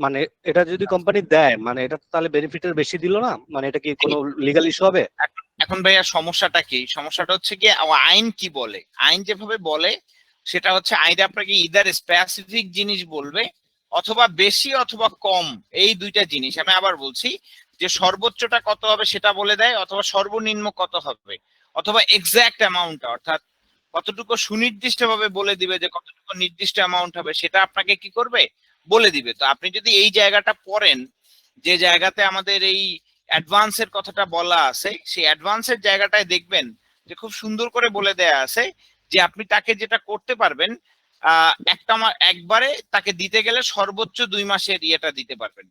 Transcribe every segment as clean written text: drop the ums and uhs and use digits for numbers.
মানে এটা যদি কোম্পানি দেয়, মানে এটা তো তাহলে বেনিফিটের বেশি দিল না? মানে এটা কি কোনো লিগাল ইস্যু হবে? এখন ভাইয়া সমস্যাটা কি? সমস্যাটা হচ্ছে কি, আইন কি বলে, আইন যেভাবে বলে সেটা হচ্ছে আইন আপনাকে ইদার স্পেসিফিক জিনিস বলবে, অথবা বেশি অথবা কম, এই দুইটা জিনিস। আমি আবার বলছি যে সর্বোচ্চটা কত হবে সেটা বলে দেয়, অথবা সর্বনিম্ন কত হবে, অথবা এক্সাক্ট অ্যামাউন্ট, অর্থাৎ কতটুকু সুনির্দিষ্ট ভাবে বলে দিবে যে কতটুকু নির্দিষ্ট অ্যামাউন্ট হবে, সেটা আপনাকে কি করবে, বলে দিবে। তো আপনি যদি এই জায়গাটা পড়েন, যে জায়গাতে আমাদের এই অ্যাডভান্সের কথাটা বলা আছে, সেই অ্যাডভান্সের জায়গাটায় দেখবেন যে খুব সুন্দর করে বলে দেয়া আছে যে আপনি তাকে যেটা করতে পারবেন, একবারে তাকে দিতে গেলে সর্বোচ্চ 2 মাসের ইয়েটা দিতে পারবেন।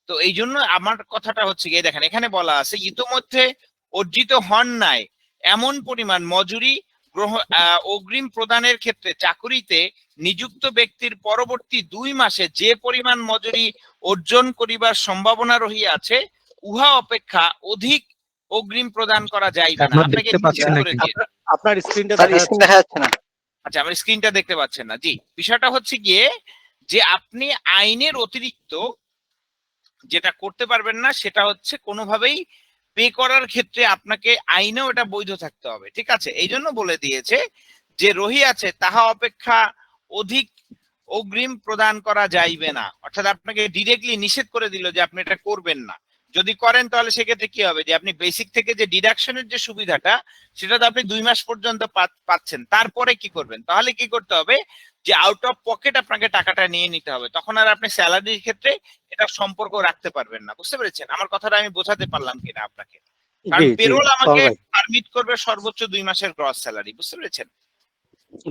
তো এই জন্য আমার কথাটা হচ্ছে গিয়ে দেখেন, এখানে বলা আছে ইতোমধ্যে অর্জিত হন নাই এমন পরিমাণ মজুরি অগ্রিম প্রদানের ক্ষেত্রে চাকুরিতে নিযুক্ত ব্যক্তির পরবর্তী 2 মাসে যে পরিমাণ মজুরি অর্জন করিবার সম্ভাবনা রহিয়াছে, উহা অপেক্ষা অধিক অগ্রিম প্রদান করা যাইবে না। আপনারা আপনাকে দেখতে নিষেধ পাচ্ছেন করে নাকি? দিয়ে, আপনার স্ক্রিনটা স্যার দেখা স্ক্রিন যাচ্ছে? দেখা যাচ্ছে না। আচ্ছা আমার স্ক্রিনটা দেখতে পাচ্ছেন না, জি। বিষয়টা হচ্ছে গিয়ে যে আপনি আইনের অতিরিক্ত যেটা করতে পারবেন না সেটা হচ্ছে কোনোভাবেই পে করার ক্ষেত্রে আপনাকে আইনেও এটা বৈধ থাকতে হবে, ঠিক আছে? এই জন্য বলে দিয়েছে যে রহিয়াছে তাহা অপেক্ষা অধিক অগ্রিম প্রদান করা যাইবে না, অর্থাৎ আপনাকে ডিরেক্টলি নিষেধ করে দিল যে আপনি এটা করবেন না। যদি করেন তাহলে সেক্ষেত্রে কি হবে, যে আপনি বেসিক থেকে যে ডিডাকশনের যে সুবিধাটা, সেটা তো আপনি 2 মাস পর্যন্ত পাচ্ছেন, তারপরে কি করবেন, তাহলে কি করতে হবে যে আউট অফ পকেট আপনাকে টাকাটা নিয়ে নিতে হবে, তখন আর আপনি স্যালারির ক্ষেত্রে এটা সম্পর্ক রাখতে পারবেন না। বুঝতে পেরেছেন আমার কথাটা? আমি বোঝাতে পারলাম কিনা আপনাকে? কারণ জি জি, পেরোল আমাকে পারবেন। পারমিট করবে সর্বোচ্চ 2 মাসের গ্রস স্যালারি। বুঝতে পেরেছেন?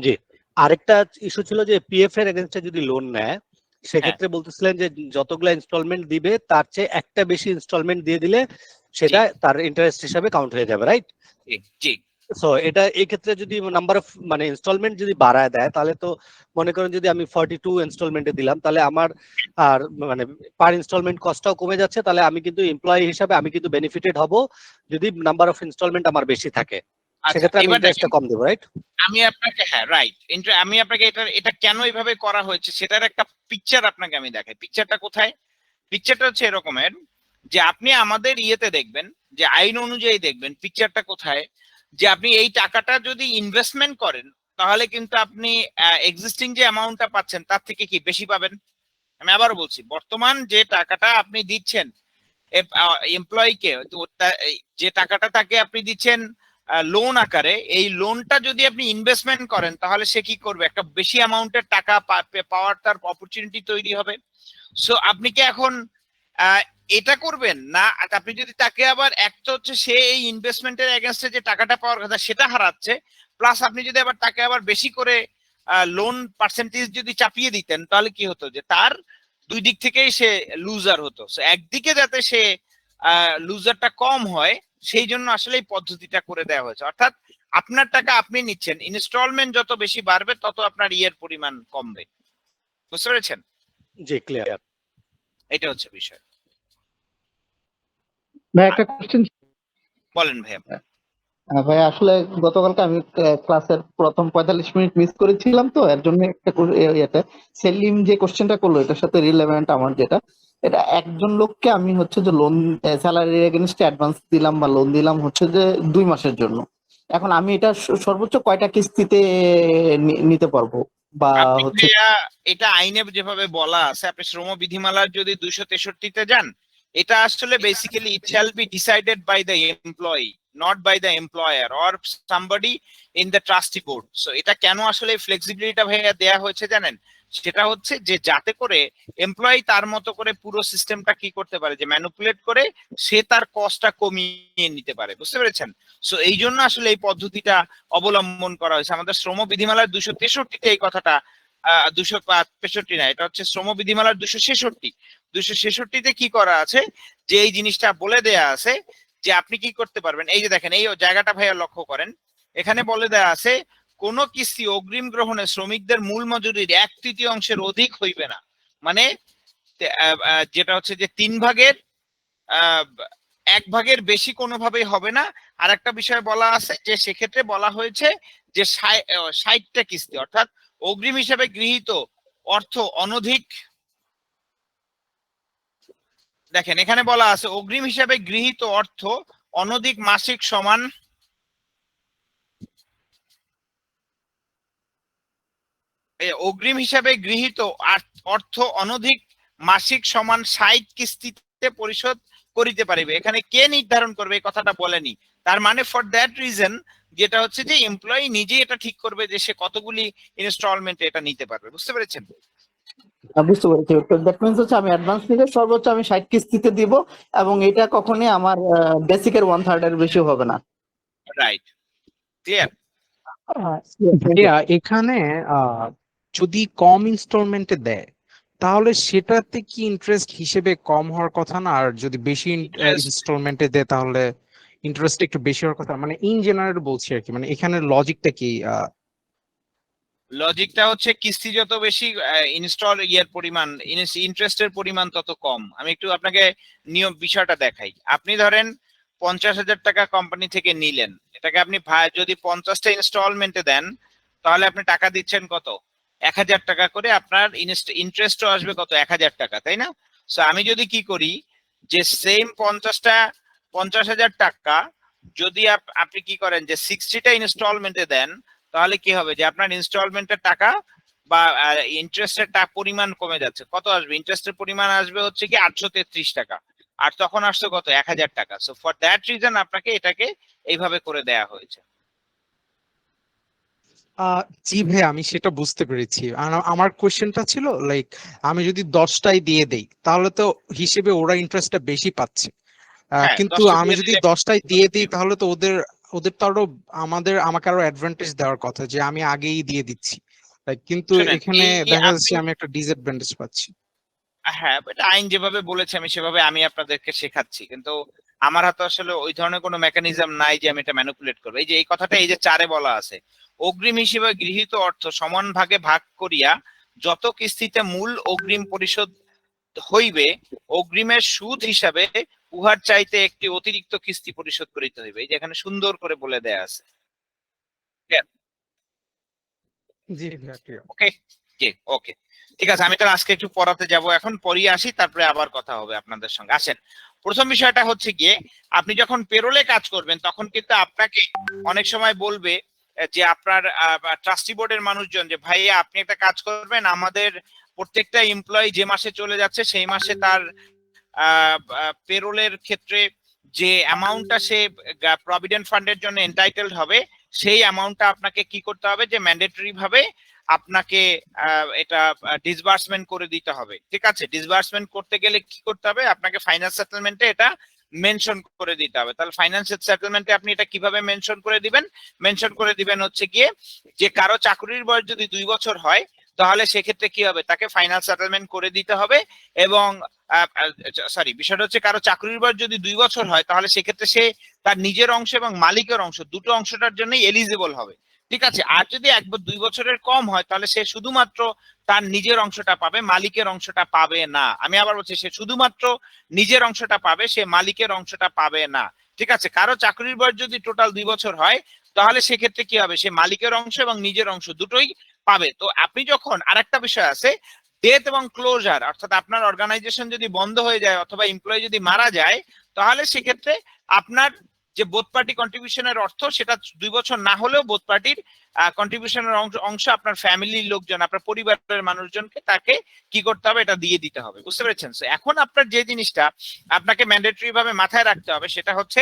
জি, আরেকটা ইস্যু ছিল যে পিএফ এর এগেনস্টে যদি লোন নেয়, হ্যাঁ, সেক্ষেত্রে বলতেছিলেন যে যতগুলো ইনস্টলমেন্ট দিবে তার চেয়ে একটা বেশি ইনস্টলমেন্ট দিয়ে দিলে জি সেটা তার ইন্টারেস্ট হিসাবে কাউন্ট হয়ে যাবে, রাইট? জি জি। সো এটা এই ক্ষেত্রে যদি নাম্বার অফ মানে ইনস্টলমেন্ট যদি বাড়ায় দেয়, তাহলে তো মনে করেন যদি আমি 42 ইনস্টলমেন্টে দিলাম, তাহলে আমার আর মানে পার ইনস্টলমেন্ট কস্টটাও কমে যাচ্ছে, তাহলে আমি কিন্তু এমপ্লয়ি হিসাবে আমি কিন্তু বেনিফিটেড হব যদি নাম্বার অফ ইনস্টলমেন্ট আমার বেশি থাকে। আচ্ছা সেক্ষেত্রে আমি এবার দেখেন, ইন্টারেস্টটা কম দেবো, রাইট? আমি আপনাকে, হ্যাঁ রাইট, আমি আপনাকে এটা এটা কেন এইভাবে করা হয়েছে সেটার একটা পিকচার আপনাকে আমি দেখাই। পিকচারটা কোথায়? পিকচারটা হচ্ছে এরকমের যে আপনি আমাদের ইয়েতে দেখবেন, যে আইন অনুযায়ী দেখবেন পিকচারটা কোথায়, যে আপনি এই টাকাটা যদি ইনভেস্টমেন্ট করেন তাহলে কিন্তু আপনি এক্সিস্টিং যে অ্যামাউন্টটা পাচ্ছেন তার থেকে কি বেশি পাবেন। আমি আবারও বলছি, বর্তমান যে টাকাটা আপনি দিচ্ছেন এমপ্লয়িকে, যে টাকাটা তাকে আপনি দিচ্ছেন লোন আকারে, এই লোনটা যদি আপনি ইনভেস্টমেন্ট করেন তাহলে সে কি করবে, একটা বেশি অ্যামাউন্টের টাকা পাওয়ার তার অপরচুনিটি তৈরি হবে। সো আপনি কি এখন আহ, এটা করবেন না? আপনি যদি তাকে আবার, একটা হচ্ছে সে এই ইনভেস্টমেন্টের এগেনস্টে যে টাকাটা পাওয়ার কথা সেটা হারাচ্ছে, প্লাস আপনি যদি আবার তাকে আবার বেশি করে লোন পার্সেন্টেজ যদি চাপিয়ে দিতেন, তাহলে কি হতো যে তার দুই দিক থেকেই সে লুজার হতো। So একদিকে যাতে সে লুজারটা কম হয়, সেই জন্য আসলে এই পদ্ধতিটা করে দেওয়া হয়েছে। অর্থাৎ আপনার টাকা আপনি নিচ্ছেন, ইনস্টলমেন্ট যত বেশি বাড়বে তত আপনার ইয়ের পরিমাণ কমবে। বুঝতে পেরেছেন? জি, ক্লিয়ার। এটা হচ্ছে বিষয়। ভাই একটা কোশ্চেন। বলেন ভাইয়া। ভাই আসলে গতকালকে আমি ক্লাসের প্রথম 45 মিনিট মিস করেছিলাম, তো এর জন্য একটা ইয়েতে সেলিম যে কোশ্চেনটা করলো এটার সাথে রিলেভেন্ট আমার যেটা, এটা একজন লোককে আমি হচ্ছে যে লোন স্যালারি এগেনস্টে অ্যাডভান্স দিলাম বা লোন দিলাম হচ্ছে যে 2 মাসের জন্য। এখন আমি এটা সর্বোচ্চ কয়টা কিস্তিতে নিতে পারবো বা আপনি হচ্ছে? ভাইয়া, এটা আইনে যেভাবে বলা আছে, আপনি শ্রম বিধিমালার যদি 263-তে যান, এটা আসলে basically it shall be decided by the employee, not by the employer or somebody in the trustee board. So এটা কেন আসলে ফ্লেক্সিবিলিটিটা ভাইয়া দেয়া হয়েছে জানেন? সেটা হচ্ছে যে যাতে করে এমপ্লয়ি তার মতো করে পুরো সিস্টেমটা কি করতে পারে, যে ম্যানুপুলেট করে সে তার কস্টটা কমিয়ে নিতে পারে। বুঝতে পেরেছেন? সো এই জন্য আসলে এই পদ্ধতিটা অবলম্বন করা হয়েছে। আমাদের শ্রম বিধিমালার 263-তে এই কথাটা, 265 না, এটা হচ্ছে শ্রম বিধিমালার 266। 266-তে কি করা আছে, যে এই জিনিসটা বলে দেয়া আছে যে আপনি কি করতে পারবেন। এই যে দেখেন এই জায়গাটা ভাইয়া লক্ষ্য করেন, এখানে বলে দেয়া আছে কোন কিস্তি অগ্রিম গ্রহণে শ্রমিকদের মূল মজুরির 1/3 অধিক হইবে না। মানে যেটা হচ্ছে যে 3 ভাগের 1 ভাগের বেশি কোনোভাবেই হবে না। আর একটা বিষয় বলা আছে যে সেক্ষেত্রে বলা হয়েছে যে 60টা কিস্তি, অর্থাৎ অগ্রিম হিসাবে গৃহীত অর্থ অনধিক দেখেন এখানে বলা আছে অগ্রিম হিসাবে গৃহীত অর্থ অনধিক মাসিক সমান অগ্রিম হিসাবে গৃহীত অর্থ অনধিক মাসিক সমান 60 কিস্তিতে পরিশোধ করিতে পারিবে। এখানে কে নির্ধারণ করবে এই কথাটা বলেনি। তার মানে ফর দ্যাট রিজন যেটা হচ্ছে যে এমপ্লয়ি নিজেই এটা ঠিক করবে যে সে কতগুলি ইনস্টলমেন্টে এটা নিতে পারবে। বুঝতে পেরেছেন? বুঝতে পেরেছি। দ্যাট মিনস হচ্ছে আমি অ্যাডভান্স নিলে সর্বোচ্চ আমি 60 কিস্তিতে দিব, এবং এটা কখনোই আমার বেসিকের 1/3 এর বেশি হবে না। Right, clear? ভাইয়া এখানে আহ, যদি কম ইনস্টলমেন্টে দেয় তাহলে সেটাতে কি ইন্টারেস্ট হিসেবে কম হওয়ার কথা না, আর যদি বেশি ইন্টারেস্ট ইনস্টলমেন্টে দেয় তাহলে ইন্টারেস্ট একটু বেশি হওয়ার কথা, মানে ইন জেনারেল বলছি আর কি, মানে এখানে লজিকটা কি? লজিকটা হচ্ছে কিস্তি যত বেশি ইনস্টল ইয়ের পরিমাণ ইন্টারেস্টের পরিমাণ তত কম। আমি একটু আপনাকে নিয়ম বিষয়টা দেখাই। আপনি ধরেন 50,000 টাকা কোম্পানি থেকে নিলেন, এটাকে আপনি যদি 50টা ইনস্টলমেন্টে দেন তাহলে আপনি টাকা দিচ্ছেন কত? 1,000 টাকা করে। আপনার ইন্টারেস্টও আসবে কত? 1,000 টাকা, তাই না? সো আমি যদি কি করি যে সেম 50,000 টাকা যদি আপনি কি করেন যে 60টা ইনস্টলমেন্টে দেন, তাহলে কি হবে যে আপনার ইনস্টলমেন্টের টাকা বা ইন্টারেস্টের পরিমাণ কমে যাচ্ছে। কত আসবে? ইন্টারেস্টের পরিমাণ আসবে হচ্ছে কি 833 টাকা, আর তখন আসছে কত? 1,000 টাকা। সো ফর দ্যাট রিজন আপনাকে এটাকে এইভাবে করে দেয়া হয়েছে। জি ভাই, আমি সেটা বুঝতে পেরেছি। আর আমার কোশ্চেনটা ছিল লাইক, আমি যদি 10টাই দিয়ে দেই তাহলে তো হিসেবে ওরা ইন্টারেস্টটা বেশি পাচ্ছে। হ্যাঁ, কিন্তু 10টা আমি দিয়ে যদি দিলে 10টাই দিয়ে দিই তাহলে তো ওদের ওদের তো আরো আমাকে আরো অ্যাডভান্টেজ দেওয়ার কথা যে আমি আগেই দিয়ে দিচ্ছি। কিন্তু শুনেন, এখানে এই দেখা আপনি যাচ্ছে আমি একটা ডিসঅ্যাডভান্টেজ পাচ্ছি। হ্যাঁ, এটা আইন যেভাবে বলেছে আমি সেভাবে আমি আপনাদেরকে শেখাচ্ছি, কিন্তু আমার হাতে আসলে ওই ধরনের কোনো মেকানিজম নাই যে আমি এটা ম্যানিপুলেট করবো। এই যে এই কথাটা এই যে 4-এ বলা আছে, অগ্রিম হিসেবে গৃহীত অর্থ সমান ভাগে ভাগ করিয়া যত কিস্তিতে মূল অগ্রিম পরিশোধ হইবে, অগ্রিমের সুদ হিসাবে উহার চাইতে একটি অতিরিক্ত কিস্তি পরিশোধ করিতে হইবে। এই যে এখানে সুন্দর করে বলে দেয়া আছে। জি ভাইয়া। ওকে, জি, ওকে, ঠিক আছে। আমি তাহলে আজকে একটু পড়াতে যাব, এখন পড়িয়ে আসি, তারপরে আবার কথা হবে আপনাদের সঙ্গে। আসেন, প্রথম বিষয়টা হচ্ছে গিয়ে আপনি যখন পেরোলে কাজ করবেন তখন কিন্তু আপনাকে অনেক সময় বলবে যে আপনার ট্রাস্টি বোর্ডের মানুষজন যে ভাইয়া আপনি একটা কাজ করবেন, আমাদের প্রত্যেকটা এমপ্লয়ি যে মাসে চলে যাচ্ছে সেই মাসে তার পেরোলের ক্ষেত্রে যে অ্যামাউন্টটা সে প্রভিডেন্ট ফান্ডের জন্য এন্টাইটেলড হবে, সেই অ্যামাউন্টটা আপনাকে কি করতে হবে যে ম্যান্ডেটরি ভাবে আপনাকে এটা ডিসবার্সমেন্ট করে দিতে হবে। ঠিক আছে? ডিসবার্সমেন্ট করতে গেলে কি করতে হবে? আপনাকে ফাইন্যান্স সেটেলমেন্টে এটা মেনশন করে দিতে হবে। তাহলে ফাইন্যান্সিয়াল সেটেলমেন্টে আপনি এটা কিভাবে মেনশন করে দিবেন? মেনশন করে দিবেন হচ্ছে গিয়ে যে কারো চাকরির বয়স যদি 2 বছর হয় তাহলে সেক্ষেত্রে কি হবে? তাকে ফাইনাল সেটেলমেন্ট করে দিতে হবে। এবং সরি, বিষয়টা হচ্ছে কারো চাকরির বয়স যদি 2 বছর হয় তাহলে সেক্ষেত্রে সে তার নিজের অংশ এবং মালিকের অংশ দুটো অংশটার জন্যই এলিজিবল হবে। ঠিক আছে? আর যদি 2 বছরের কম হয় তাহলে সে শুধুমাত্র তার নিজের অংশটা পাবে, মালিকের অংশটা পাবে না। আমি আবার বলছি, সে শুধুমাত্র নিজের অংশটা পাবে, সে মালিকের অংশটা পাবে না। ঠিক আছে? কারো চাকরির বয়স যদি টোটাল 2 বছর হয় তাহলে সেক্ষেত্রে কি হবে? সে মালিকের অংশ এবং নিজের অংশ দুটোই পাবে। তো আপনি যখন, আরেকটা বিষয় আছে, ডেথ এবং ক্লোজার, অর্থাৎ আপনার অর্গানাইজেশন যদি বন্ধ হয়ে যায় অথবা এমপ্লয়ি যদি মারা যায় তাহলে সেক্ষেত্রে আপনার যে বোথ পার্টি কন্ট্রিবিউশনের অর্থ সেটা 2 বছর না হলেও বোথ পার্টির কন্ট্রিবিউশনের অংশ আপনার ফ্যামিলির লোকজন, আপনার পরিবারের মানুষজনকে তাকে কি করতে হবে? এটা দিয়ে দিতে হবে। বুঝতে পেরেছেন? এখন আপনার যে জিনিসটা আপনাকে ম্যান্ডেটরি ভাবে মাথায় রাখতে হবে সেটা হচ্ছে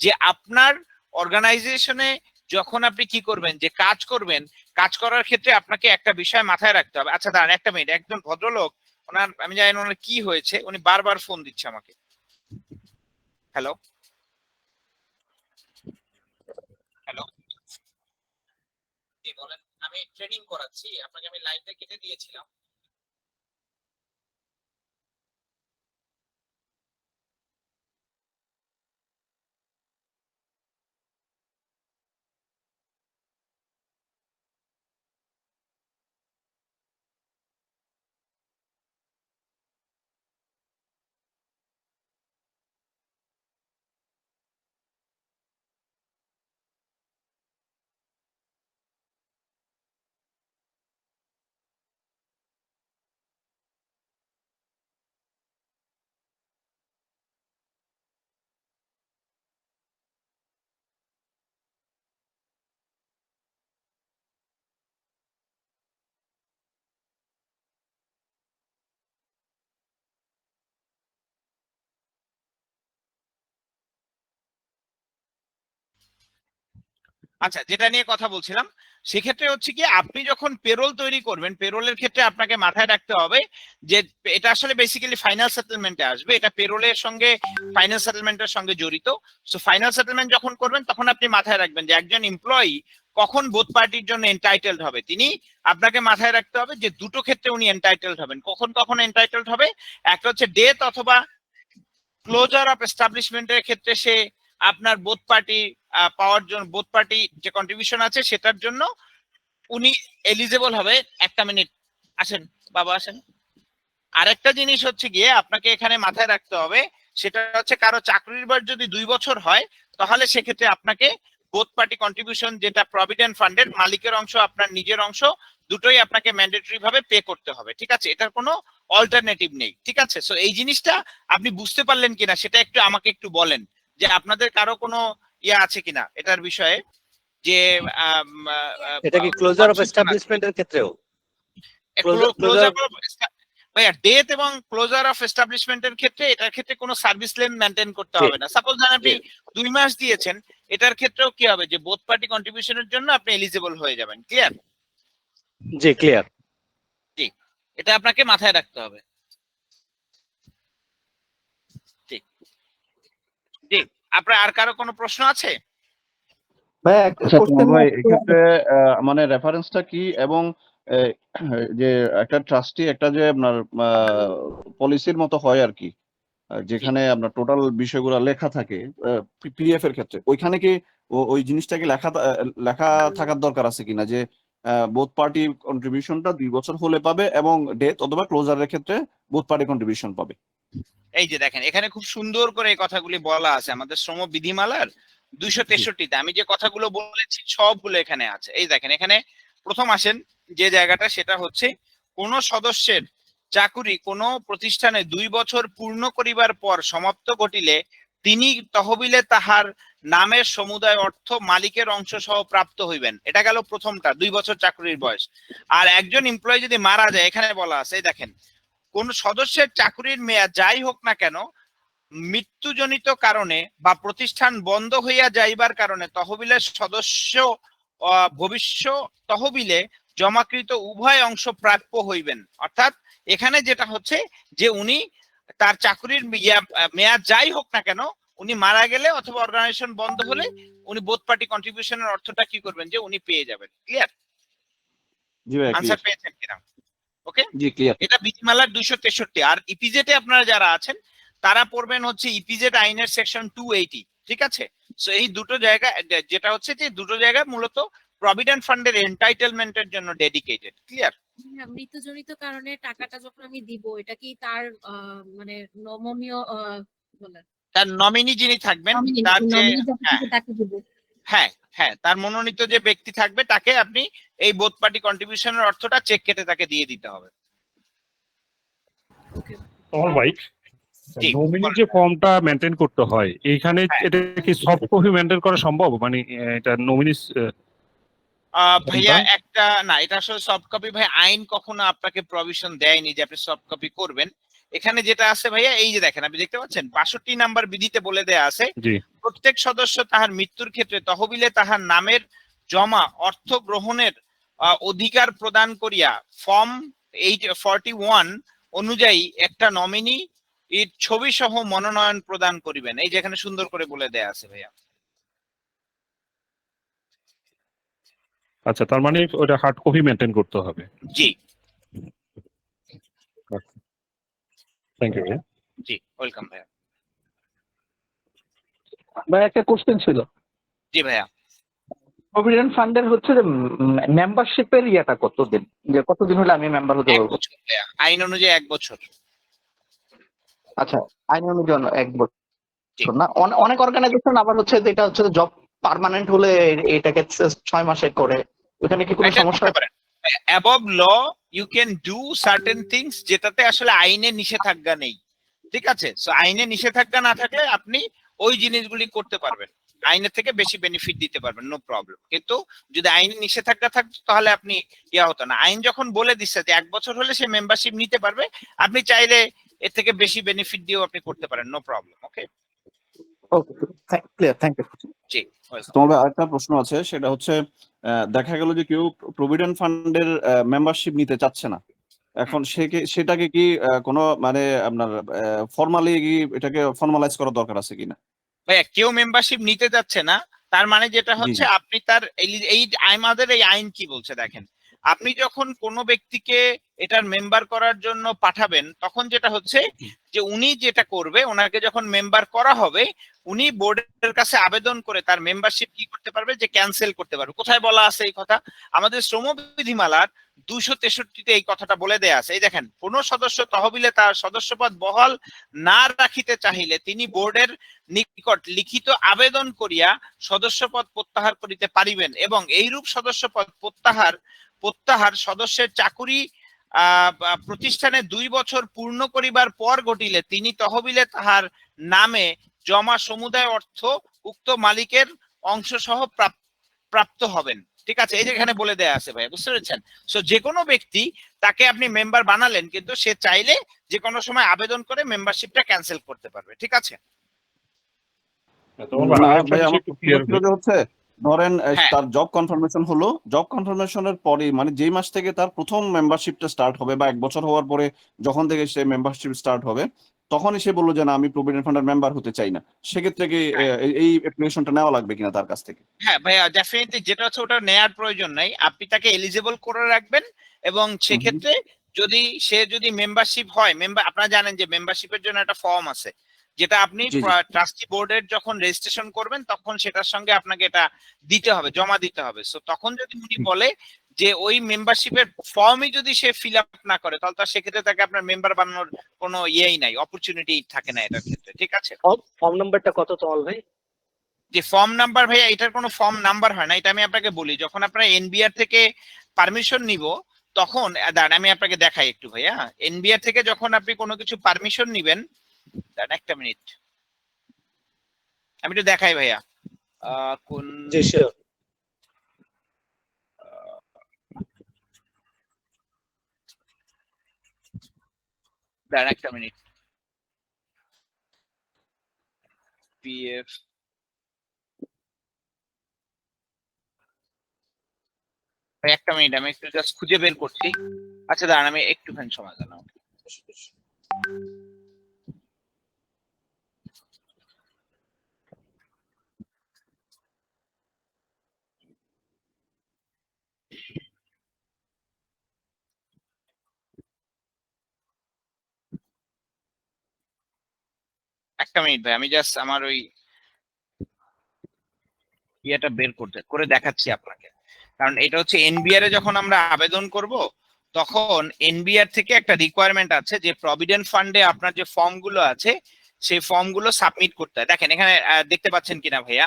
যে আপনার অর্গানাইজেশনে যখন আপনি কি করবেন, যে কাজ করবেন, কাজ করার ক্ষেত্রে আপনাকে একটা বিষয় মাথায় রাখতে হবে। আচ্ছা দাঁড়ান একটা মিনিট, একজন ভদ্রলোক, ওনার আমি জানি না ওনার কি হয়েছে, উনি বারবার ফোন দিচ্ছে আমাকে। হ্যালো, হ্যালো, জি বলেন। আমি ট্রেনিং করাচ্ছি, আপনাকে আমি লাইভটা কেটে দিয়েছিলাম। আচ্ছা, যেটা নিয়ে কথা বলছিলাম সেক্ষেত্রে হচ্ছে কি, আপনি যখন পেরোল তৈরি করবেন, পেরোলের ক্ষেত্রে আপনাকে মাথায় রাখতে হবে যে এটা আসলে বেসিক্যালি ফাইনাল সেটেলমেন্টে আসবে, এটা পেরোলের সঙ্গে ফাইনাল সেটেলমেন্টের সঙ্গে জড়িত। সো ফাইনাল সেটেলমেন্ট যখন করবেন তখন আপনি মাথায় রাখবেন যে একজন এমপ্লয়ি কখন বোথ পার্টির জন্য এন্টাইটেলড হবে। তিনি আপনাকে মাথায় রাখতে হবে যে দুটো ক্ষেত্রে উনি এন্টাইটেলড হবেন। কখন কখন এন্টাইটেলড হবে? একটা হচ্ছে ডেথ অথবা ক্লোজার অফ এস্টাবলিশমেন্টের ক্ষেত্রে সে আপনার বোথ পার্টি পাওয়ার জন্য, বোথ পার্টি যে কন্ট্রিবিউশন আছে সেটার জন্য উনি এলিজেবল হবে। একটা মিনিট, আসেন বাবা আসেন। আরেকটা জিনিস হচ্ছে গিয়ে আপনাকে এখানে মাথায় রাখতে হবে, সেটা হচ্ছে কারো চাকরির বয়স যদি 2 বছর হয় তাহলে সেক্ষেত্রে আপনাকে বোথ পার্টি কন্ট্রিবিউশন, যেটা প্রভিডেন্ট ফান্ডের মালিকের অংশ আপনার নিজের অংশ, দুটোই আপনাকে ম্যান্ডেটরি ভাবে পে করতে হবে। ঠিক আছে, এটার কোনো অল্টারনেটিভ নেই। ঠিক আছে, সো এই জিনিসটা আপনি বুঝতে পারলেন কিনা সেটা একটু আমাকে একটু বলেন, যে আপনাদের কারো কোনো আছে কিনা এটার বিষয়ে, যে এটা কি ক্লোজার অফ এস্টাবলিশমেন্টের ক্ষেত্রেও? ক্লোজার ভাইয়া ডেথ এবং ক্লোজার অফ এস্টাবলিশমেন্টের ক্ষেত্রে এটার ক্ষেত্রে কোনো সার্ভিস লেন মেনটেন করতে হবে না। সাপোজ ধরেন আপনি 2 মাস দিয়েছেন, এটার ক্ষেত্রেও কি হবে যে বোথ পার্টি কন্ট্রিবিউশনের জন্য আপনি এলিজিবল হয়ে যাবেন। ক্লিয়ার? জি ক্লিয়ার। জি, এটা আপনাকে মাথায় রাখতে হবে। ঠিক, জি। আপনার আর কারো কোনো প্রশ্ন আছে? ভাইয়া আচ্ছা কোশ্চেন ভাই, এক্ষেত্রে মানে রেফারেন্সটা কি, এবং যে একটা ট্রাস্টি একটা যে আপনার পলিসির মতো হয় আর কি, যেখানে আপনার টোটাল বিষয়গুলো লেখা থাকে পিডিএফ এর ক্ষেত্রে, ওইখানে কি ওই জিনিসটা কি লেখা থাকার দরকার আছে কিনা, যে বোথ পার্টি কন্ট্রিবিউশনটা 2 বছর হলে পাবে এবং ডেথ অথবা ক্লোজারের ক্ষেত্রে বোথ পার্টি কন্ট্রিবিউশন পাবে? এই যে দেখেন, এখানে খুব সুন্দর করে এই কথাগুলি বলা আছে আমাদের শ্রম বিধিমালার 263-তে। আমি যে কথাগুলো বলেছি সবগুলো এখানে আছে। এই দেখেন, এখানে প্রথম আসেন যে জায়গাটা, সেটা হচ্ছে কোন সদস্যের চাকুরি কোন প্রতিষ্ঠানে 2 বছর পূর্ণ করিবার পর সমাপ্ত ঘটিলে তিনি তহবিলে তাহার নামের সমুদায় অর্থ মালিকের অংশ সহ প্রাপ্ত হইবেন। এটা গেল প্রথমটা, 2 বছর চাকরির বয়স। আর একজন এমপ্লয়ি যদি মারা যায়, এখানে বলা আছে, এই দেখেন, কোন সদস্যের চাকরির মেয়াদ যাই হোক না কেন, মৃত্যুজনিত কারণে বা প্রতিষ্ঠান বন্ধ হইয়া যাইবার কারণে তহবিলের সদস্য ভবিষ্য তহবিলে জমাকৃত উভয় অংশ প্রাপ্য হইবেন। অর্থাৎ এখানে যেটা হচ্ছে যে উনি তার চাকরির মেয়াদ যাই হোক না কেন, উনি মারা গেলে অথবা অর্গানাইজেশন বন্ধ হলে উনি বোথ পার্টি কন্ট্রিবিউশনের অর্থটা কি করবেন, যে উনি পেয়ে যাবেন। ক্লিয়ার? জি ভাই, আনসার পেয়েছেন কিনা? ওকে, জি ক্লিয়ার। এটা বিধিমালার 263। আর ইপিজেটে আপনারা যারা আছেন তারা পড়বেন হচ্ছে ইপিজেড আইনের সেকশন 280। ঠিক আছে, সো এই দুটো জায়গা, যেটা হচ্ছে যে দুটো জায়গা মূলত প্রভিডেন্ট ফান্ডের এন্টাইটেলমেন্টের জন্য ডেডিকেটেড। ক্লিয়ার? মৃত্যুজনিত কারণে টাকাটা যখন আমি দিব, এটা কি তার মানে নমনীয় বলে তার নমিনি যিনি থাকবেন, তার যে তাকে দিব? হ্যাঁ হ্যাঁ, তার মনোনীত যে ব্যক্তি থাকবে তাকে আপনি এই বোথ পার্টি কন্ট্রিবিউশনের অর্থটা চেক কেটে তাকে দিয়ে দিতে হবে। আমার ভাই, জি, নমিনি যে ফর্মটা মেনটেন করতে হয় এইখানে, হ্যাঁ। এটা কি সফট কপি মেনটেন করা সম্ভব? মানে এটা নমিনি ভাইয়া একটা না, এটা আসলে সফট কপি ভাই আইন কখনো আপনাকে প্রভিশন দেয়নি যে আপনি সফট কপি করবেন। এখানে যেটা আছে ভাইয়া, এই যে দেখেন, আপনি দেখতে পাচ্ছেন 62 নাম্বার বিধিতে বলে দেয়া আছে, জি প্রত্যেক সদস্য তাহার মৃত্যুর ক্ষেত্রে তহবিলে তাহার নামের জমা অর্থ গ্রহণের অধিকার প্রদান করিয়া ফর্ম 841 অনুযায়ী একটা নমিনি এর ছবি সহ মনোনয়ন প্রদান করিবেন। এই যে এখানে সুন্দর করে বলে দেয়া আছে ভাইয়া। আচ্ছা, তার মানে ওটা হার্ড কপি মেনটেন করতে হবে। জি থ্যাংক ইউ। জি, ওয়েলকাম ভাইয়া। ভাই একটা কোশ্চেন ছিল, জি ভাইয়া, প্রভিডেন্ট ফান্ডের হচ্ছে যে মেম্বারশিপের ইয়েটা কতদিন, যে কতদিন হলে আমি মেম্বার হতে 1 পারবো? বছর ভাইয়া, আইন অনুযায়ী 1 বছর। আচ্ছা, আইন অনুযায়ী 1 জি। বছর না? অনেক অর্গানাইজেশন আবার হচ্ছে যে এটা হচ্ছে জব পার্মানেন্ট হলে এটাকে 6 মাসে করে, ওখানে কি কোনো এটা সমস্যা? করতে পারেন। above law you can do certain things যেটাতে আসলে আইনে নিষেধাজ্ঞা নেই। ঠিক আছে, সো আইনে নিষেধাজ্ঞা না থাকলে আপনি ওই জিনিসগুলি করতে পারবেন, আইনের থেকে বেশি বেনিফিট দিতে পারবেন, নো প্রবলেম। কিন্তু যদি আইনে নিষেধাজ্ঞা থাকতো তাহলে আপনি হতো না। আইন যখন বলে দিচ্ছে যে 1 বছর হলে সে মেম্বারশিপ নিতে পারবে, আপনি চাইলে এর থেকে বেশি বেনিফিট দিয়েও আপনি করতে পারেন, no problem. Okay, okay, clear, thank you. জি। তোমার আরেকটা প্রশ্ন আছে, সেটা হচ্ছে দেখা গেল যে কেউ প্রভিডেন্ট ফান্ডের মেম্বারশিপ নিতে চাচ্ছে না, এখন সেটাকে কি কোনো মানে আপনার ফর্মালি কি এটাকে ফর্মালাইজ করার দরকার আছে কিনা? ভাইয়া কেউ মেম্বারশিপ নিতে যাচ্ছে না, তার মানে যেটা জি হচ্ছে জি আপনি তার এই আমাদের এই আইন কি বলছে দেখেন, আপনি যখন কোনো ব্যক্তিকে এটার মেম্বার করার জন্য পাঠাবেন তখন যেটা হচ্ছে যে উনি যেটা করবে, ওনাকে যখন মেম্বার করা হবে উনি বোর্ডের কাছে আবেদন করে তার মেম্বারশিপ কি করতে পারবে, যে ক্যান্সেল করতে পারবে। কোথায় বলা আছে এই কথা? আমাদের শ্রম বিধিমালার 263-তে এই কথাটা বলে দেয়া আছে। এই দেখেন, কোন সদস্য তহবিলে তার সদস্যপদ বহাল না রাখিতে চাহিলে তিনি বোর্ডের নিকট লিখিত আবেদন করিয়া সদস্যপদ প্রত্যাহার করিতে পারিবেন, এবং এইরূপ সদস্যপদ প্রত্যাহার সদস্যের চাকুরি প্রতিষ্ঠানে 2 বছর পূর্ণ করিবার পর ঘটিলে তিনি তহবিলে তাহার নামে জমা সমুদায় অর্থ উক্ত মালিকের অংশ সহ প্রাপ্ত হবেন। ঠিক আছে, এই যে এখানে বলে দেয়া আছে ভাই, বুঝতে পেরেছেন? সো যে কোনো ব্যক্তি, তাকে আপনি মেম্বার বানালেন, কিন্তু সে চাইলে যে কোনো সময় আবেদন করে মেম্বারশিপটা ক্যান্সেল করতে পারবে। ঠিক আছে? না ভাই, আমার প্রশ্ন হচ্ছে ধরেন হ্যাঁ তার জব কনফার্মেশন হলো, জব কনফার্মেশনের পরে মানে যেই মাস থেকে তার প্রথম মেম্বারশিপটা স্টার্ট হবে বা 1 বছর হওয়ার পরে যখন থেকে সে মেম্বারশিপ স্টার্ট হবে, তখনই সে বললো যে না আমি প্রভিডেন্ট ফান্ডের মেম্বার হতে চাই না, সেক্ষেত্রে কি এই অ্যাপ্লিকেশনটা নেওয়া লাগবে কিনা তার কাছ থেকে? হ্যাঁ ভাইয়া, ডেফিনেটলি যেটা হচ্ছে ওটা নেয়ার প্রয়োজন নাই, আপনি তাকে এলিজিবল করে রাখবেন, এবং সেক্ষেত্রে যদি মেম্বারশিপ হয়, আপনারা জানেন যে মেম্বারশিপের জন্য একটা ফর্ম আছে, যেটা আপনি জি জি ট্রাস্টি বোর্ডের যখন রেজিস্ট্রেশন করবেন তখন সেটার সঙ্গে আপনাকে এটা দিতে হবে, জমা দিতে হবে। সো তখন যদি উনি বলে যে ওই মেম্বারশিপের ফর্মই যদি সে ফিল আপ না করে, তাহলে তার সেক্ষেত্রে তাকে আপনার মেম্বার বানানোর কোনো ইয়েই নাই, অপরচুনিটি থাকে না এটার ক্ষেত্রে। ঠিক আছে? ফর্ম নাম্বারটা কত তমাল ভাই? যে ফর্ম নাম্বার ভাইয়া, এটার কোনো ফর্ম নাম্বার হয় না, এটা আমি আপনাকে বলি। যখন আপনারা এনবিআর থেকে পারমিশন নিব তখন দাঁড়ান আমি আপনাকে দেখাই একটু ভাইয়া। এনবিআর থেকে যখন আপনি কোনো কিছু পারমিশন নিবেন, দাঁড়ান একটা মিনিট আমি একটু দেখাই ভাইয়া। কোন জি শিওর। দাঁড়ান একটা মিনিট। পিএফ একটা মিনিট, আমি একটু জাস্ট খুঁজে বের করছি। আচ্ছা দাঁড়ান, আমি একটুখানি সময় দেন আমাকে। একটা মিনিট ভাই, আমি জাস্ট আমার ওই ইয়েটা বের করে দেখাচ্ছি আপনাকে। কারণ এটা হচ্ছে এনবিআর এ যখন আমরা আবেদন করব তখন এনবিআর থেকে একটা রিকোয়ারমেন্ট আছে যে প্রভিডেন্ট ফান্ডে আপনার যে ফর্ম গুলো আছে সেই ফর্ম গুলো সাবমিট করতে হয়। দেখেন এখানে দেখতে পাচ্ছেন কিনা ভাইয়া,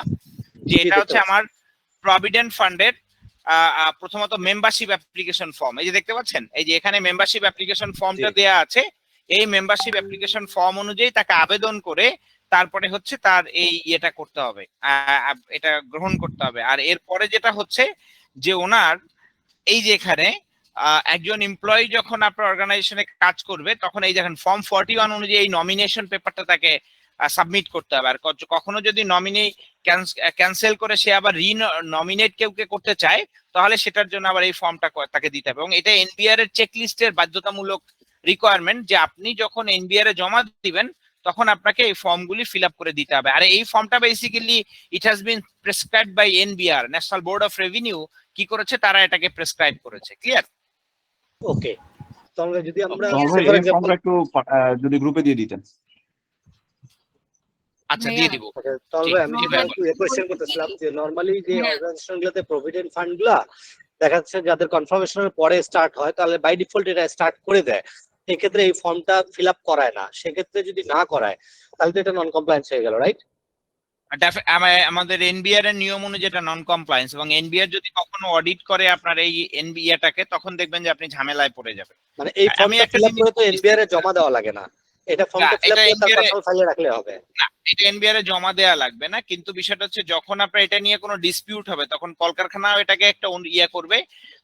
যে এটা হচ্ছে আমার প্রভিডেন্ট ফান্ডের প্রথমত মেম্বারশিপ অ্যাপ্লিকেশন ফর্ম, এই যে দেখতে পাচ্ছেন, এই যে এখানে মেম্বারশিপ অ্যাপ্লিকেশন ফর্মটা দেয়া আছে। এই মেম্বারশিপ অ্যাপ্লিকেশন ফর্ম অনুযায়ী তাকে আবেদন করে তারপরে হচ্ছে তার এই ইয়েটা করতে হবে, এটা গ্রহণ করতে হবে। আর এরপরে যেটা হচ্ছে যে ওনার এই যে এখানে একজন এমপ্লয়ি যখন আপনার অর্গানাইজেশনে কাজ করবে তখন এই দেখেন ফর্ম 41 অনুযায়ী এই নমিনেশন পেপারটা তাকে সাবমিট করতে হবে। আর কখনো যদি নমিনি ক্যান্সেল করে সে আবার নমিনেট কেউ করতে চায় তাহলে সেটার জন্য আবার এই ফর্মটা তাকে দিতে হবে। এবং এটা এনবিআর এর চেকলিস্টের বাধ্যতামূলক রিকোয়ারমেন্ট যে আপনি যখন এনবিআর এ জমা দিবেন তখন আপনাকে এই ফর্মগুলি ফিল আপ করে দিতে হবে। আর এই ফর্মটা basically it has been prescribed by NBR, National Board of Revenue কি করেছে, তারা এটাকে প্রেসক্রাইব করেছে। ক্লিয়ার? ওকে, তাহলে যদি আমরা এই ফর্মটা একটু যদি গ্রুপে দিয়ে দিতেন। আচ্ছা দিয়ে দিব। তাহলে আমি কোয়েশ্চেন করতেছিলাম যে নরমালি যে অর্গানাইজেশনগুলোতে প্রভিডেন্ট ফান্ডগুলা দেখা যাচ্ছে যাদের কনফার্মেশনের পরে স্টার্ট হয় তাহলে বাই ডিফল্ট এটা স্টার্ট করে দেয়, এক্ষেত্রে এই ফর্মটা ফিল আপ করায় না, সেক্ষেত্রে যদি না করায় তাহলে তো এটা নন কমপ্লায়েন্স হয়ে গেল, রাইট? আমাদের এনবিআর এর নিয়ম অনুযায়ী এটা নন কমপ্লায়েন্স, এবং এনবিআর যদি কখনো অডিট করে আপনার এই এনবিআরটাকে তখন দেখবেন যে আপনি ঝামেলায় পড়ে যাবেন। মানে এই ফর্মটা ফিল আপ করে তো এনবিআর এ জমা দেওয়া লাগে না, এটা ফর্মটা ফিল আপ করে তার পার্সোনাল ফাইলে রাখলে হবে না, এটা এনবিআর এ জমা দেওয়া লাগবে না। কিন্তু বিষয়টা হচ্ছে যখন আপনার এটা নিয়ে কোনো ডিসপিউট হবে তখন কলকারখানাও এটাকে একটা করবে,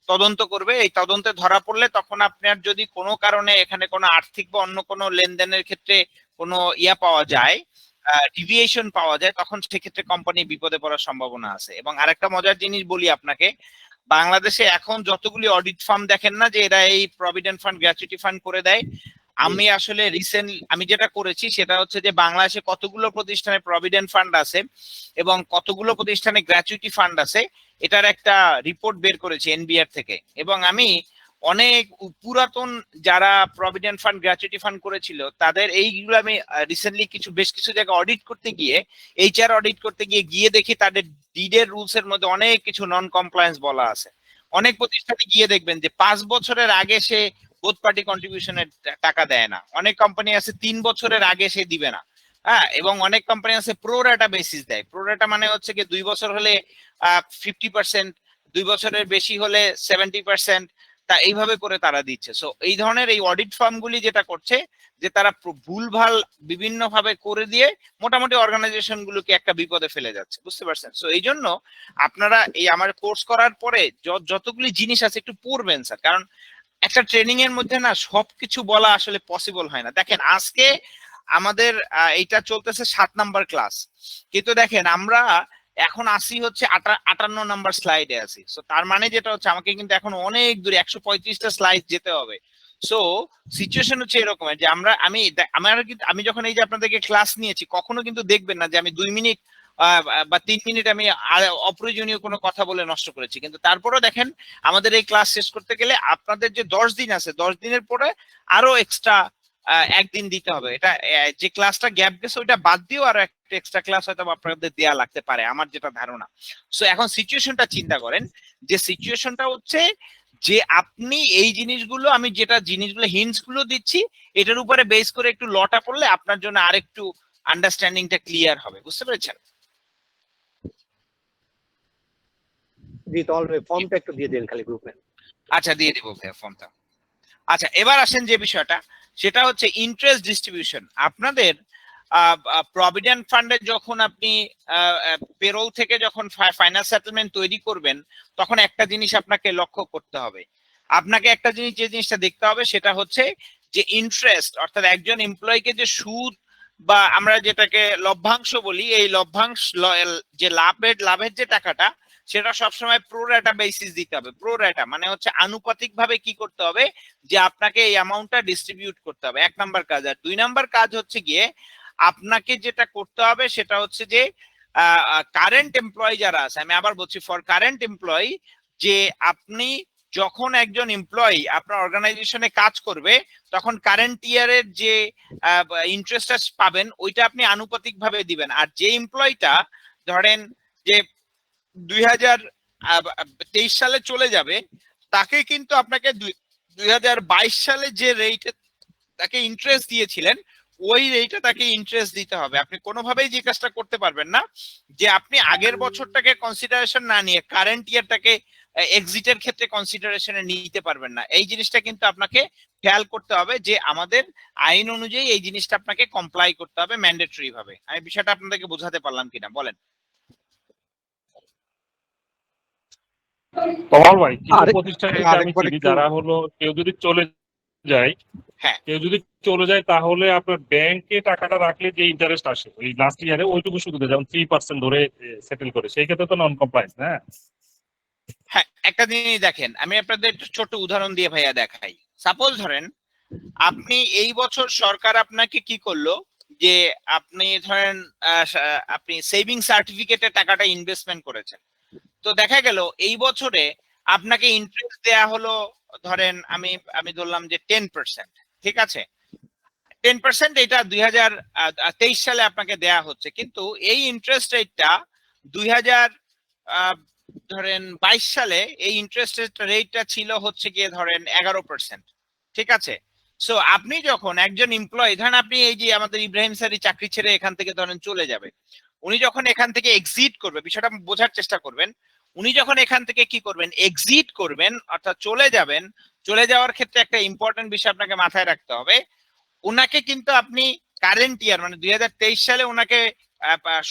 তদন্ত করবে। এই তদন্তে ধরা পড়লে তখন আপনার যদি কোনো কারণে এখানে কোনো আর্থিক বা অন্য কোনো লেনদেনের ক্ষেত্রে কোনো পাওয়া যায় ডিভিয়েশন পাওয়া যায়, তখন সেক্ষেত্রে কোম্পানি বিপদে পড়ার সম্ভাবনা আছে। এবং আরেকটা মজার জিনিস বলি আপনাকে, বাংলাদেশে এখন যতগুলি অডিট ফার্ম দেখেন না যে এরা এই প্রভিডেন্ট ফান্ড, গ্র্যাচুইটি ফান্ড করে দেয়, আমি আসলে আমি যেটা করেছি সেটা হচ্ছে যে বাংলাদেশে কতগুলো প্রতিষ্ঠানে প্রভিডেন্ট ফান্ড আছে এবং কতগুলো প্রতিষ্ঠানে গ্র্যাচুইটি ফান্ড আছে, এটার একটা রিপোর্ট বের করেছি এনবিআর থেকে। এবং আমি অনেক পুরাতন যারা প্রভিডেন্ট ফান্ড, গ্র্যাচুইটি ফান্ড করেছিল তাদের এইগুলো আমি রিসেন্টলি বেশ কিছু জায়গায় অডিট করতে গিয়ে, এইচআর অডিট করতে গিয়ে দেখি তাদের ডিডের রুলস এর মধ্যে অনেক কিছু নন কমপ্লায়েন্স বলা আছে। অনেক প্রতিষ্ঠানে গিয়ে দেখবেন যে 5 বছরের আগে সে বোথ পার্টি কন্ট্রিবিউশনের টাকা দেয় না, অনেক কোম্পানি আছে 3 বছরের আগে সে দিবে না। হ্যাঁ, এবং অনেক কোম্পানি আছে প্রো রেটা বেসিস দেয়। প্রো রেটা মানে হচ্ছে কি 2 বছর হলে 50%, 2 বছরের বেশি হলে 70%, তা এইভাবে করে তারা দিচ্ছে। সো এই ধরনের এই অডিট ফার্মগুলি যেটা করছে যে তারা ভুলভাল বিভিন্ন ভাবে করে দিয়ে মোটামুটি অর্গানাইজেশন গুলোকে একটা বিপদে ফেলে যাচ্ছে, বুঝতে পারছেন? সো এই জন্য আপনারা এই আমার কোর্স করার পরে যতগুলি জিনিস আছে একটু পড়বেন স্যার, কারণ একটা ট্রেনিং এর মধ্যে না সবকিছু বলা আসলে পসিবল হয় না। দেখেন আজকে আমাদের এইটা চলতেছে 7 নাম্বার ক্লাস, কিন্তু দেখেন আমরা এখন আসি হচ্ছে 58 নাম্বার স্লাইডে আছি। সো তার মানে যেটা হচ্ছে আমাকে কিন্তু এখন অনেক দূরে 135টা স্লাইড যেতে হবে। সো সিচুয়েশন হচ্ছে এরকমের যে আমি যখন এই যে আপনাদেরকে ক্লাস নিয়েছি, কখনো কিন্তু দেখবেন না যে আমি 2 মিনিট বা 3 মিনিট আমি অপ্রয়োজনীয় কোনো কথা বলে নষ্ট করেছি। কিন্তু তারপরেও দেখেন আমাদের এই ক্লাস শেষ করতে গেলে আপনাদের যে 10 দিন আছে, 10 দিনের পরে আরো এক্সট্রা একদিন দিতে হবে। এটা যে ক্লাসটা গ্যাপ গেছে ওইটা বাদ দিয়েও আরো একটা এক্সট্রা ক্লাস হয়তো আপনাদের দেয়া লাগতে পারে, আমার যেটা ধারণা। সো এখন সিচুয়েশনটা চিন্তা করেন, যে সিচুয়েশনটা হচ্ছে যে আপনি এই জিনিসগুলো, আমি যেটা জিনিসগুলো হিন্টস গুলো দিচ্ছি এটার উপরে বেস করে একটু লটা পড়লে আপনার জন্য আরেকটু আন্ডারস্ট্যান্ডিংটা ক্লিয়ার হবে, বুঝতে পেরেছেন? জি, তাহলে ফর্মটা একটু দিয়ে দিন খালি গ্রুপে। আচ্ছা, দিয়ে দিব ভাইয়া ফর্মটা। আচ্ছা, এবার আসেন যে বিষয়টা, সেটা হচ্ছে ইন্টারেস্ট ডিস্ট্রিবিউশন। আপনাদের প্রভিডেন্ট ফান্ডে যখন আপনি পেরোল থেকে যখন ফাইনাল সেটেলমেন্ট তৈরি করবেন, তখন একটা জিনিস আপনাকে লক্ষ্য করতে হবে। আপনাকে একটা জিনিস, যে জিনিসটা দেখতে হবে সেটা হচ্ছে যে ইন্টারেস্ট, অর্থাৎ একজন এমপ্লয়িকে যে সুদ বা আমরা যেটাকে লভ্যাংশ বলি, এই লভ্যাংশ যে লাভের যে টাকাটা, সেটা সবসময় প্রো রেটা বেসিস দিতে হবে। প্রো রেটা মানে হচ্ছে আনুপাতিক ভাবে কি করতে হবে, যে আপনাকে এই অ্যামাউন্টটা ডিস্ট্রিবিউট করতে হবে, 1 নাম্বার কাজ। আর 2 নাম্বার কাজ হচ্ছে গিয়ে আপনাকে যেটা করতে হবে সেটা হচ্ছে যে কারেন্ট এমপ্লয়ি যারা আছে, আমি আবার বলছি ফর কারেন্ট এমপ্লয়ি, যে আপনি যখন একজন এমপ্লয়ি আপনার অর্গানাইজেশনে কাজ করবে তখন কারেন্ট ইয়ারের যে ইন্টারেস্টটা পাবেন ওইটা আপনি আনুপাতিক ভাবে দিবেন। আর যে এমপ্লয়িটা ধরেন যে 2023 সালে চলে যাবে, তাকে কিন্তু আপনাকে 2022 সালে যে রেটে তাকে ইন্টারেস্ট দিয়েছিলেন ওই রেটে তাকে ইন্টারেস্ট দিতে হবে। আপনি কোনোভাবেই যে কাজটা করতে পারবেন না যে আপনি আগের বছরটাকে কনসিডারেশন না নিয়ে কারেন্ট ইয়ারটাকে এক্সিটের ক্ষেত্রে কনসিডারেশনে নিতে পারবেন না। এই জিনিসটা কিন্তু আপনাকে খেয়াল করতে হবে যে আমাদের আইন অনুযায়ী এই জিনিসটা আপনাকে কমপ্লাই করতে হবে ম্যান্ডেটরি ভাবে। আমি বিষয়টা আপনাদেরকে বোঝাতে পারলাম কিনা বলেন? তমাল ভাই, কিছু আরেক- প্রতিষ্ঠানে আমি আরেকবার চিনি একটু- যারা হলো কেউ যদি চলে যায়, হ্যাঁ, কেউ যদি চলে যায় তাহলে আপনার ব্যাংকে টাকাটা রাখলে যে ইন্টারেস্ট আসে ওই লাস্ট ইয়ারে ওইটুকু শুধু দেয়, যেমন 3% ধরে সেটেল করে, সেই ক্ষেত্রে তো নন কমপ্লায়েন্স। হ্যাঁ, একটা জিনিস দেখেন, আমি আপনাদের একটু ছোট উদাহরণ দিয়ে ভাইয়া দেখাই। সাপোজ ধরেন আপনি এই বছর সরকার আপনাকে কি করলো, যে আপনি ধরেন আপনি সেভিং সার্টিফিকেটে টাকাটা ইনভেস্টমেন্ট করেছেন, তো দেখা গেল এই বছরে আপনাকে ইন্টারেস্ট দেয়া হলো ধরেন আমি ধরলাম যে 10%, ঠিক আছে? 10% এটা 2023 সালে আপনাকে দেয়া হচ্ছে, কিন্তু এই ইন্টারেস্ট রেটটা 2022 সালে এই ইন্টারেস্ট রেটটা ছিল হচ্ছে গিয়ে ধরেন 11%, ঠিক আছে? সো আপনি যখন একজন এমপ্লয়ি, ধরেন আপনি এই যে আমাদের ইব্রাহিম স্যারই চাকরি ছেড়ে এখান থেকে ধরেন চলে যাবে, উনি যখন এখান থেকে এক্সিট করবে, বিষয়টা বোঝার চেষ্টা করবেন, উনি যখন এখান থেকে কি করবেন, এক্সিট করবেন অর্থাৎ চলে যাবেন, চলে যাওয়ার ক্ষেত্রে একটা ইম্পর্টেন্ট বিষয় আপনাকে মাথায় রাখতে হবে, ওনাকে কিন্তু আপনি কারেন্ট ইয়ার মানে 2023 সালে ওনাকে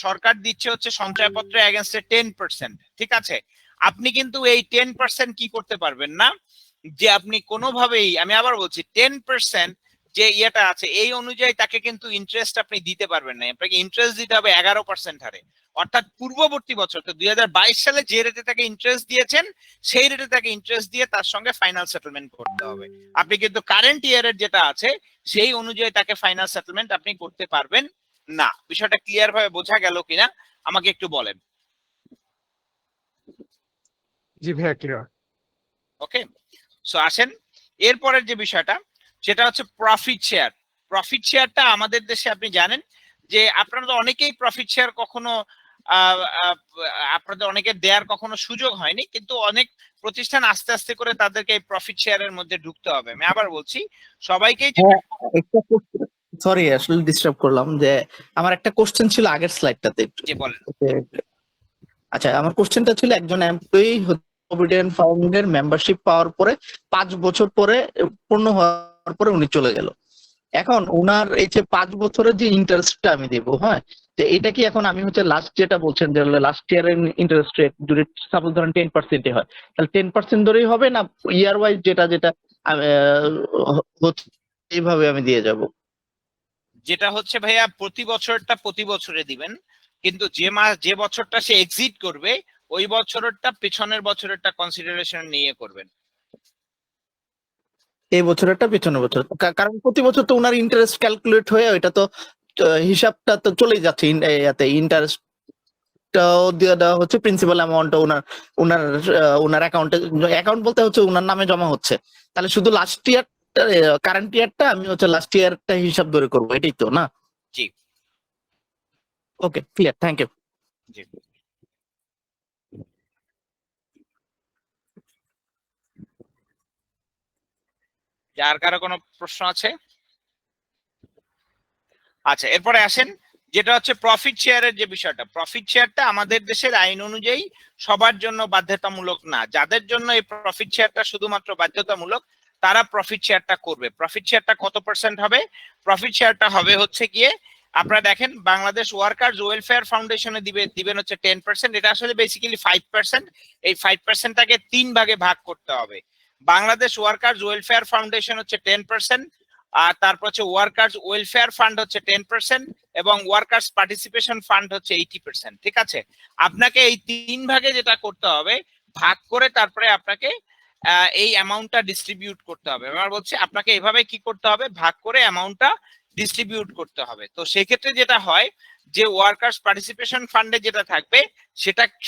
সরকার দিচ্ছে হচ্ছে সঞ্চয়পত্রে এগেইনস্টে 10%, ঠিক আছে? আপনি কিন্তু এই 10% কি করতে পারবেন না, যে আপনি কোনোভাবেই, আমি আবার বলছি 10% যে ইয়েটা আছে এই অনুযায়ী তাকে কিন্তু ইন্টারেস্ট আপনি দিতে পারবেন না, আপনাকে ইন্টারেস্ট দিতে হবে 11% হারে। অর্থাৎ পূর্ববর্তী বছর তো 2022 সালে যে রেটে তাকে ইন্টারেস্ট দিয়েছেন সেই রেটে তাকে ইন্টারেস্ট দিয়ে তার সঙ্গে ফাইনাল সেটেলমেন্ট করতে হবে। আপনি কিন্তু কারেন্ট ইয়ারের যেটা আছে সেই অনুযায়ী তাকে ফাইনাল সেটেলমেন্ট আপনি করতে পারবেন না। বিষয়টা ক্লিয়ার ভাবে বোঝা গেল কিনা আমাকে একটু বলেন। জি ভাইয়া ক্লিয়ার। ওকে, সো আসেন এরপরের যে বিষয়টা সেটা হচ্ছে প্রফিট শেয়ার। প্রফিট শেয়ারটা আমাদের দেশে আপনি জানেন যে আপনারা তো অনেকেই প্রফিট শেয়ার কখনো আপনাদের অনেকের দেওয়ার কখনো সুযোগ হয়নি, কিন্তু অনেক প্রতিষ্ঠান আস্তে আস্তে করে তাদেরকে এই প্রফিট শেয়ারের মধ্যে ঢুকতে হবে। আমি আবার বলছি সবাইকেই সরি আসলে ডিস্টার্ব করলাম, যে আমার একটা কোশ্চেন ছিল আগের স্লাইডটাতে। যে বলেন। আচ্ছা, আমার কোশ্চেনটা ছিল একজন এমপ্লয়ি প্রভিডেন্ট ফান্ডের মেম্বারশিপ পাওয়ার পরে 5 বছর পরে পূর্ণ হওয়ার পরে উনি চলে গেল। এখন উনার এই যে 5 বছরের যে ইন্টারেস্টটা আমি দেবো, হ্যাঁ, তো এটা কি এখন আমি হচ্ছে লাস্ট যেটা বলছেন যে লাস্ট ইয়ারের ইন্টারেস্ট রেট যদি সাপোজ ধরেন 10% হয়, তাহলে 10% ধরেই হবে না ইয়ার ওয়াইজ যেটা যেটা হচ্ছে এইভাবে আমি দিয়ে যাব? যেটা হচ্ছে ভাইয়া প্রতি বছরটা প্রতি বছরে দিবেন, কিন্তু যে বছরটা সে এক্সিট করবে ওই বছরটা পেছনের বছরেরটা কনসিডারেশন নিয়ে করবেন। এই বছরটা পেছনের বছর, কারণ প্রতি বছর তো উনার ইন্টারেস্ট ক্যালকুলেট হয়ে ওইটা তো হিসাবটা তো চলেই যাচ্ছে ইন্টারেস্ট দিয়ে দেওয়া হচ্ছে, প্রিন্সিপাল অ্যামাউন্ট উনার অ্যাকাউন্ট বলতে হচ্ছে উনার নামে জমা হচ্ছে। তাহলে শুধু লাস্ট ইয়ার কারেন্ট ইয়ারটা আমি হচ্ছে লাস্ট ইয়ারটা হিসাব ধরে করবো, এটাই তো না? জি ওকে, ক্লিয়ার, থ্যাংক ইউ। জি। আর কারো কোনো প্রশ্ন আছে? আচ্ছা, এরপরে আসেন যেটা হচ্ছে প্রফিট শেয়ারের যে বিষয়টা। প্রফিট শেয়ারটা আমাদের দেশের আইন অনুযায়ী সবার জন্য বাধ্যতামূলক না। যাদের জন্য এই প্রফিট শেয়ারটা শুধুমাত্র বাধ্যতামূলক তারা প্রফিট শেয়ারটা করবে। প্রফিট শেয়ারটা কত পার্সেন্ট হবে? প্রফিট শেয়ারটা হবে হচ্ছে গিয়ে আপনারা দেখেন বাংলাদেশ ওয়ার্কার্স ওয়েলফেয়ার ফাউন্ডেশনে দিবেন হচ্ছে 10%। এটা আসলে বেসিক্যালি 5%। এই 5%টাকে 3 ভাগে ভাগ করতে হবে। বাংলাদেশ ওয়ার্কার্স ওয়েলফেয়ার ফাউন্ডেশন হচ্ছে 10%, আর তারপর হচ্ছে ওয়ার্কার্স ওয়েলফেয়ার ফান্ড হচ্ছে 10% এবং ওয়ার্কার্স পার্টিসিপেশন ফান্ড হচ্ছে 80%। ঠিক আছে, আপনাকে এই 3 ভাগে যেটা করতে হবে ভাগ করে তারপরে আপনাকে এই অ্যামাউন্টটা ডিস্ট্রিবিউট করতে হবে। আমার বলছি আপনাকে এভাবে কি করতে হবে, ভাগ করে অ্যামাউন্টটা ডিস্ট্রিবিউট করতে হবে। তো সেক্ষেত্রে যেটা হয় যে ওয়ার্কার্স পার্টিসিপেশন ফান্ডে যেটা থাকবে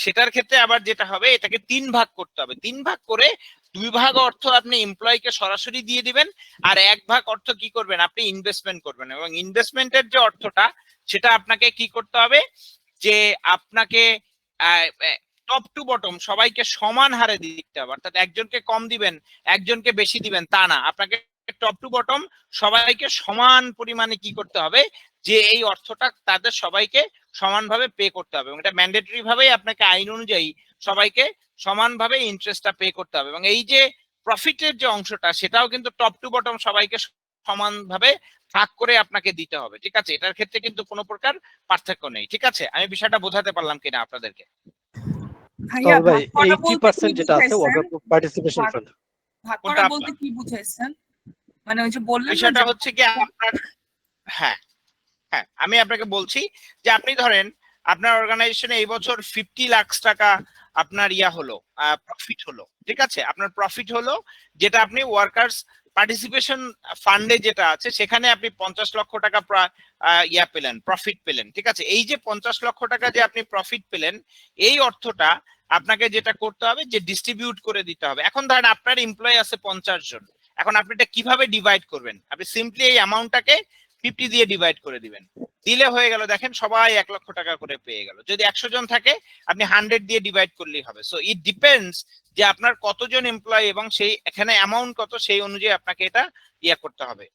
সেটার ক্ষেত্রে আবার যেটা হবে এটাকে 3 ভাগ করতে হবে। 3 ভাগ করে 2 ভাগ অর্থ আপনি এমপ্লয়িকে সরাসরি দিয়ে দিবেন, আর 1 ভাগ অর্থ কি করবেন আপনি ইনভেস্টমেন্ট করবেন। এবং ইনভেস্টমেন্টের যে অর্থটা সেটা আপনাকে কি করতে হবে যে আপনাকে টপ টু বটম সবাইকে সমান হারে দিতে হবে। অর্থাৎ একজনকে কম দিবেন একজনকে বেশি দিবেন তা না, আপনাকে টপ টু বটম সবাইকে সমান পরিমাণে কি করতে হবে যে এই অর্থটা তাদের সবাইকে সমানভাবে পে করতে হবে। এবং এটা ম্যান্ডেটরি ভাবেই আপনাকে আইন অনুযায়ী সবাইকে সমানভাবে ইন্টারেস্টটা পে করতে হবে। এবং এই যে প্রফিটের যে অংশটা সেটাও কিন্তু টপ টু বটম সবাইকে সমানভাবে ভাগ করে আপনাকে দিতে হবে। ঠিক আছে, এটার ক্ষেত্রে কিন্তু কোনো প্রকার পার্থক্য নেই। ঠিক আছে, আমি বিষয়টা বোঝাতে পারলাম কিনা আপনাদেরকে? ভাইয়া তবে ভাই ভাগ করা বলতে কি 80% যেটা আছে বুঝাইছেন? Worker participation fund. ভাগ কোনটা করা আপনার? বলতে কি বুঝাইছেন? মানে ওই যে বললেন না বিষয়টা যে হচ্ছে কি আপনার, হ্যাঁ হ্যাঁ আমি আপনাকে বলছি যে আপনি ধরেন আপনার অর্গানাইজেশনে এই বছর 50 লাখ টাকা আপনার হলো প্রফিট হলো। ঠিক আছে, আপনার প্রফিট হলো যেটা আপনি ওয়ার্কার্স পার্টিসিপেশন ফান্ডে যেটা আছে সেখানে আপনি 50 লক্ষ টাকা পেলেন, প্রফিট পেলেন। ঠিক আছে, এই যে 50 লক্ষ টাকা যে আপনি প্রফিট পেলেন এই অর্থটা আপনাকে যেটা করতে হবে যে ডিস্ট্রিবিউট করে দিতে হবে। এখন ধরেন আপনার এমপ্লয়ি আছে 50 জন, এখন আপনি এটা কিভাবে ডিভাইড করবেন? আপনি সিম্পলি এই অ্যামাউন্টটাকে 50 দিয়ে ডিভাইড করে দিবেন, দিলে হয়ে গেল। দেখেন সবাই 1 লক্ষ টাকা করে পেয়ে গেল। যদি 100 জন থাকে আপনি 100 দিয়ে ডিভাইড করলেই হবে। সো ইট ডিপেন্ডস যে আপনার কতজন এমপ্লয়ি এবং সেই এখানে অ্যামাউন্ট কত সেই অনুযায়ী আপনাকে এটা করতে হবে,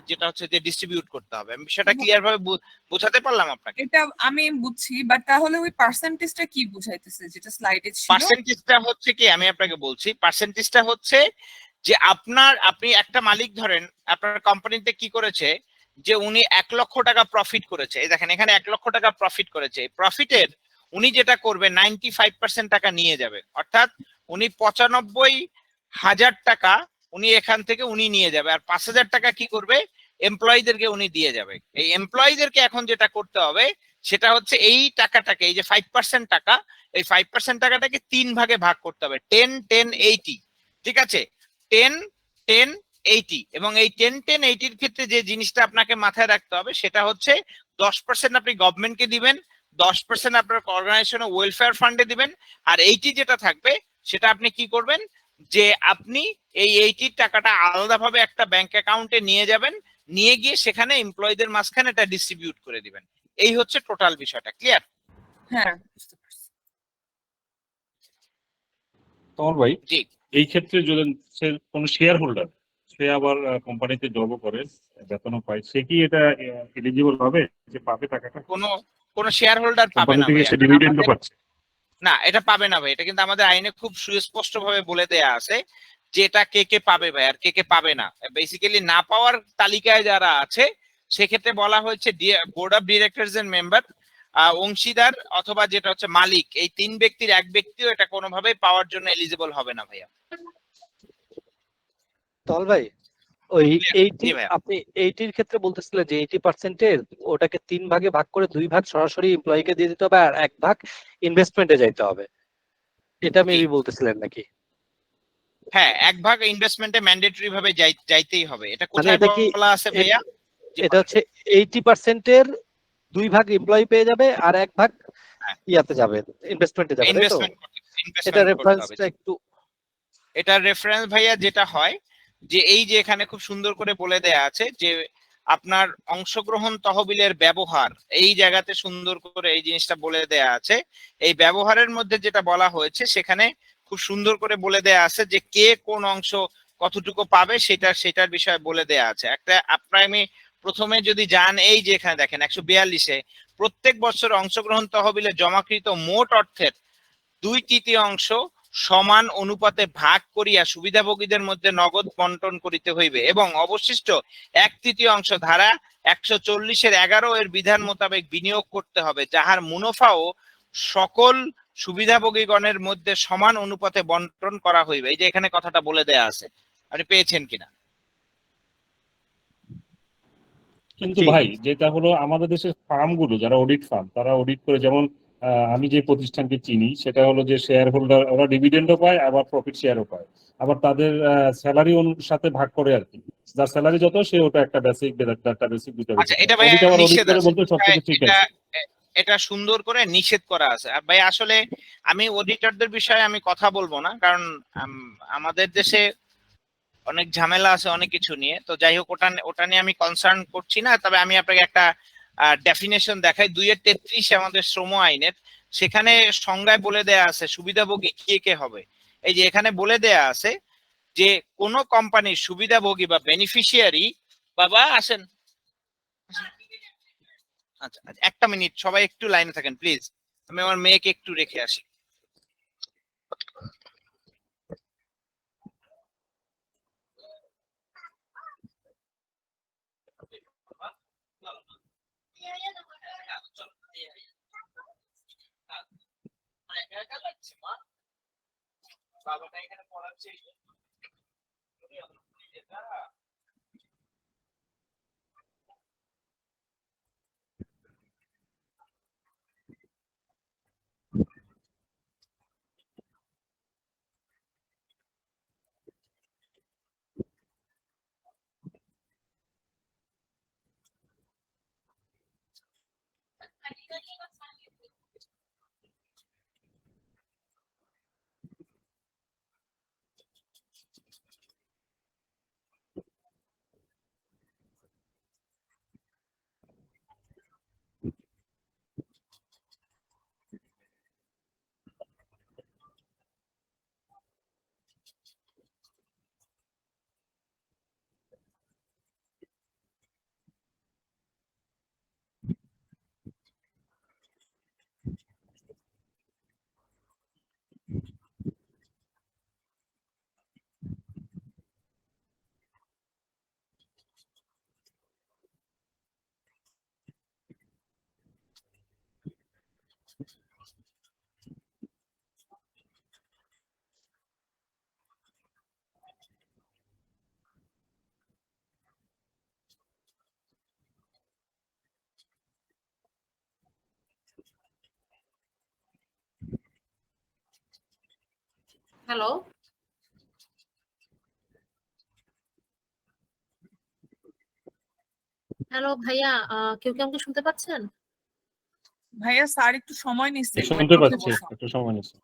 যেটা হচ্ছে যে ডিস্ট্রিবিউট করতে হবে। আমি সেটা ক্লিয়ার ভাবে বোঝাতে পারলাম আপনাকে? এটা আমি বুঝছি, বাট তাহলে ওই পার্সেন্টেজটা কি বুঝাইতেছে যেটা স্লাইডে ছিল? পার্সেন্টেজটা হচ্ছে কি আমি আপনাকে বলছি, পার্সেন্টেজটা হচ্ছে যে আপনি একটা মালিক ধরেন আপনার কোম্পানিতে কি করেছে যে উনি 1 লক্ষ টাকা প্রফিট করেছে। এই দেখেন এখানে 1 লক্ষ টাকা প্রফিট করেছে। প্রফিটের উনি যেটা করবে 95% টাকা নিয়ে যাবে, অর্থাৎ উনি 95,000 টাকা উনি এখান থেকে উনি নিয়ে যাবে, আর 5,000 টাকা কি করবে, এমপ্লয়ীদেরকে উনি দিয়ে যাবে। এই এমপ্লয়ীদেরকে এখন যেটা করতে হবে সেটা হচ্ছে এই টাকাটাকে, এই যে 5% টাকা, এই 5% টাকাটাকে 3 ভাগে ভাগ করতে হবে, 10 10 80। ঠিক আছে, 10 10 80। এবং এই 10 10 80-র ক্ষেত্রে যে জিনিসটা আপনাকে মাথায় রাখতে হবে সেটা হচ্ছে 10% আপনি গভর্নমেন্টকে দিবেন, 10% আপনার অর্গানাইজেশন ওয়েলফেয়ার ফান্ডে দিবেন, আর 80 যেটা থাকবে সেটা আপনি কি করবেন, যে আপনি এই 80 টাকাটা আলাদাভাবে একটা ব্যাংক অ্যাকাউন্টে নিয়ে যাবেন, নিয়ে গিয়ে সেখানে এমপ্লয়ীদের মাঝখানে এটা ডিস্ট্রিবিউট করে দিবেন। এই হচ্ছে টোটাল বিষয়টা। ক্লিয়ার? হ্যাঁ, বুঝতে পারছি। তমল ভাই, জি। এই ক্ষেত্রে যদি সে কোনো শেয়ার হোল্ডার, সে আবার কোম্পানিতে জবও করে, বেতনও পায়, সে কি এটা এলিজিবল হবে যে পাবে টাকাটা? কোন শেয়ার হোল্ডার পাবে কোম্পানি না থেকে ভাইয়া, সে ডিভিডেন্ডও পাচ্ছে? না এটা পাবে না ভাই, এটা কিন্তু আমাদের আইনে খুব সুস্পষ্ট ভাবে বলে দেয়া আছে যে এটা কে কে পাবে ভাই আর কে কে পাবে না। বেসিক্যালি না পাওয়ার তালিকায় যারা আছে সেক্ষেত্রে বলা হয়েছে বোর্ড অফ ডিরেক্টরস এর মেম্বার, অংশীদার অথবা যেটা হচ্ছে মালিক, এই 3 ব্যক্তির এক ব্যক্তিও এটা কোনোভাবেই পাওয়ার জন্য এলিজিবল হবে না ভাইয়া। তল ভাই, ওই এইটি জি ভাইয়া। আপনি এইটির ক্ষেত্রে বলতেছিলেন যে 80%-এর ওটাকে 3 ভাগে ভাগ করে 2 ভাগ সরাসরি এমপ্লয়িকে দিয়ে দিতে হবে আর 1 ভাগ ইনভেস্টমেন্টে যাইতে হবে, এটা জি। মেবি বলতেছিলেন নাকি? হ্যাঁ, 1 ভাগ ইনভেস্টমেন্টে ম্যান্ডেটরি ভাবে যাইতেই হবে। এটা মানে কোথায় এটা কি বলা আছে ভাইয়া? জি এটা বলেন। হচ্ছে 80%-এর 2 ভাগ এমপ্লয়ি পেয়ে যাবে আর 1 ভাগ হ্যাঁ, ইয়াতে যাবে, ইনভেস্টমেন্টে যাবে, তাই তো? এটা ইনভেস্টমেন্ট করতে হবে। রেফারেন্সটা একটু এটার রেফারেন্স ভাইয়া যেটা হয় যে এই যে এখানে খুব সুন্দর করে বলে দেয়া আছে যে আপনার অংশগ্রহণ তহবিলের ব্যবহার, এই জায়গাতে সুন্দর করে এই জিনিসটা বলে দেয়া আছে। এই ব্যবহারের মধ্যে যেটা বলা হয়েছে সেখানে খুব সুন্দর করে বলে দেয়া আছে যে কে কোন অংশ কতটুকু পাবে সেটার বিষয়ে বলে দেয়া আছে। একটা আপনি প্রথমে যদি যান, এই যে এখানে দেখেন 142-এ প্রত্যেক বছর অংশগ্রহণ তহবিলে জমাকৃত মোট অর্থের 2/3 সমান অনুপাতে ভাগ করিয়া সুবিধাভোগীদের মধ্যে নগদ বন্টন করিতে হইবে এবং অবশিষ্ট 1/3 ধারা 140-11 এর বিধান মোতাবেক বিনিয়োগ করতে হবে, যাহার মুনাফাও সকল সুবিধাভোগীগণের মধ্যে সমান অনুপাতে বন্টন করা হইবে। এই যে এখানে কথাটা বলে দেয়া আছে, আপনি পেয়েছেন কিনা? কিন্তু জি। ভাই, যেটা হলো আমাদের দেশের ফার্মগুলো যারা অডিট ফার্ম, তারা অডিট করে, যেমন আমি যে প্রতিষ্ঠানকে চিনি সেটা হলো যে শেয়ার হোল্ডার, ওরা ডিভিডেন্ডও পায় আবার প্রফিট শেয়ারও পায়, আবার তাদের স্যালারি সাথে ভাগ করে আর কি, যার স্যালারি যত সে ওটা একটা বেসিক একটা বেসিক দিতে হবে। আচ্ছা, এটা ভাই অডিট আবার অডিট নিষেধ করে আছে, বলতে সবকিছু ঠিক এটা আছে। এটা সুন্দর করে নিষেধ করা আছে। আর ভাই আসলে আমি অডিটরদের বিষয়ে আমি কথা বলবো না, কারণ আমাদের দেশে অনেক ঝামেলা আছে অনেক কিছু নিয়ে। তো যাই হোক, ওটা নিয়ে আমি কনসার্ন করছি না। তবে আমি আপনাকে একটা ডেফিনেশন দেখাই 2-33 আমাদের শ্রম আইনের, সেখানে সংজ্ঞায় বলে দেয়া আছে সুবিধাভোগী কে কে হবে। এই যে এখানে বলে দেয়া আছে যে কোন কোম্পানির সুবিধাভোগী বা বেনিফিশিয়ারি, বাবা আসেন, আচ্ছা আচ্ছা, একটা মিনিট সবাই একটু লাইনে থাকেন প্লিজ, আমি আমার মেয়েকে একটু রেখে আসি। বাবাটা এখানে পড়াচ্ছে। হ্যালো, হ্যালো ভাইয়া, কেউ কি আমাকে শুনতে পাচ্ছেন? ভাইয়া স্যার একটু সময় নিচ্ছে, ওয়েট শুনতে করতে পাচ্ছি, বলছে। একটু সময় নিচ্ছে।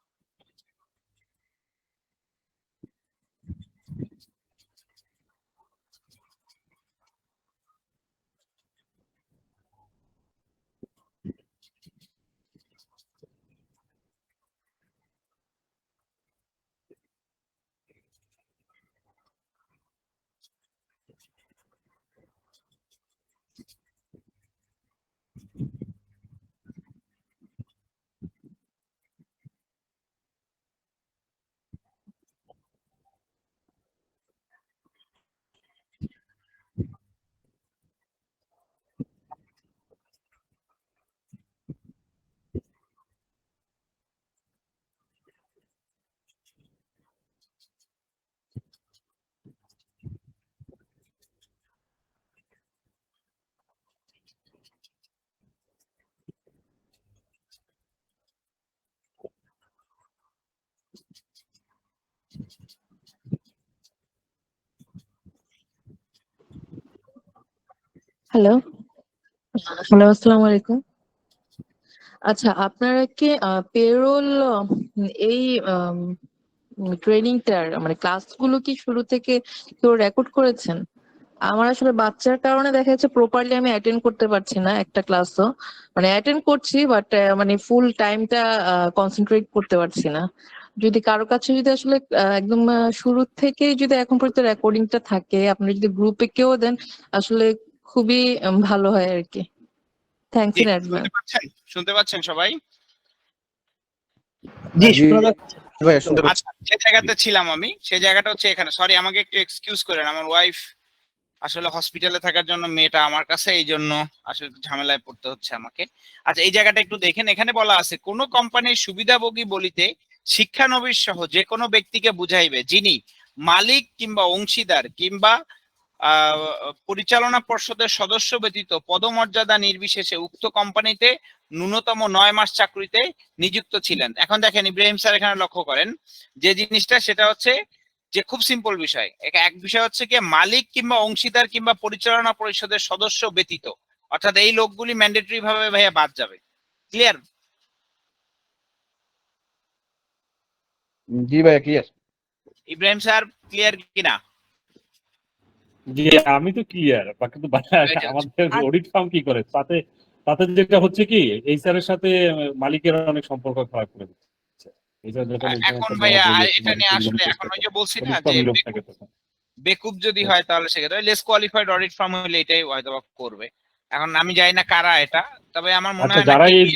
হ্যালো, হ্যালো, আসসালামু আলাইকুম। আচ্ছা, আপনারা কি পেরোল এই ট্রেনিংটার মানে ক্লাসগুলো কি শুরু থেকে কেউ রেকর্ড করেছেন? আমার আসলে বাচ্চার কারণে দেখা যাচ্ছে প্রপারলি আমি অ্যাটেন্ড করতে পারছি না একটা ক্লাসও। মানে অ্যাটেন্ড করছি বাট মানে ফুল টাইমটা কনসেন্ট্রেট করতে পারছি না। যদি কারো কাছে যদি আসলে একদম শুরু থেকেই যদি এখন পর্যন্ত রেকর্ডিংটা থাকে, আপনি যদি গ্রুপে কেউ দেন আসলে খুবই ভালো হয় আর কি। Thanks G, in advance. শুনতে পাচ্ছেন সবাই? জি, শোনা যাচ্ছে ভাইয়া শুনতে পাচ্ছি। আচ্ছা, যে জায়গাতে ছিলাম আমি, সেই জায়গাটা হচ্ছে এখানে। সরি, আমাকে একটু এক্সকিউজ করেন, আমার ওয়াইফ আসলে হসপিটালে থাকার জন্য মেয়েটা আমার কাছে, এই জন্য আসলে একটু ঝামেলায় পড়তে হচ্ছে আমাকে। আচ্ছা, এই জায়গাটা একটু দেখেন, এখানে বলা আছে কোন কোম্পানির সুবিধাভোগী বলিতে শিক্ষানবিশ সহ যে কোনো ব্যক্তিকে বুঝাইবে যিনি মালিক কিংবা অংশীদার কিংবা পরিচালনা পর্ষদের সদস্য ব্যতীত পদমর্যাদা নির্বিশেষে উক্ত কোম্পানিতে ন্যূনতম 9 মাস চাকরিতে নিযুক্ত ছিলেন। এখন দেখেন ইব্রাহিম স্যার এখানে লক্ষ্য করেন যে জিনিসটা, সেটা হচ্ছে যে খুব সিম্পল বিষয়। এক বিষয় হচ্ছে কি, মালিক কিংবা অংশীদার কিংবা পরিচালনা পরিষদের সদস্য ব্যতীত, অর্থাৎ এই লোকগুলি ম্যান্ডেটরি ভাবে ভাইয়া বাদ যাবে। ক্লিয়ার? জি ভাইয়া ক্লিয়ার। ইব্রাহিম স্যার ক্লিয়ার কিনা? জি, আমি তো ক্লিয়ার, কিন্তু আমাদের আর অডিট ফার্ম কি করে, তাতে তাতে যেটা হচ্ছে কি, এই স্যারের সাথে মালিকের অনেক সম্পর্ক খারাপ করে দিচ্ছে। এই স্যার যখন এখন একটা ভাইয়া জবাব এটা নিয়ে আসলে এখন ওই যে বলছি না যে নিরব থাকে তখন। বেকুব যদি হয় তাহলে সেক্ষেত্রে লেস কোয়ালিফাইড অডিট ফার্ম হলে এটাই হয়তো করবে। এখন আমি জানি না কারা এটা, তবে আমার মনে আচ্ছা, হয় না যারা এই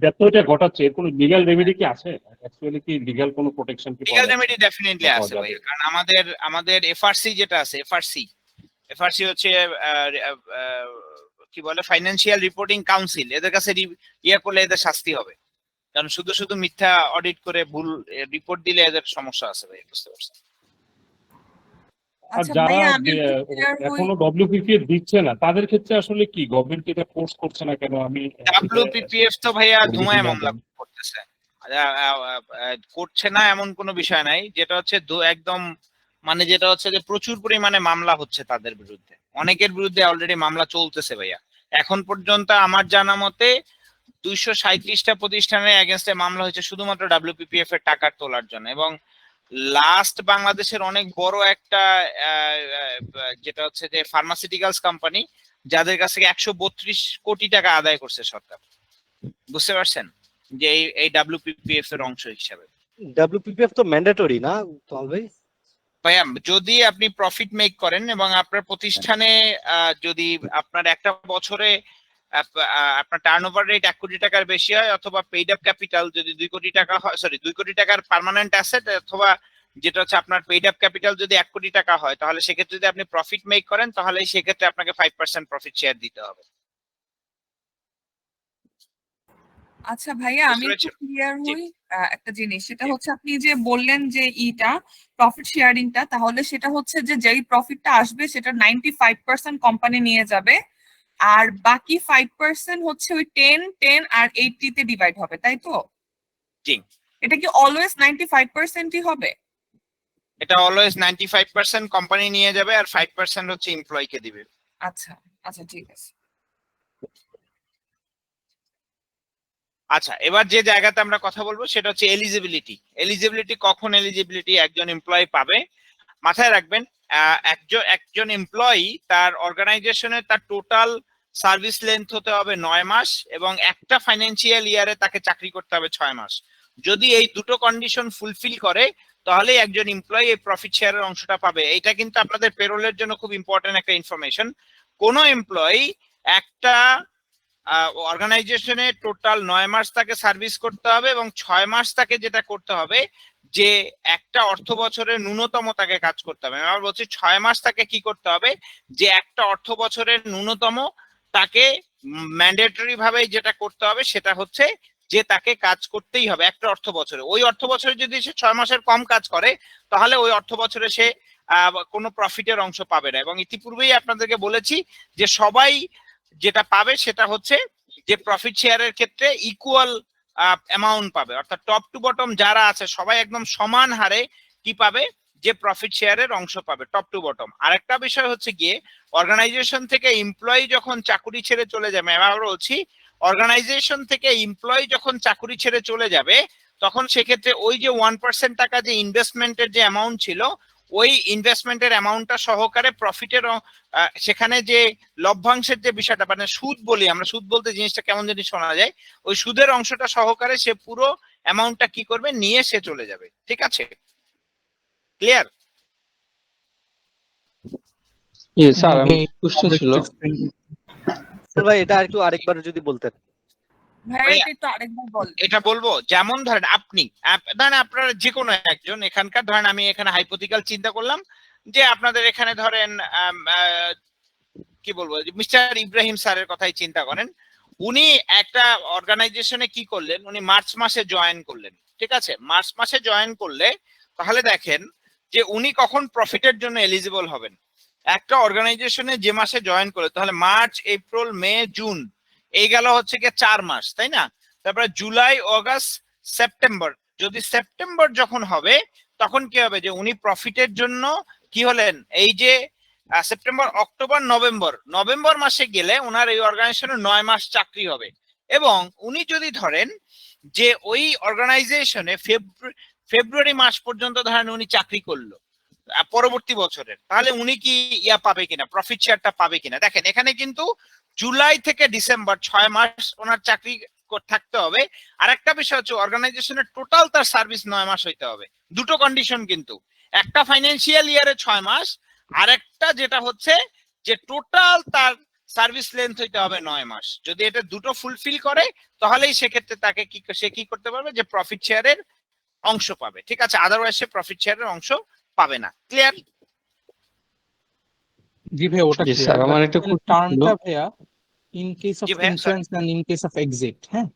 ব্যত্যয়টা ঘটাচ্ছে, এর কোনো লিগ্যাল রেমেডি কি আছে? অ্যাকচুয়ালি কি লিগ্যাল কোনো প্রোটেকশন কি লিগ্যাল পাওয়া যাচ্ছে? রেমেডি ডেফিনেটলি পাওয়া আছে ভাই, যাবে? কারণ আমাদের এফআরসি যেটা আছে, এফআরসি হচ্ছে কি বলে, ফাইন্যান্সিয়াল রিপোর্টিং কাউন্সিল, এদের কাছে ইয়ে করলে এদের শাস্তি হবে। কারণ শুধু শুধু মিথ্যা অডিট করে ভুল রিপোর্ট দিলে এদের সমস্যা আছে ভাই, বুঝতে পারছেন? আর আচ্ছা যারা ভাইয়া, আমি একটু ক্লিয়ার হই। এখনো ডব্লিউপিপিএ দিচ্ছে না, তাদের ক্ষেত্রে আসলে কি গভর্নমেন্ট এটা ফোর্স করছে না কেন? আমি ডাব্লিউপিপিএফ তো ভাইয়া যদি ধুমায় না মামলা দেন। করতেছে। করছে না এমন কোনো বিষয় নাই, যেটা হচ্ছে একদম মানে যেটা হচ্ছে যে প্রচুর পরিমাণে মামলা হচ্ছে তাদের বিরুদ্ধে, অনেকের বিরুদ্ধে অলরেডি মামলা চলতেছে ভাইয়া। এখন পর্যন্ত আমার জানা মতে 237টা প্রতিষ্ঠানের এগেনস্টে মামলা হয়েছে শুধুমাত্র ডাব্লিউপিপিএফ এর টাকা তোলার জন্য। এবং লাস্ট বাংলাদেশের অনেক বড় একটা যেটা হচ্ছে যে ফার্মাসিউটিক্যালস কোম্পানি, যাদের কাছ থেকে 132 কোটি টাকা আদায় করছে সরকার। বুঝতে পারছেন যে এই ডাব্লিউপিপিএফ এর অংশ হিসাবে। ডাব্লিউপিপিএফ তো ম্যান্ডেটরি না তল ভাই? ভাইয়া যদি আপনি প্রফিট মেক করেন এবং আপনার প্রতিষ্ঠানে যদি আপনার একটা বছরে আপনার টার্নওভার রেট 1 কোটি টাকার বেশি হয়, অথবা পেইড আপ ক্যাপিটাল যদি 2 কোটি টাকা হয়, সরি 2 কোটি টাকার পার্মানেন্ট অ্যাসেট, অথবা যেটা হচ্ছে আপনার পেইড আপ ক্যাপিটাল যদি 1 কোটি টাকা হয়, তাহলে সেক্ষেত্রে যদি আপনি প্রফিট মেক করেন, তাহলে সেক্ষেত্রে আপনাকে 5% প্রফিট শেয়ার দিতে হবে। আচ্ছা ভাইয়া, আমি একটু ক্লিয়ার হই একটা জিনিস, সেটা হচ্ছে আপনি যে বললেন যে প্রফিট শেয়ারিংটা, তাহলে সেটা হচ্ছে যে যেই প্রফিটটা আসবে সেটা 95% কোম্পানি নিয়ে যাবে, আর বাকি 5% হচ্ছে ওই 10 আর 80 তে ডিভাইড হবে, তাই তো? জি। এটা কি অলওয়েজ 95%ই হবে? এটা অলওয়েজ 95% কোম্পানি নিয়ে যাবে আর 5% হচ্ছে এমপ্লয়িকে দিবে। আচ্ছা আচ্ছা ঠিক আছে। আচ্ছা, এবার যে জায়গাতে আমরা কথা বলবো সেটা হচ্ছে এলিজিবিলিটি। এলিজিবিলিটি কখন এলিজিবিলিটি একজন এমপ্লয়ি পাবে? মাথায় রাখবেন, একজন এমপ্লয়ি তার অর্গানাইজেশনের তার টোটাল সার্ভিস লেন্থ হতে হবে 9 মাস এবং একটা ফাইন্যান্সিয়াল ইয়ারে তাকে চাকরি করতে হবে 6 মাস। যদি এই দুটো কন্ডিশন ফুলফিল করে তাহলে একজন এমপ্লয়ি এই প্রফিট শেয়ারের অংশটা পাবে। এটা কিন্তু আপনাদের পেরোলের জন্য খুব ইম্পর্টেন্ট একটা ইনফরমেশন। কোন এমপ্লয়ি একটা অর্গানাইজেশনে টোটাল 9 মাস তাকে সার্ভিস করতে হবে এবং 6 মাস তাকে যেটা করতে হবে যে একটা অর্থ বছরের ন্যূনতম তাকে কাজ করতে হবে। আমি বলছি 6 মাস তাকে কি করতে হবে, যে একটা অর্থ বছরের ন্যূনতম তাকে ম্যান্ডেটরি ভাবে যেটা করতে হবে সেটা হচ্ছে যে তাকে কাজ করতেই হবে একটা অর্থ বছরে। ওই অর্থ বছরে যদি সে 6 মাসের কম কাজ করে তাহলে ওই অর্থ বছরে সে কোনো প্রফিটের অংশ পাবে না। এবং ইতিপূর্বেই আপনাদেরকে বলেছি যে সবাই যেটা পাবে সেটা হচ্ছে যে প্রফিট শেয়ারের ক্ষেত্রে ইকুয়াল অ্যামাউন্ট পাবে, অর্থাৎ টপ টু বটম যারা আছে সবাই একদম সমান হারে কি পাবে, যে প্রফিট শেয়ারের অংশ পাবে টপ টু বটম। আরেকটা বিষয় হচ্ছে গিয়ে অর্গানাইজেশন থেকে এমপ্লয়ি যখন চাকরি ছেড়ে চলে যাবে, আমি বলছি অর্গানাইজেশন থেকে এমপ্লয়ি যখন চাকরি ছেড়ে চলে যাবে তখন সেক্ষেত্রে ওই যে 1% টাকা যে ইনভেস্টমেন্টের যে অ্যামাউন্ট ছিল ওই ইনভেস্টমেন্টের অ্যামাউন্টটা সহকারে প্রফিটের সেখানে যে লভ্যাংশের যে বিষয়টা, মানে সুদ বলি আমরা, সুদ বলতে জিনিসটা কেমন জিনিস শোনা যায়, ওই সুদের অংশটা সহকারে সে পুরো অ্যামাউন্টটা কি করবে, নিয়ে সে চলে যাবে। ঠিক আছে, ক্লিয়ার? স্যার আমি কোশ্চেন ছিল ভাই এটা একটু আরেকবার যদি বলতেন। ভাইয়া একটু আরেকবার বল। এটা বলবো, যেমন ধরেন আপনি ধরেন আপনারা যে কোনো একজন এখানকার, ধরেন আমি এখানে হাইপোথিক্যাল চিন্তা করলাম যে আপনাদের এখানে ধরেন কি বলবো মিস্টার ইব্রাহিম স্যারের কথাই চিন্তা করেন। উনি একটা অর্গানাইজেশনে কি করলেন, উনি মার্চ মাসে জয়েন করলেন। ঠিক আছে, মার্চ মাসে জয়েন করলে তাহলে দেখেন যে উনি কখন প্রফিটের জন্য এলিজিবল হবেন। একটা অর্গানাইজেশনে যে মাসে জয়েন করলে তাহলে মার্চ, এপ্রিল, মে, জুন, এই গেল হচ্ছে কি 4 মাস, তাই না? তারপরে জুলাই, অগাস্ট, সেপ্টেম্বর। যদি সেপ্টেম্বর যখন হবে তখন কি হবে, যে উনি প্রফিটের জন্য কি হলেন, এই যে সেপ্টেম্বর, অক্টোবর, নভেম্বর মাসে গেলে ওনার এই অর্গানাইজেশনে 9 মাস চাকরি হবে। এবং উনি যদি ধরেন যে ওই অর্গানাইজেশনে ফেব্রুয়ারি মাস পর্যন্ত ধরেন উনি চাকরি করলো পরবর্তী বছরের, তাহলে উনি কি ইয়া পাবে কিনা, প্রফিট শেয়ারটা পাবে কিনা? দেখেন এখানে কিন্তু জুলাই থেকে ডিসেম্বর 6 মাস ওনার চাকরি থাকতে হবে। আর একটা বিষয় হচ্ছে অর্গানাইজেশনের টোটাল তার সার্ভিস 9 মাস হইতে হবে। দুটো কন্ডিশন কিন্তু, একটা ফাইন্যান্সিয়াল ইয়ারে 6 মাস, আর একটা যেটা হচ্ছে যে টোটাল তার সার্ভিস লেন্থ হইতে হবে 9 মাস। যদি এটা দুটো ফুলফিল করে তাহলেই সেক্ষেত্রে তাকে সে কি করতে পারবে, যে প্রফিট শেয়ারের অংশ পাবে। ঠিক আছে, আদারওয়াইজ সে প্রফিট শেয়ারের অংশ পাবে না। ক্লিয়ার? জি ভাই, ওটা জি স্যার আমার একটা টার্মটা ভাইয়া ইন কেস অফ জি ভাইয়া, entrance and in case of exit. হ্যাঁ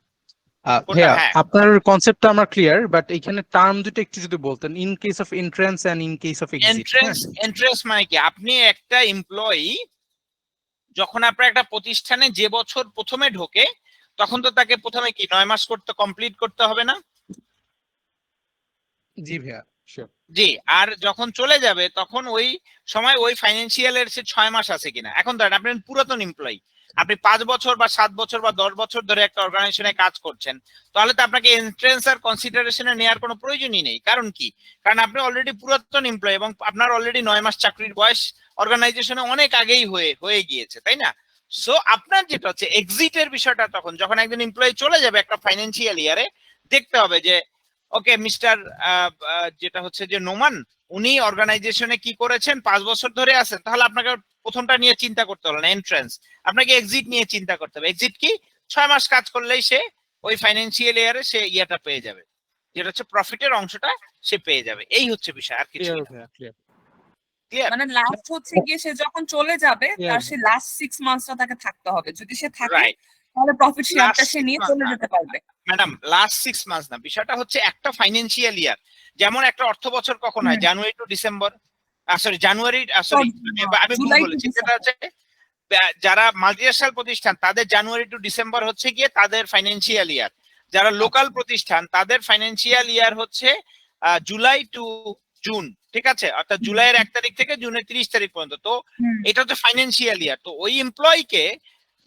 কোনটা? ভাইয়া হ্যাঁ, আপনার কনসেপ্টটা আমার ক্লিয়ার, বাট এখানে টার্ম দুটো একটু যদি বলতেন, in case of entrance and in case of exit. Entrance মানে কি, আপনি একটা এমপ্লয়ি যখন আপনার একটা প্রতিষ্ঠানে যে বছর প্রথমে ঢোকে তখন তো তাকে প্রথমে কি 9 মাস কমপ্লিট করতে হবে না? জি ভাইয়া শিওর। জি, আর যখন চলে যাবে তখন ওই সময় ওই ফাইন্যান্সিয়াল এর সে 6 মাস আছে কিনা। এখন ধরেন আপনি পুরাতন এমপ্লয়ি, আপনি 5 বছর বা 7 বছর বা 10 বছর ধরে একটা অর্গানাইজেশনে কাজ করছেন, তাহলে তো আপনাকে এন্ট্রান্স আর কনসিডারেশনে নেওয়ার কোনো প্রয়োজনই নেই। কারণ কি, কারণ আপনি অলরেডি পুরাতন এমপ্লয়ি এবং আপনার অলরেডি 9 মাস চাকরির বয়স অর্গানাইজেশনে অনেক আগেই হয়ে গিয়েছে, তাই না? সো আপনার যেটা হচ্ছে এক্সিটের বিষয়টা, তখন যখন একজন এমপ্লয়ি চলে যাবে একটা ফাইন্যান্সিয়াল ইয়ারে, দেখতে হবে যে ওকে মিস্টার যেটা হচ্ছে যে নোমান, উনি অর্গানাইজেশনে কি করেছেন, 5 বছর ধরে আছেন, তাহলে আপনাকে প্রথমটা নিয়ে চিন্তা করতে হলো না এন্ট্রান্স, আপনাকে এক্সিট নিয়ে চিন্তা করতে হবে। এক্সিট কি, 6 মাস কাজ করলেই সে ওই ফাইন্যান্সিয়াল ইয়ারে সে ইয়াটা পেয়ে যাবে, যেটা হচ্ছে প্রফিটের অংশটা সে পেয়ে যাবে। এই হচ্ছে বিষয়, আর কিছু না। ক্লিয়ার? মানে লাস্ট হচ্ছে গিয়ে সে যখন চলে যাবে তার সে লাস্ট 6 মান্থসটা তাকে থাকতে হবে। যদি সে থাকে রাইট, তাহলে প্রফিট শেয়ারটা Last সে 6 নিয়ে months চলে না। যেতে পারবে। ম্যাডাম লাস্ট 6 মান্থস না, বিষয়টা হচ্ছে একটা ফাইন্যান্সিয়াল ইয়ার। যেমন একটা অর্থ বছর কখন হয়, January to December, sorry January, sorry আমি ভুল জুলাই টু বলেছি, ডিসেম্বর। যেটা হচ্ছে যারা মাল্টিন্যাশনাল প্রতিষ্ঠান তাদের জানুয়ারি টু ডিসেম্বর হচ্ছে গিয়ে তাদের ফাইন্যান্সিয়াল ইয়ার। যারা লোকাল প্রতিষ্ঠান তাদের ফাইন্যান্সিয়াল ইয়ার হচ্ছে জুলাই টু জুন। ঠিক আছে, অর্থাৎ জুলাইয়ের 1 তারিখ থেকে জুনের 30 তারিখ পর্যন্ত। তো এটা হচ্ছে ফাইন্যান্সিয়াল ইয়ার। তো ওই এমপ্লয়িকে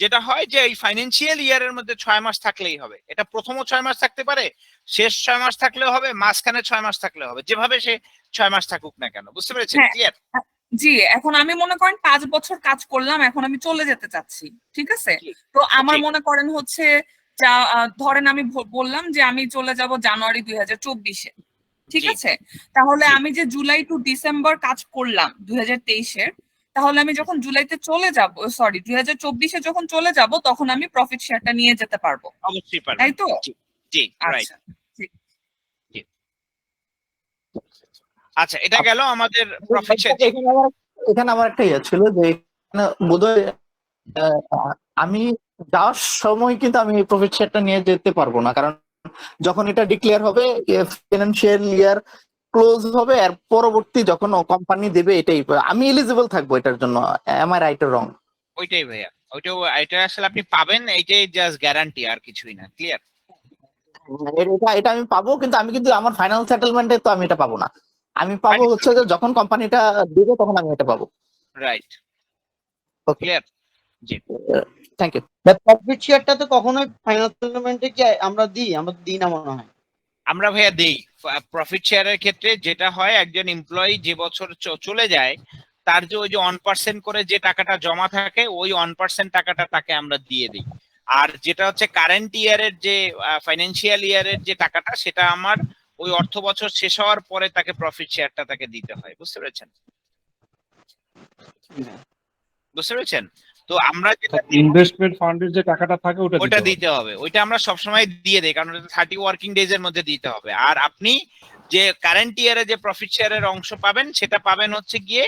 যেটা হয় যে এই ফাইন্যান্সিয়াল ইয়ারের মধ্যে 6 মাস থাকলেই হবে। এটা প্রথমও 6 মাস থাকতে পারে, শেষ 6 মাস থাকলেও হবে, মাঝখানে 6 মাস থাকলেও হবে, যেভাবে সে 6 মাস থাকুক না কেন। বুঝতে পেরেছেন? হ্যাঁ। ক্লিয়ার? জি, এখন আমি মনে করেন 5 বছর কাজ করলাম, এখন আমি চলে যেতে চাচ্ছি, ঠিক আছে? তো আমার ঠিক। মনে করেন হচ্ছে যা ধরেন আমি বললাম যে আমি চলে যাব জানুয়ারি 2024-এ, ঠিক জি। আছে? তাহলে আমি যে জুলাই টু ডিসেম্বর কাজ করলাম 2023-এর, তাহলে আমি যখন জুলাইতে চলে যাব, সরি 2024-এ যখন চলে যাব, তখন আমি প্রফিট শেয়ারটা নিয়ে যেতে পারবো, অবশ্যই পারবেন। তাই তো? জি, জি, রাইট। আচ্ছা, ঠিক। আচ্ছা, এটা গেল আমাদের প্রফিট শেয়ার। এখানে আমার একটা ইয়ে ছিল যে এখানে বোধহয় আমি যাওয়ার সময় কিন্তু আমি প্রফিট শেয়ারটা নিয়ে যেতে পারবো না, কারণ যখন এটা ডিক্লেয়ার হবে ফিনান্সিয়াল ইয়ার ক্লোজ হবে, আর পরবর্তী যখন কোম্পানি দেবে এটাই আমি এলিজিবল থাকবো এটার জন্য। Am I right or wrong? ওইটাই ভাইয়া, এটা আসলে আপনি পাবেন, এইটাই জাস্ট গ্যারান্টি, আর কিছুই না। ক্লিয়ার? এটা আমি পাবো, কিন্তু আমি কিন্তু আমার ফাইনাল সেটেলমেন্টে তো আমি এটা পাবো না। আমি পাবো হচ্ছে যে যখন কোম্পানিটা দিবে তখন আমি এটা পাবো। রাইট। Okay, clear? জি। Thank you. প্রফিট শেয়ারটা তো কখনোই ফাইনাল সেটেলমেন্টে কি আমরা দিই না মনে হয়। আমরা ভাইয়া দেই। প্রফিট শেয়ারের ক্ষেত্রে যেটা হয়, একজন এমপ্লয়ি যে বছর চলে যায়, তার যে ওই যে 1% করে যে টাকাটা জমা থাকে, ওই 1% টাকাটা তাকে আমরা দিয়ে দিই। আর যেটা হচ্ছে কারেন্ট ইয়ারের যে ফাইন্যান্সিয়াল ইয়ারের যে টাকাটা, সেটা আমার ওই অর্থ বছর শেষ হওয়ার পরে তাকে প্রফিট শেয়ারটা তাকে দিতে হয়। বুঝতে পেরেছেন? বুঝতে পেরেছেন? তো আমরা যেটা ইনভেস্টমেন্ট ফান্ডের যে টাকাটা থাকে ওটা দিতে হবে, ওইটা আমরা সবসময় দিয়ে দেই, কারণ ওটা 30 ওয়ার্কিং ডেজ এর মধ্যে দিতে হবে। আর আপনি যে কারেন্ট ইয়ারে যে প্রফিট শেয়ারের অংশ পাবেন, সেটা পাবেন হচ্ছে গিয়ে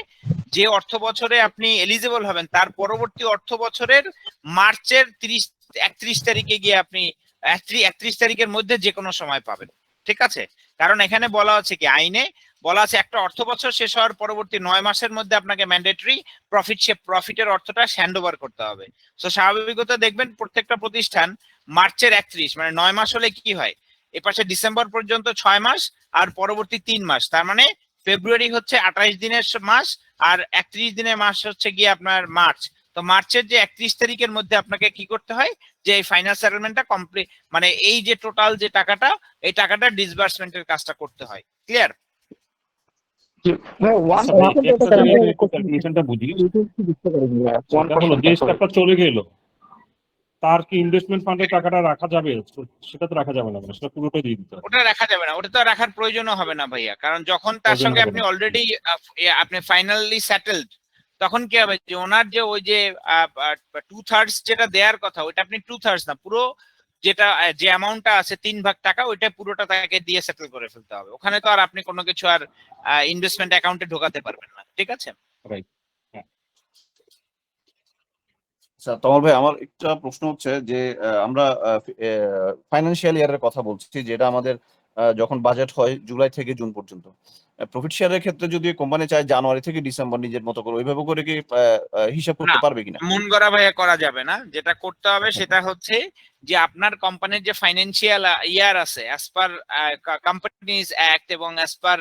যে অর্থ বছরে আপনি এলিজিবল হবেন, তার পরবর্তী অর্থ বছরের মার্চের 31 তারিখে গিয়ে আপনি 31 তারিখের মধ্যে যে কোনো সময় পাবেন। ঠিক আছে? কারণ এখানে বলা হচ্ছে কি, আইনে বলা আছে একটা অর্থ বছর শেষ হওয়ার পরবর্তী 9 মাসের মধ্যে আপনাকে ম্যান্ডেটরি প্রফিটের অর্থটা হ্যান্ড ওভার করতে হবে। তো স্বাভাবিকতা দেখবেন প্রত্যেকটা প্রতিষ্ঠান মার্চের 31, মানে 9 মাস হলে কি হয়, এপাশে ডিসেম্বর পর্যন্ত 6 মাস, আর পরবর্তী 3 মাস, তার মানে ফেব্রুয়ারি হচ্ছে 28 দিনের মাস, আর 31 দিনের মাস হচ্ছে গিয়ে আপনার মার্চ। তো মার্চের যে 31 তারিখের মধ্যে আপনাকে কি করতে হয়, যে এই ফাইনাল সেটেলমেন্টটা কমপ্লিট, মানে এই যে টোটাল যে টাকাটা, এই টাকাটা ডিসবার্সমেন্টের কাজটা করতে হয়। ক্লিয়ার? বুঝি সেটা হলো যে স্টাফটা চলে গেল, তার কি ইনভেস্টমেন্ট ফান্ডে টাকাটা রাখা যাবে? সেটা তো রাখা যাবে না, সেটা পুরোটাই দিয়ে দিতে হবে। ওটা রাখা যাবে না, ওটা তো রাখার প্রয়োজনও হবে না ভাইয়া, কারণ যখন তার সঙ্গে আপনি অলরেডি আপনি ফাইনালি সেটেলড, তখন কি হবে যে ওনার যে ওই যে 2/3 যেটা দেওয়ার কথা, ওইটা আপনি 2/3 না, পুরো যেটা যে অ্যামাউন্টটা আছে 3 ভাগ টাকা, ওইটা পুরোটা তাকে দিয়ে সেটেল করে ফেলতে হবে। ওখানে তো আর আপনি কোনো কিছু আর ইনভেস্টমেন্ট অ্যাকাউন্টে ঢোকাতে পারবেন না। ঠিক আছে? রাইট। আচ্ছা তমল ভাই, আমার একটা প্রশ্ন হচ্ছে যে আমরা ফাইন্যান্সিয়াল ইয়ারের কথা বলছি, যেটা আমাদের যখন বাজেট হয় জুলাই থেকে জুন পর্যন্ত। প্রফিট শেয়ারের ক্ষেত্রে যদি কোম্পানি চায় জানুয়ারি থেকে ডিসেম্বর নিজের মতো করে, ওইভাবে করে কি হিসাব করতে পারবে কিনা? মন গড়া ভাইয়া করা যাবে না। যেটা করতে হবে সেটা হচ্ছে যে আপনার কোম্পানির যে ফাইন্যান্সিয়াল ইয়ার আছে, অ্যাজ পার কোম্পানিজ অ্যাক্ট এবং অ্যাজ পার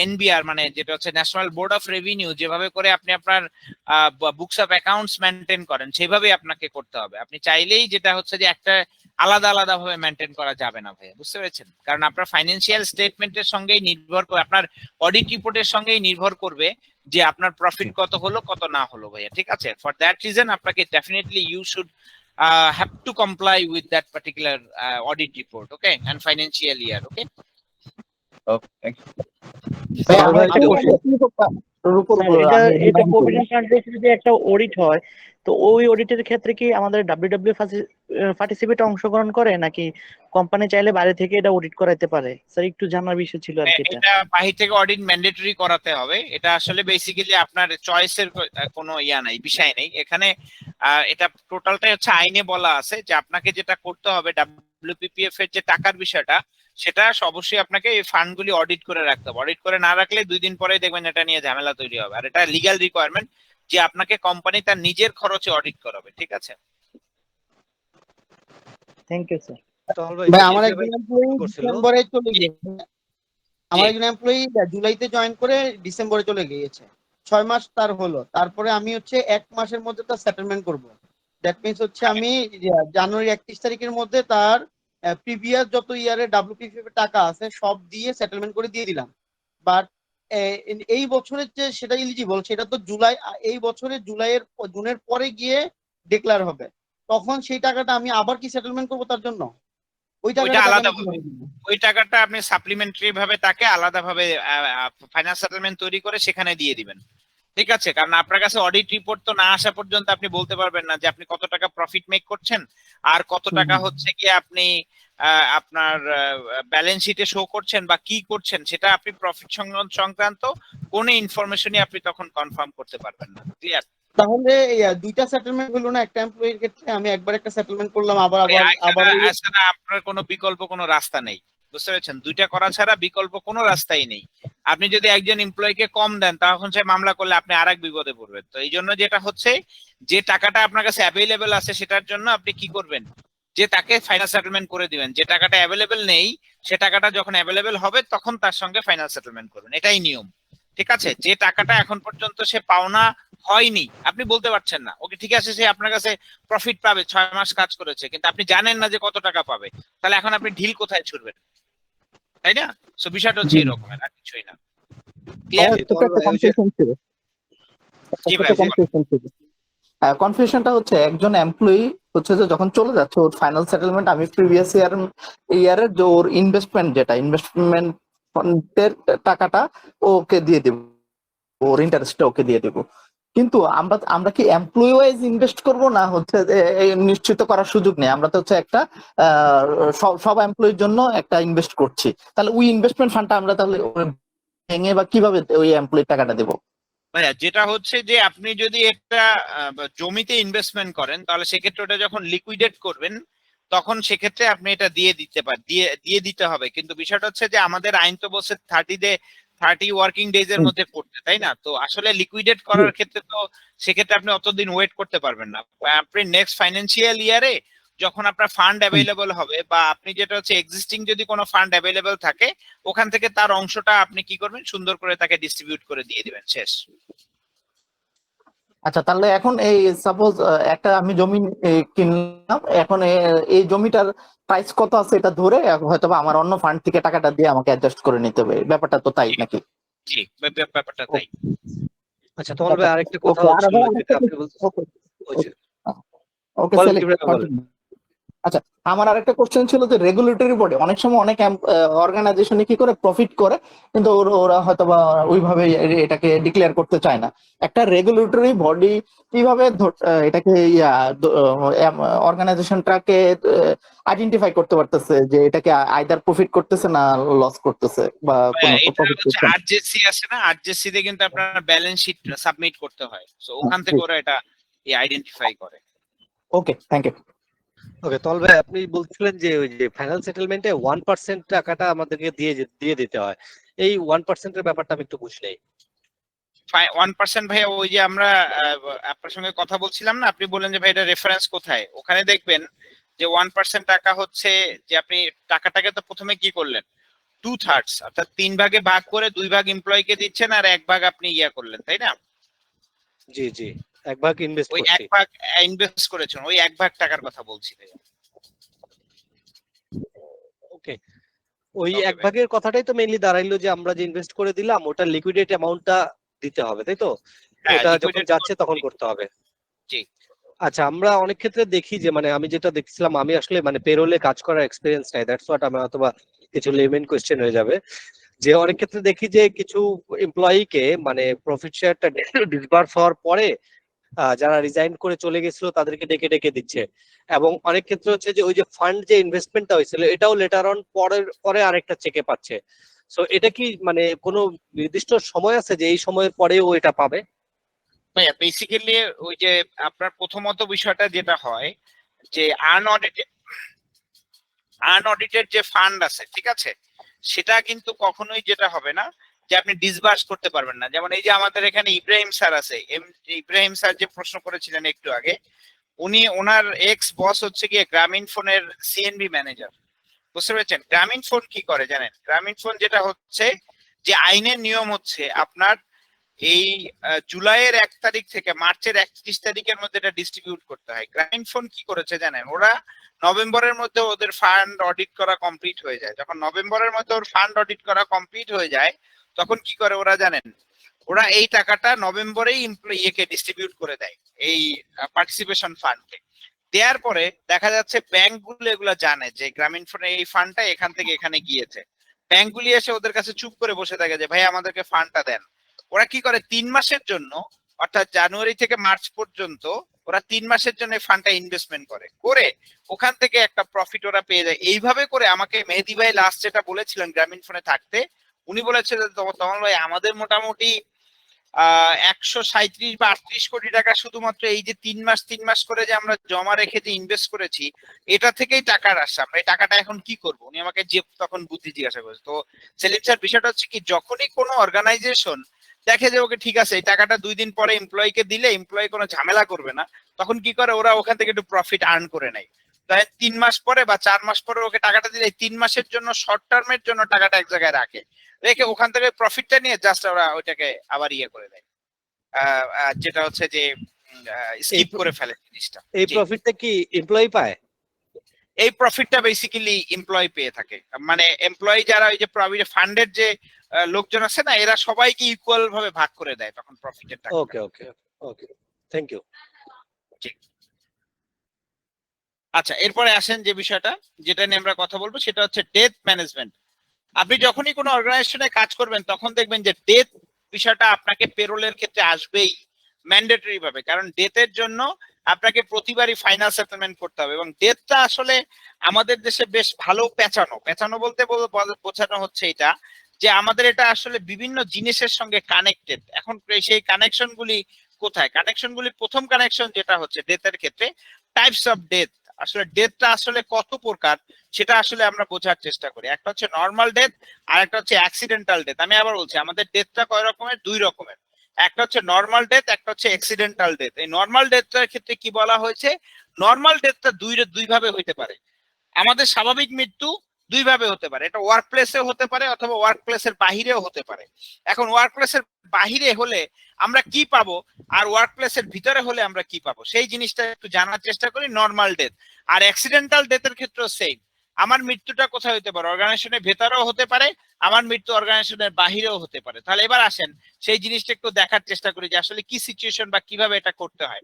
এনবিআর, মানে যেটা হচ্ছে ন্যাশনাল বোর্ড অফ রেভিনিউ, যেভাবে করে আপনি আপনার বুকস অফ অ্যাকাউন্টস মেনটেন করেন, সেভাবেই আপনাকে করতে হবে। আপনি চাইলেই যেটা হচ্ছে যে একটা আলাদা আলাদা ভাবে মেনটেন করা যাবে না ভাইয়া। বুঝতে পেরেছেন? কারণ আপনার ফাইন্যান্সিয়াল স্টেটমেন্টের সঙ্গেই নির্ভর করে, আপনার অডিট রিপোর্টের সঙ্গেই নির্ভর করবে যে আপনার প্রফিট কত হলো কত না হলো ভাইয়া। ঠিক আছে? ফর দ্যাট রিজন আপনাকে definitely you should have to comply with that particular audit report, okay, and financial year, okay? Okay, thank you. এটা প্রভিডেন্ট ফান্ডে যদি একটা অডিট হয়, তো ওই অডিটের ক্ষেত্রে কি আমাদের ডাব্লিউডাব্লিউ পার্টিসিপেট অংশগ্রহণ করে, নাকি কোম্পানি চাইলে বাইরে থেকে এটা অডিট করাইতে পারে? স্যার একটু জানার বিষয় ছিল আর কি। এটা বাহির থেকে অডিট ম্যান্ডেটরি করাতে হবে। এটা আসলে বেসিক্যালি আপনার চয়েসের কোনো নাই, বিষয় নেই এখানে। এটা টোটালটাই হচ্ছে আইনে বলা আছে যে আপনাকে যেটা করতে হবে, ডাব্লিউপিপিএফ এর যে টাকার বিষয়টা, সেটা অবশ্যই আপনাকে এই ফান্ডগুলি অডিট করে রাখতে হবে। অডিট করে না রাখলে 2 দিন পরেই দেখবেন এটা নিয়ে ঝামেলা তৈরি হবে। আর এটা লিগ্যাল রিকোয়ারমেন্ট যে আপনাকে কোম্পানি তার নিজের খরচে অডিট করাবে। ঠিক আছে? Thank you sir. ভাই আমার একজন ডিসেম্বরে চলে গেছে, আমার একজন এমপ্লয়ি জুলাইতে জয়েন করে ডিসেম্বরে চলে গিয়েছে, 6 মাস তার হলো। তারপরে আমি হচ্ছে 1 মাসের মধ্যে তার সেটেলমেন্ট করব। দ্যাট মিনস হচ্ছে আমি জানুয়ারি 31 তারিখের মধ্যে তার প্রিভিয়াস যত ইয়ারের WPF টাকা আছে সব দিয়ে সেটেলমেন্ট করে দিয়ে দিলাম। বাট এই বছরের যে সেটা এলিজিবল সেটা তো এই বছরের জুনের পরে গিয়ে ডিক্লেয়ার হবে। তখন সেই টাকাটা আমি আবার কি সেটেলমেন্ট করবো তার জন্য? ওই ওইটা টাকাটা আলাদা ওই টাকাটা আপনি সাপ্লিমেন্টারি ভাবে তাকে আলাদাভাবে ফাইনাল সেটেলমেন্ট তৈরি করে সেখানে দিয়ে দিবেন, ঠিক আছে? কারণ আপনার কাছে অডিট রিপোর্ট তো না আসা পর্যন্ত আপনি বলতে পারবেন না যে আপনি কত টাকা প্রফিট মেক করছেন আর কত টাকা হচ্ছে কি আপনি আপনার ব্যালেন্স শিটে শো করছেন বা কি করছেন, সেটা আপনি প্রফিট সংক্রান্ত কোনো ইনফরমেশনই আপনি তখন কনফার্ম করতে পারবেন না। ক্লিয়ার? তাহলে দুইটা সেটেলমেন্ট হলো না একটা এমপ্লয়ির ক্ষেত্রে? আমি একবার একটা সেটেলমেন্ট করলাম আবার আপনার কোনো বিকল্প কোনো রাস্তা নেই, বুঝতে পেরেছেন? দুইটা করা ছাড়া বিকল্প কোনো রাস্তাই নেই। আপনি যদি একজন এমপ্লয়িকে কম দেন তখন সে মামলা করলে আপনি আরেক বিপদে পড়বেন। তো এই জন্য যেটা হচ্ছে যে টাকাটা আপনার কাছে অ্যাভেলেবেল আছে সেটার জন্য আপনি কি করবেন, যে তাকে ফাইনাল সেটেলমেন্ট করে দিবেন। যে টাকাটা অ্যাভেলেবেল নেই সে টাকাটা যখন অ্যাভেলেবেল হবে তখন তার সঙ্গে ফাইনাল সেটেলমেন্ট করবেন, এটাই নিয়ম, ঠিক আছে? যে টাকাটা এখন পর্যন্ত সে পাওনা হয়নি, আপনি বলতে পারছেন না ওকে ঠিক আছে সে আপনার কাছে প্রফিট পাবে, 6 মাস কাজ করেছে, কিন্তু আপনি জানেন না যে কত টাকা পাবে, তাহলে এখন আপনি ঢিল কোথায় ছুড়বেন, তাই না? সো বিষয়টা হচ্ছে এরকমের, আর কিছুই না। কনফিউশনটা হচ্ছে একজন এমপ্লয়ি হচ্ছে যে যখন চলে যাচ্ছে ওর ফাইনাল সেটেলমেন্ট আমি প্রিভিয়াস ইয়ারের যে ওর ইনভেস্টমেন্টের টাকাটা ওকে দিয়ে দেবো, ওর ইন্টারেস্টটা ওকে দিয়ে দেবো। কিন্তু আমরা কি এমপ্লয়ি ওয়াইজ ইনভেস্ট করব না হচ্ছে নিশ্চিত করার সুযোগ নেই? আমরা তো হচ্ছে একটা সব এমপ্লয়ির জন্য একটা ইনভেস্ট করছি, তাহলে ওই ইনভেস্টমেন্ট ফান্ডটা আমরা তাহলে ভেঙে বা কিভাবে ওই এমপ্লয়ির টাকাটা দেবো? ভাইয়া যেটা হচ্ছে যে আপনি যদি একটা জমিতে ইনভেস্টমেন্ট করেন তাহলে সেক্ষেত্রে ওটা যখন লিকুইডেট করবেন তখন সেক্ষেত্রে আপনি এটা দিয়ে দিতে হবে। কিন্তু বিষয়টা হচ্ছে যে আমাদের আইন তো বলছে 30 ওয়ার্কিং ডেজ এর মধ্যে করতে, তাই না? তো আসলে লিকুইডেট করার ক্ষেত্রে তো সেক্ষেত্রে আপনি অতদিন ওয়েট করতে পারবেন না। আপনি নেক্সট ফাইন্যান্সিয়াল ইয়ারে যখন আপনার ফান্ড অ্যাভেলেবল হবে বা আপনি যেটা হচ্ছে এক্সিস্টিং যদি কোনো ফান্ড অ্যাভেলেবল থাকে ওখান থেকে তার অংশটা আপনি কি করবেন, সুন্দর করে তাকে ডিস্ট্রিবিউট করে দিয়ে দিবেন, শেষ। আচ্ছা, তাহলে এখন এই সাপোজ একটা আমি জমি কিনলাম, এখন এই জমিটার প্রাইস কত আছে এটা ধরে হয়তো আমার অন্য ফান্ড থেকে টাকাটা দিয়ে আমাকে অ্যাডজাস্ট করে নিতে হবে, ব্যাপারটা তো তাই নাকি? জি, ব্যাপারটা তাই। আচ্ছা তোমার ভাই আরেকটা কথা ছিল যেটা আপনি বলছেন। আচ্ছা, আমার আরেকটা কোশ্চেন ছিল যে রেগুলেটরি বডি অনেক সময় অনেক অর্গানাইজেশনে কি করে প্রফিট করে কিন্তু ওরা হয়তো বা ওইভাবে এটাকে ডিক্লেয়ার করতে চায় না। একটা রেগুলেটরি বডি কিভাবে এটাকে অর্গানাইজেশনটাকে আইডেন্টিফাই করতে পারতেছে যে এটাকে আইদার প্রফিট করতেছে না লস করতেছে বা আরজেসি আছে না, আরজেসি তে কিন্তু আপনার ব্যালেন্স শিট সাবমিট করতে হয়, সো ওখান থেকে ওরা এটা আইডেন্টিফাই করে। ওকে, থ্যাংক ইউ। ওকে তল ভাই আপনি বলছিলেন যে ওই যে ফাইনাল সেটেলমেন্টে 1% টাকাটা আমাদেরকে দিয়ে দিতে হয়, এই 1% এর ব্যাপারটা আমি একটু বুঝি নাই। 1% ভাই ওই যে আমরা আপনার সঙ্গে কথা বলছিলাম না, আপনি বললেন যে ভাই এটা রেফারেন্স কোথায়, ওখানে দেখবেন যে 1% টাকা হচ্ছে যে আপনি টাকাটাকে তো প্রথমে কি করলেন 2/3 অর্থাৎ 3 ভাগে ভাগ করে 2 ভাগ এমপ্লয়িকে দিচ্ছেন আর 1 ভাগ আপনি করলেন, তাই না? জি জি, 1 ভাগ ইনভেস্ট করছি। ওই 1 ভাগ ইনভেস্ট করেছেন, ওই 1 ভাগ টাকার কথা বলছি ভাই। ওকে, ওই 1 ভাগের কথাটাই তো মেইনলি দাঁড়াইলো যে আমরা যে ইনভেস্ট করে দিলাম ওটা লিকুইডেট অ্যামাউন্টটা দিতে হবে, তাই তো? ওটা যখন যাচ্ছে তখন করতে হবে। জি। আচ্ছা, আমরা অনেক ক্ষেত্রে দেখি যে মানে আমি যেটা দেখছিলাম, আমি আসলে মানে পেরোলে কাজ করার এক্সপেরিয়েন্স নাই, দ্যাটস হোয়াট আমি অথবা কিছু লেমেন কোশ্চেন হয়ে যাবে, যে অনেক ক্ষেত্রে দেখি যে কিছু এমপ্লয়িকে মানে প্রফিট শেয়ারটা ডিসবার্স হওয়ার পরে যারা রিজাইন করে চলে গেছিল তাদেরকে ডেকে ডেকে দিচ্ছে, এবং অনেক ক্ষেত্রে হচ্ছে যে ওই যে ফান্ড যে ইনভেস্টমেন্টটা হয়েছিল এটাও লেটার অন পরে আরেকটা চেকে পাচ্ছে। সো এটা কি মানে কোনো নির্দিষ্ট সময় আছে যে এই সময়ের পরেও এটা পাবে? ভাইয়া বেসিক্যালি ওই যে আপনার প্রথমত বিষয়টা যেটা হয় যে আনঅডিটেড যে ফান্ড আছে, ঠিক আছে, সেটা কিন্তু কখনোই যেটা হবে না যে আপনি ডিসবার্স করতে পারবেন না। যেমন এই যে আমাদের এখানে ইব্রাহিম স্যার আছে, ইব্রাহিম স্যার যে প্রশ্ন করেছিলেন একটু আগে, ওনার এক্স বস হচ্ছে গিয়ে গ্রামীণ ফোনের সিএনবি ম্যানেজার। বুঝতে পেরেছেন? গ্রামীণ ফোন কি করে জানেন? গ্রামীণ ফোন যেটা হচ্ছে যে আইনের নিয়ম হচ্ছে আপনার এই জুলাইয়ের 1 তারিখ থেকে মার্চের 31 তারিখের মধ্যে এটা ডিস্ট্রিবিউট করতে হয়। গ্রামীণ ফোন কি করেছে জানেন? ওরা নভেম্বরের মধ্যে ওদের ফান্ড অডিট করা কমপ্লিট হয়ে যায়। যখন নভেম্বরের মধ্যে ওর ফান্ড অডিট করা কমপ্লিট হয়ে যায় তখন কি করে ওরা জানেন? ওরা এই টাকাটা নভেম্বরেই এমপ্লয়িকে ডিস্ট্রিবিউট করে দেয় এই পার্টিসিপেশন ফান্ডকে। দেওয়ার পরে দেখা যাচ্ছে ব্যাংকগুলো এগুলো জানে যে গ্রামীণ ফোনের এই ফান্ডটা এখান থেকে এখানে গিয়েছে। ব্যাংকগুলি এসে ওদের কাছে চুপ করে বসে থাকে যে ভাই আমাদেরকে ফান্ডটা দেন। ওরা কি করে 3 মাসের জন্য, অর্থাৎ জানুয়ারি থেকে মার্চ পর্যন্ত ওরা 3 মাসের জন্য ফান্ডটা ইনভেস্টমেন্ট করে ওখান থেকে একটা প্রফিট ওরা পেয়ে যায়। এইভাবে করে আমাকে মেহেদি ভাই লাস্ট যেটা বলেছিলেন গ্রামীণ ফোনে থাকতে, উনি বলেছিলেন তখন ভাই আমাদের মোটামুটি 137 বা 38 কোটি টাকা শুধুমাত্র এই যে 3 মাস করে যে আমরা জমা রেখে যে ইনভেস্ট করেছি এটা থেকেই টাকা আসছে। আমরা এই টাকাটা এখন কি করব? উনি আমাকে যে তখন বুদ্ধি জিজ্ঞাসা করেছে। তো সেলিম স্যার বিষয়টা হচ্ছে কি, যখনই কোনো অর্গানাইজেশন দেখে যে ওকে ঠিক আছে এই টাকাটা 2 দিন পরে এমপ্লয়িকে দিলে এমপ্লয়ি কোনো ঝামেলা করবে না, তখন কি করে ওরা ওখান থেকে একটু প্রফিট আর্ন করে নেয়। তাই 3 মাস পরে বা 4 মাস পরে ওকে টাকাটা দিলে 3 মাসের জন্য শর্ট টার্মের জন্য টাকাটা এক জায়গায় রাখে, রেখে ওখান থেকে প্রফিটটা নিয়ে জাস্ট ওরা ওইটাকে আবার করে দেয়, যেটা হচ্ছে যে স্কিপ করে ফেলে জিনিসটা। এই প্রফিটটা কি এমপ্লয়ি পায়? এই প্রফিটটা বেসিক্যালি এমপ্লয়ি পেয়ে থাকে, মানে এমপ্লয়ি যারা ওই যে প্রভিডেন্ট ফান্ডের যে লোকজন আছে না, এরা সবাইকে ইকুয়াল ভাবে ভাগ করে দেয় তখন প্রফিটের টাকা। ওকে ওকে ওকে, থ্যাংক ইউ। আচ্ছা, এরপরে আসেন যে বিষয়টা যেটা নিয়ে আমরা কথা বলবো সেটা হচ্ছে ডেথ ম্যানেজমেন্ট। আপনি যখনই কোনো অর্গানাইজেশনে কাজ করবেন তখন দেখবেন যে ডেথ বিষয়টা আপনাকে পেরোলের ক্ষেত্রে আসবেই ম্যান্ডেটরি ভাবে, কারণ ডেথের জন্য আপনাকে প্রতিবারই ফাইনাল সেটেলমেন্ট করতে হবে। এবং ডেথটা আসলে আমাদের দেশে বেশ ভালো পেঁচানো বলতে বোঝানো হচ্ছে এটা যে আমাদের এটা আসলে বিভিন্ন জিনিসের সঙ্গে কানেক্টেড। এখন সেই কানেকশন গুলি কোথায়? কানেকশন গুলি প্রথম কানেকশন যেটা হচ্ছে ডেথের ক্ষেত্রে, টাইপস অফ ডেথ। আসলে ডেথটা আসলে কত প্রকার সেটা আসলে আমরা বোঝার চেষ্টা করি। একটা হচ্ছে নর্মাল ডেথ আর একটা হচ্ছে অ্যাক্সিডেন্টাল ডেথ। আমি আবার বলছি আমাদের ডেথটা কয় রকমের? 2 রকমের। একটা হচ্ছে নর্মাল ডেথ, একটা হচ্ছে অ্যাক্সিডেন্টাল ডেথ। এই নর্মাল ডেথটার ক্ষেত্রে কি বলা হয়েছে? নর্মাল ডেথটা দুই ভাবে হইতে পারে। আমাদের স্বাভাবিক মৃত্যু 2 ভাবে হতে পারে, এটা ওয়ার্ক প্লেসে হতে পারে অথবা ওয়ার্ক প্লেসের বাহিরেও হতে পারে। এখন ওয়ার্ক প্লেসের বাহিরে হলে আমরা কি পাবো আর ওয়ার্ক প্লেসের ভিতরে হলে আমরা কি পাবো সেই জিনিসটা একটু জানার চেষ্টা করি। নর্মাল ডেথ আর অ্যাক্সিডেন্টাল ডেথের ক্ষেত্রেও সেম। আমার মৃত্যুটা কোথায় হতে পারে? অর্গানাইজেশনের ভেতরেও হতে পারে, আমার মৃত্যু অর্গানাইজেশনের বাহিরেও হতে পারে। তাহলে এবার আসেন সেই জিনিসটা একটু দেখার চেষ্টা করি যে আসলে কি সিচুয়েশন বা কিভাবে এটা করতে হয়।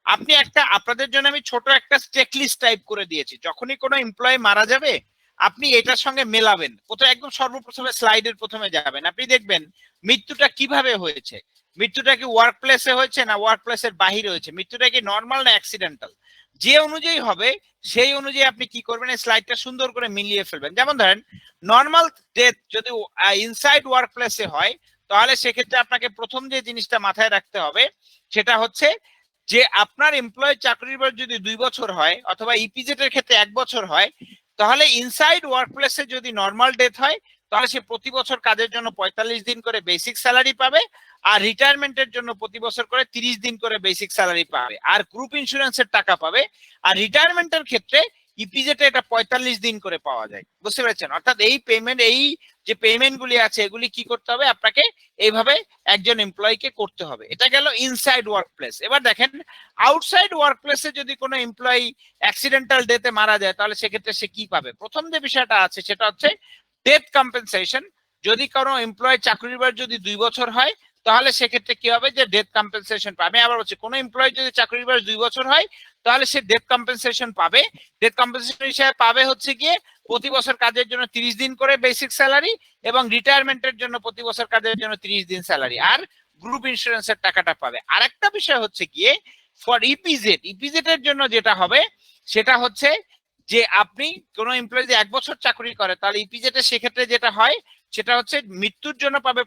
আপনি আপনাদের জন্য আমি ছোট একটা চেকলিস্ট টাইপ করে দিয়েছি। যখনই কোনো এমপ্লয়ি মারা যাবে আপনি এটার সঙ্গে মেলাবেন। প্রথমে একদম সর্বপ্রথমে স্লাইডের প্রথমে যাবেন, আপনি দেখবেন মৃত্যুটা কিভাবে হয়েছে। মৃত্যুটা কি ওয়ার্ক প্লেসে হয়েছে না ওয়ার্ক প্লেসের বাহিরে হয়েছে? মৃত্যুটা কি নর্মাল না অ্যাক্সিডেন্টাল? যে অনুযায়ী হবে সেই অনুযায়ী আপনি কি করবেন, এই স্লাইডটা সুন্দর করে মিলিয়ে ফেলবেন। যেমন ধরেন নর্মাল ডেথ যদি ইনসাইড ওয়ার্ক প্লেসে হয় তাহলে সেক্ষেত্রে আপনাকে প্রথম যে জিনিসটা মাথায় রাখতে হবে সেটা হচ্ছে যে আপনার এমপ্লয়ি চাকরির বয়স যদি 2 বছর হয় অথবা ইপিজেড এর ক্ষেত্রে 1 বছর হয়, তাহলে ইনসাইড ওয়ার্ক প্লেসে যদি নর্মাল ডেথ হয় তাহলে সে প্রতি বছর কাজের জন্য 45 দিন করে বেসিক স্যালারি পাবে, আর রিটায়ারমেন্টের জন্য প্রতি বছর করে 30 দিন করে বেসিক স্যালারি পাবে, আর গ্রুপ ইন্স্যুরেন্সের টাকা পাবে। আর রিটায়ারমেন্টের ক্ষেত্রে ইপিজেটে এটা 45 দিন করে পাওয়া যায়। বুঝতে পেরেছেন? অর্থাৎ এই যে পেমেন্ট গুলি আছে এগুলি কি করতে হবে আপনাকে এইভাবে একজন এমপ্লয়িকে করতে হবে। এটা গেল ইনসাইড ওয়ার্ক প্লেস। এবার দেখেন আউটসাইড ওয়ার্ক প্লেসে যদি কোনো এমপ্লয়ি অ্যাক্সিডেন্টাল ডেথে মারা যায় তাহলে সেক্ষেত্রে সে কি পাবে? প্রথম যে বিষয়টা আছে সেটা হচ্ছে ডেথ কম্পেনসেশন। যদি কোনো এমপ্লয়ি চাকরির বয়স যদি 2 বছর হয় তাহলে সেক্ষেত্রে কি হবে যে ডেথ কম্পেনসেশন পাবে। আমি আবার বলছি কোনো এমপ্লয়ি যদি চাকরির বয়স 2 বছর হয় তাহলে সে ডেথ কম্পেনসেশন পাবে। ডেথ কম্পেনসেশন হিসেবে পাবে হচ্ছে গিয়ে প্রতি বছর কাজের জন্য 30 দিন করে বেসিক স্যালারি এবং রিটায়ারমেন্টের জন্য প্রতি বছর কাজের জন্য 30 দিন স্যালারি, আর গ্রুপ ইন্স্যুরেন্সের টাকাটা পাবে। আরেকটা বিষয় হচ্ছে গিয়ে ফর ইপিজেড এর জন্য যেটা হবে সেটা হচ্ছে যে আপনি কোনো এমপ্লয়ি যদি 1 বছর চাকরি করে তাহলে ইপিজেড এর সেক্ষেত্রে যেটা হয় সেটা হচ্ছে মৃত্যুর জন্য পাবে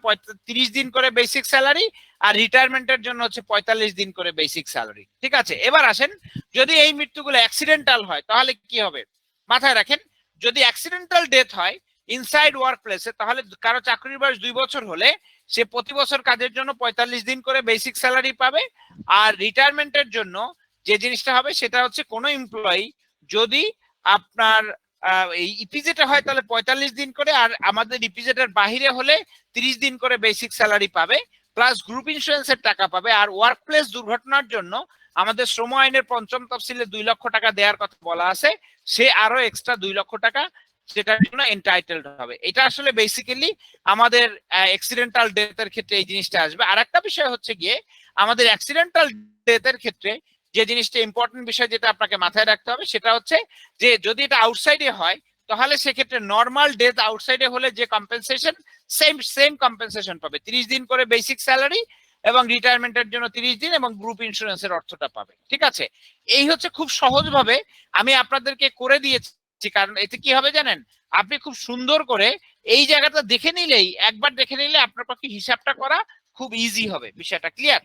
30 দিন করে বেসিক স্যালারি, আর রিটায়ারমেন্টের জন্য হচ্ছে 45 দিন করে বেসিক স্যালারি। ঠিক আছে, এবার আসেন যদি এই মৃত্যুগুলো অ্যাক্সিডেন্টাল হয় তাহলে কি হবে মাথায় রাখেন। যদি অ্যাক্সিডেন্টাল ডেথ হয় ইনসাইড ওয়ার্ক প্লেসে তাহলে কারো চাকরির বয়স 2 বছর হলে সে প্রতি বছর কাজের জন্য 45 দিন করে বেসিক স্যালারি পাবে। আর রিটায়ারমেন্টের জন্য যে জিনিসটা হবে সেটা হচ্ছে কোনো এমপ্লয়ি যদি আপনার এই ইপিজেটে হয় তাহলে 45 দিন করে, আর আমাদের ইপিজেটের বাহিরে হলে 30 দিন করে বেসিক স্যালারি পাবে, প্লাস গ্রুপ ইন্স্যুরেন্সের টাকা পাবে। আর ওয়ার্ক প্লেস দুর্ঘটনার জন্য আমাদের শ্রম আইনের ৫ম তফসিলে 2 লক্ষ টাকা দেওয়ার কথা বলা আছে, সে আরো এক্সট্রা 2 লক্ষ টাকা সেটার জন্য এন্টাইটেলড হবে। এটা আসলে বেসিক্যালি আমাদের অ্যাক্সিডেন্টাল ডেথের ক্ষেত্রে এই জিনিসটা আসবে। আর একটা বিষয় হচ্ছে গিয়ে আমাদের অ্যাক্সিডেন্টাল ডেথের ক্ষেত্রে যে জিনিসটা ইম্পর্টেন্ট বিষয় যেটা আপনাকে মাথায় রাখতে হবে সেটা হচ্ছে যে যদি এটা আউটসাইডে হয় তাহলে সেক্ষেত্রে নর্মাল ডেথ আউটসাইডে হলে যে কম্পেনসেশন সেম কম্পেনসেশন পাবে, 30 দিন করে বেসিক স্যালারি এবং রিটায়ারমেন্টের জন্য 30 দিন এবং গ্রুপ ইন্স্যুরেন্সের অর্থটা পাবে। ঠিক আছে, এই হচ্ছে খুব সহজভাবে আমি আপনাদেরকে করে দিয়েছি। কারণ এতে কি হবে জানেন, আপনি খুব সুন্দর করে এই জায়গাটা দেখে নিলেই, একবার দেখে নিলে আপনার পক্ষে হিসাবটা করা খুব ইজি হবে। বিষয়টা ক্লিয়ার?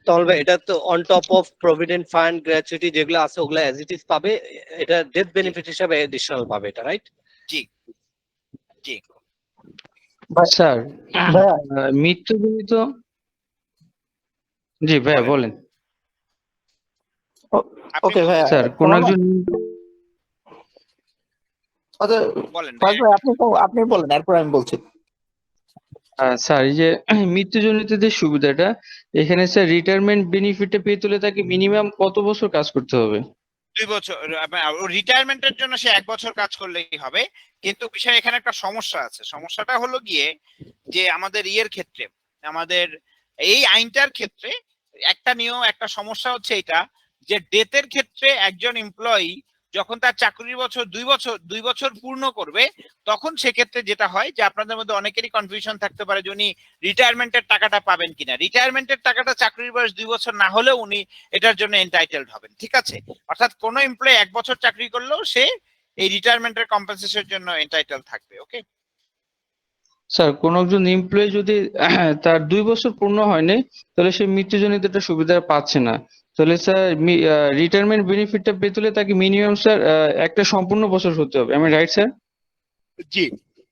তল ভাই, এটা তো on top of provident fund gratuity যেগুলো আছে ওগুলো অ্যাজ ইট ইজ পাবে, এটা ডেথ বেনিফিট হিসাবে এডিশনাল পাবে, এটা রাইট? জি জি স্যার ভাইয়া মৃত্যুজনিত, জি ভাইয়া বলেন। ওকে ভাইয়া, স্যার কোন একজন, আচ্ছা বলেন। ভাই আপনি বলেন, এরপর আমি বলছি। স্যার এই যে মৃত্যুজনিত যে সুবিধাটা, এখানে স্যার রিটায়ারমেন্ট বেনিফিটটা পেতে হলে তাকে মিনিমাম কত বছর কাজ করতে হবে? 2 বছর। রিটায়ারমেন্টের জন্য সে 1 বছর কাজ করলেই হবে, কিন্তু বিষয় এখানে একটা সমস্যা আছে। সমস্যাটা হলো গিয়ে যে আমাদের ইয়ের ক্ষেত্রে, আমাদের এই আইনটার ক্ষেত্রে একটা সমস্যা হচ্ছে এটা যে ডেথের ক্ষেত্রে একজন এমপ্লয়ি যখন তার চাকরির বছর 2 বছর পূর্ণ করবে, তখন সেক্ষেত্রে যেটা হয় যে আপনাদের মধ্যে অনেকেরই কনফিউশন থাকতে পারে যে উনি রিটায়ারমেন্টের টাকাটা পাবেন কিনা। রিটায়ারমেন্টের টাকাটা চাকরির বয়স 2 বছর না হলেও উনি এটার জন্য এন্টাইটেলড হবেন। ঠিক আছে, অর্থাৎ কোন এমপ্লয়ি 1 বছর চাকরি করলেও সে এই রিটায়ারমেন্টের কম্পেনসেশনের জন্য এন্টাইটেলড থাকবে। ওকে স্যার কোন একজন এমপ্লয়ি যদি তার 2 বছর পূর্ণ হয়নি তাহলে সে মৃত্যুজনিত একটা সুবিধা পাচ্ছে না, তাহলে স্যার রিটায়ারমেন্ট বেনিফিটটা পেতে হলে তাকে মিনিমাম স্যার একটা সম্পূর্ণ বছর হতে হবে, আমি রাইট স্যার? জি,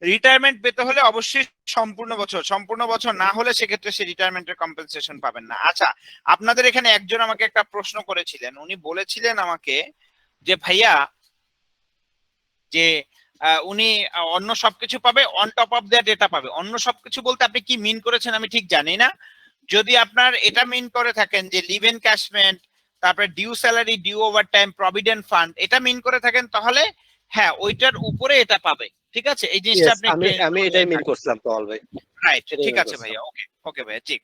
রিটায়ারমেন্ট পেতে হলে অবশ্যই সম্পূর্ণ বছর না হলে সেক্ষেত্রে সে রিটায়ারমেন্টের কম্পেনসেশন পাবেন না। আচ্ছা, আপনাদের এখানে একজন আমাকে একটা প্রশ্ন করেছিলেন, উনি বলেছিলেন আমাকে যে ভাইয়া যে উনি অন্য সবকিছু পাবে, অন টপ অফ দ্যাট এটা পাবে। অন্য সবকিছু বলতে আপনি কি মিন করেছেন আমি ঠিক জানি না। যদি আপনার এটা মিন করে থাকেন যে লিভ এনক্যাশমেন্ট, তারপরে due salary, due overtime, provident fund, এটা মিন করে থাকেন তাহলে হ্যাঁ ওইটার উপরে এটা পাবে। ঠিক আছে, এই জিনিসটা আপনি আমি এটাই মিন করছিলাম তল ভাই। রাইট, ঠিক আছে ভাইয়া। ওকে ভাইয়া, ঠিক।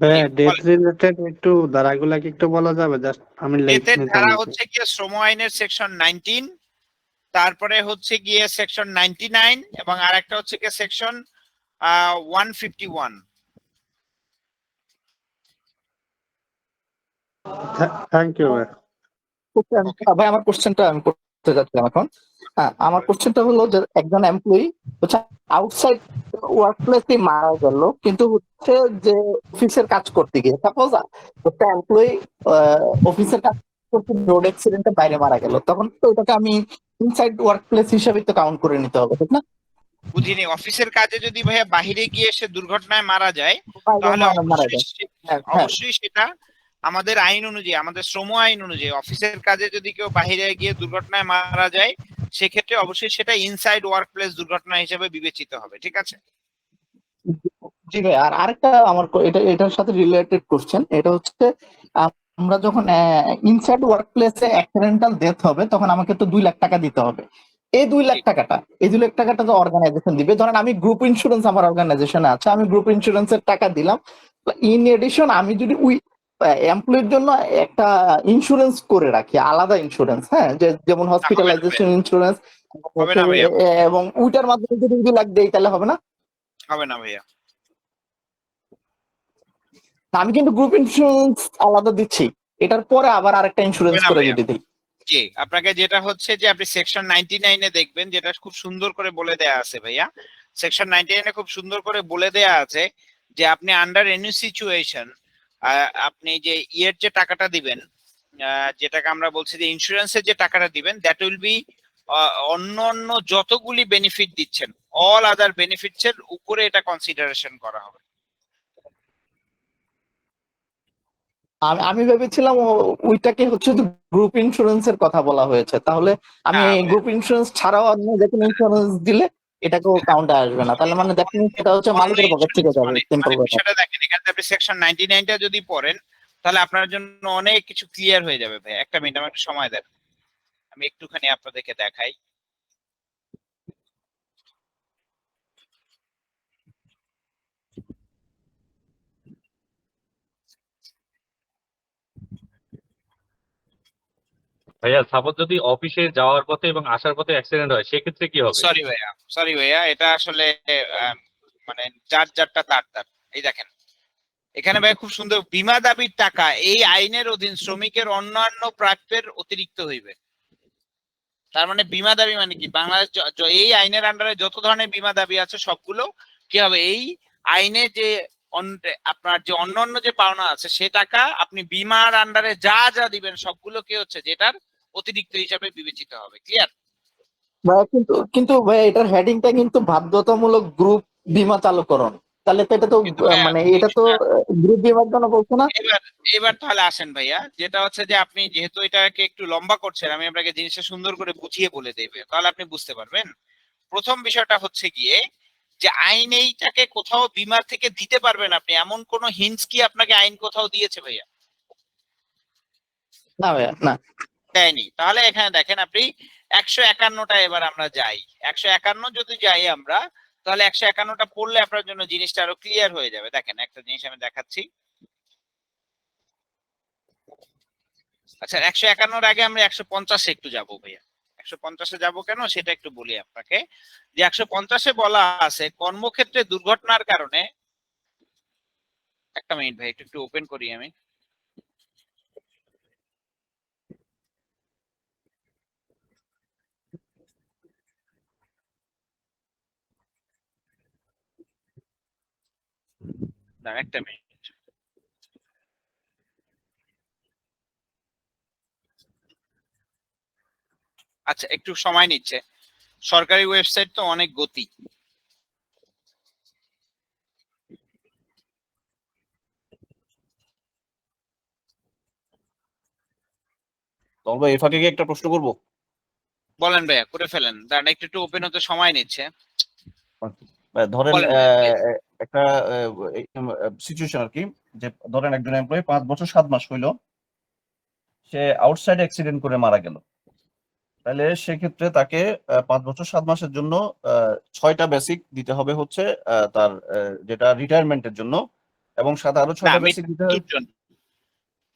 ভাইয়া ডেথ রিলেটেড একটু ধারাগুলা কি একটু বলা যাবে? জাস্ট আমি ডেথের লিখতে ধারা হচ্ছে গিয়ে শ্রম আইনের সেকশন 19, তারপরে হচ্ছে গিয়ে সেকশন 99 এবং আরেকটা হচ্ছে গিয়ে সেকশন 151। থ্যাংক ইউ ভাই। ভাই আমার কোশ্চেনটা আমি করতে যাচ্ছিলাম এখন। হ্যাঁ, আমার কোশ্চেনটা হলো যে একজন এমপ্লয়ি হচ্ছে আউটসাইড ওয়ার্ক প্লেসে মারা গেল, কিন্তু হচ্ছে যে অফিসের কাজ করতে গিয়ে সাপোজ একটা এমপ্লয়ি অফিসের কাজ করতে রোড অ্যাক্সিডেন্টে বাইরে মারা গেল, তখন তো ওটাকে আমি ইনসাইড ওয়ার্ক প্লেস হিসাবে তো কাউন্ট করে নিতে হবে, ঠিক না? বুঝিনি, অফিসের কাজে যদি ভাইয়া বাহিরে গিয়ে সে দুর্ঘটনায় মারা যায় বাইরে তাহলে মারা যায়। হ্যাঁ, হ্যাঁ। অবশ্যই সেটা আমাদের আইন অনুযায়ী, আমাদের শ্রম আইন অনুযায়ী অফিসের কাজে যদি কেউ বাহিরে গিয়ে দুর্ঘটনায় মারা যায় সেক্ষেত্রে অবশ্যই সেটা ইনসাইড ওয়ার্ক প্লেস দুর্ঘটনা হিসেবে বিবেচিত হবে। ঠিক আছে জি ভাই, আর আরেকটা আমার এটার সাথে রিলেটেড কোশ্চেন, এটা হচ্ছে আমরা যখন ইনসাইড ওয়ার্ক প্লেসে অ্যাক্সিডেন্টাল ডেথ হবে তখন আমাকে তো 2 লাখ টাকা দিতে হবে। এই 2 লাখ টাকাটা তো অর্গানাইজেশন দিবে। ধরেন আমি গ্রুপ ইন্স্যুরেন্স আমার অর্গানাইজেশনে আছে, আমি গ্রুপ ইন্স্যুরেন্সের টাকা দিলাম। ইন এডিশন আমি যদি ওই এমপ্লয়ির জন্য একটা ইন্স্যুরেন্স করে রাখি, আলাদা ইন্স্যুরেন্স, হ্যাঁ, যেমন হসপিটালাইজেশন ইন্স্যুরেন্স, এবং ওইটার মাধ্যমে যদি 2 লাখ দেই তাহলে হবে না? হবে না ভাইয়া, আমি কিন্তু গ্রুপ ইন্স্যুরেন্স আলাদা দিচ্ছি, এটার পরে আবার আরেকটা ইন্স্যুরেন্স করে যদি দিই। জি, আপনাকে যেটা হচ্ছে যে আপনি সেকশন 99 এ দেখবেন, যেটা খুব সুন্দর করে বলে দেয়া আছে ভাইয়া। সেকশন 99 এ খুব সুন্দর করে বলে দেয়া আছে যে আপনি আন্ডার এনি সিচুয়েশন আপনি যে ইয়ের যে টাকাটা দিবেন, যেটাকে আমরা বলছি যে ইন্স্যুরেন্সের যে টাকাটা দিবেন, দ্যাট উইল বি অন্য যতগুলি বেনিফিট দিচ্ছেন, অল আদার বেনিফিটস এর উপরে এটা কনসিডারেশন করা হবে। আমি ভেবেছিলাম ওইটাকে হচ্ছে গ্রুপ ইন্স্যুরেন্সের কথা বলা হয়েছে, তাহলে আমি না, গ্রুপ ইন্স্যুরেন্স ছাড়াও অন্য যে কোনো ইন্স্যুরেন্স দিলে এটাকেও কাউন্টে আসবে না, তাহলে মানে দ্যাট মিনস এটা হচ্ছে অন্য মালিকের পকেট থেকে ইন্স্যুরেন্স যাবে, মানে সিম্পল কথা। বিষয়টা দেখেন, এখানে আপনি সেকশন 99টা যদি পড়েন তাহলে আপনার জন্য অনেক কিছু ক্লিয়ার হয়ে যাবে ভাই। একটা মিনিট আমার একটু সময় দেন, আমি একটুখানি আপনাদেরকে দেখাই। ভাইয়া সাপোজ যদি অফিসে যাওয়ার পথে এবং আসার পথে অ্যাক্সিডেন্ট হয় সেক্ষেত্রে কি হবে? সরি ভাইয়া, এটা আসলে মানে যার যারটা তার তার। এই দেখেন এখানে ভাই খুব সুন্দর, বীমা দাবির টাকা এই আইনের অধীন শ্রমিকের অন্যান্য প্রাপ্যের অতিরিক্ত হইবে। তার মানে বীমা দাবি মানে কি, বাংলাদেশ এই আইনের আন্ডারে যত ধরনের বীমা দাবি আছে সবগুলো কি হবে, এই আইনে যে আপনার যে অন্যান্য যে পাওনা আছে সে টাকা আপনি বীমার আন্ডারে যা যা দিবেন সবগুলো কি হচ্ছে যেটার অতিরিক্ত হিসাবে বিবেচিত হবে। ক্লিয়ার? ভাইয়া কিন্তু ভাইয়া এটার হেডিংটা কিন্তু বাধ্যতামূলক গ্রুপ বীমা চালুকরণ, তাহলে তো এটা তো মানে এটা তো গ্রুপ বীমার জন্য বলছো না? এবার তাহলে আসেন ভাইয়া, যেটা হচ্ছে যে আপনি যেহেতু এটাকে একটু লম্বা করছেন, আমি আপনাকে জিনিসটা সুন্দর করে বুঝিয়ে বলে দেবে, তাহলে আপনি বুঝতে পারবেন। প্রথম বিষয়টা হচ্ছে গিয়ে যে আইন এইটাকে কোথাও বীমার থেকে দিতে পারবেন আপনি, এমন কোন হিন্টস কি আপনাকে আইন কোথাও দিয়েছে ভাইয়া? না ভাইয়া, না দেয়নি। তাহলে এখানে দেখেন আপনি 151টা এবার আমরা যাই, 151 যদি যাই আমরা, তাহলে 151টা পড়লে আপনার জন্য জিনিসটা আরো ক্লিয়ার হয়ে যাবে। দেখেন একটা জিনিস আমি দেখাচ্ছি। আচ্ছা 151 আগে আমরা 150-এ একটু যাবো ভাইয়া। 150-এ যাবো কেন সেটা একটু বলি আপনাকে, যে 150-এ বলা আছে কর্মক্ষেত্রে দুর্ঘটনার কারণে, একটা মিনিট ভাই একটু ওপেন করি আমি। একটা মিনিট। আচ্ছা একটু সময় নিচ্ছে, সরকারি ওয়েবসাইট তো অনেক গতি। তবে এই ফাঁকে কি একটা প্রশ্ন করব? বলেন ভাইয়া, করে ফেলেন, দাঁড়ান একটু ওপেন হতে সময় নিচ্ছে। ধরেন বলেন ভাইয়া, please। একটা সিচুয়েশন আর কি, যে ধরেন একজন এমপ্লয়ি 5 বছর 7 মাস হইলো সে আউটসাইড অ্যাক্সিডেন্ট করে মারা গেল, তাহলে সেক্ষেত্রে তাকে 5 বছর 7 মাসের জন্য 6টা বেসিক দিতে হবে হচ্ছে তার যেটা রিটায়ারমেন্টের জন্য, এবং সাথে আরো 6টা বেসিক দিতে হবে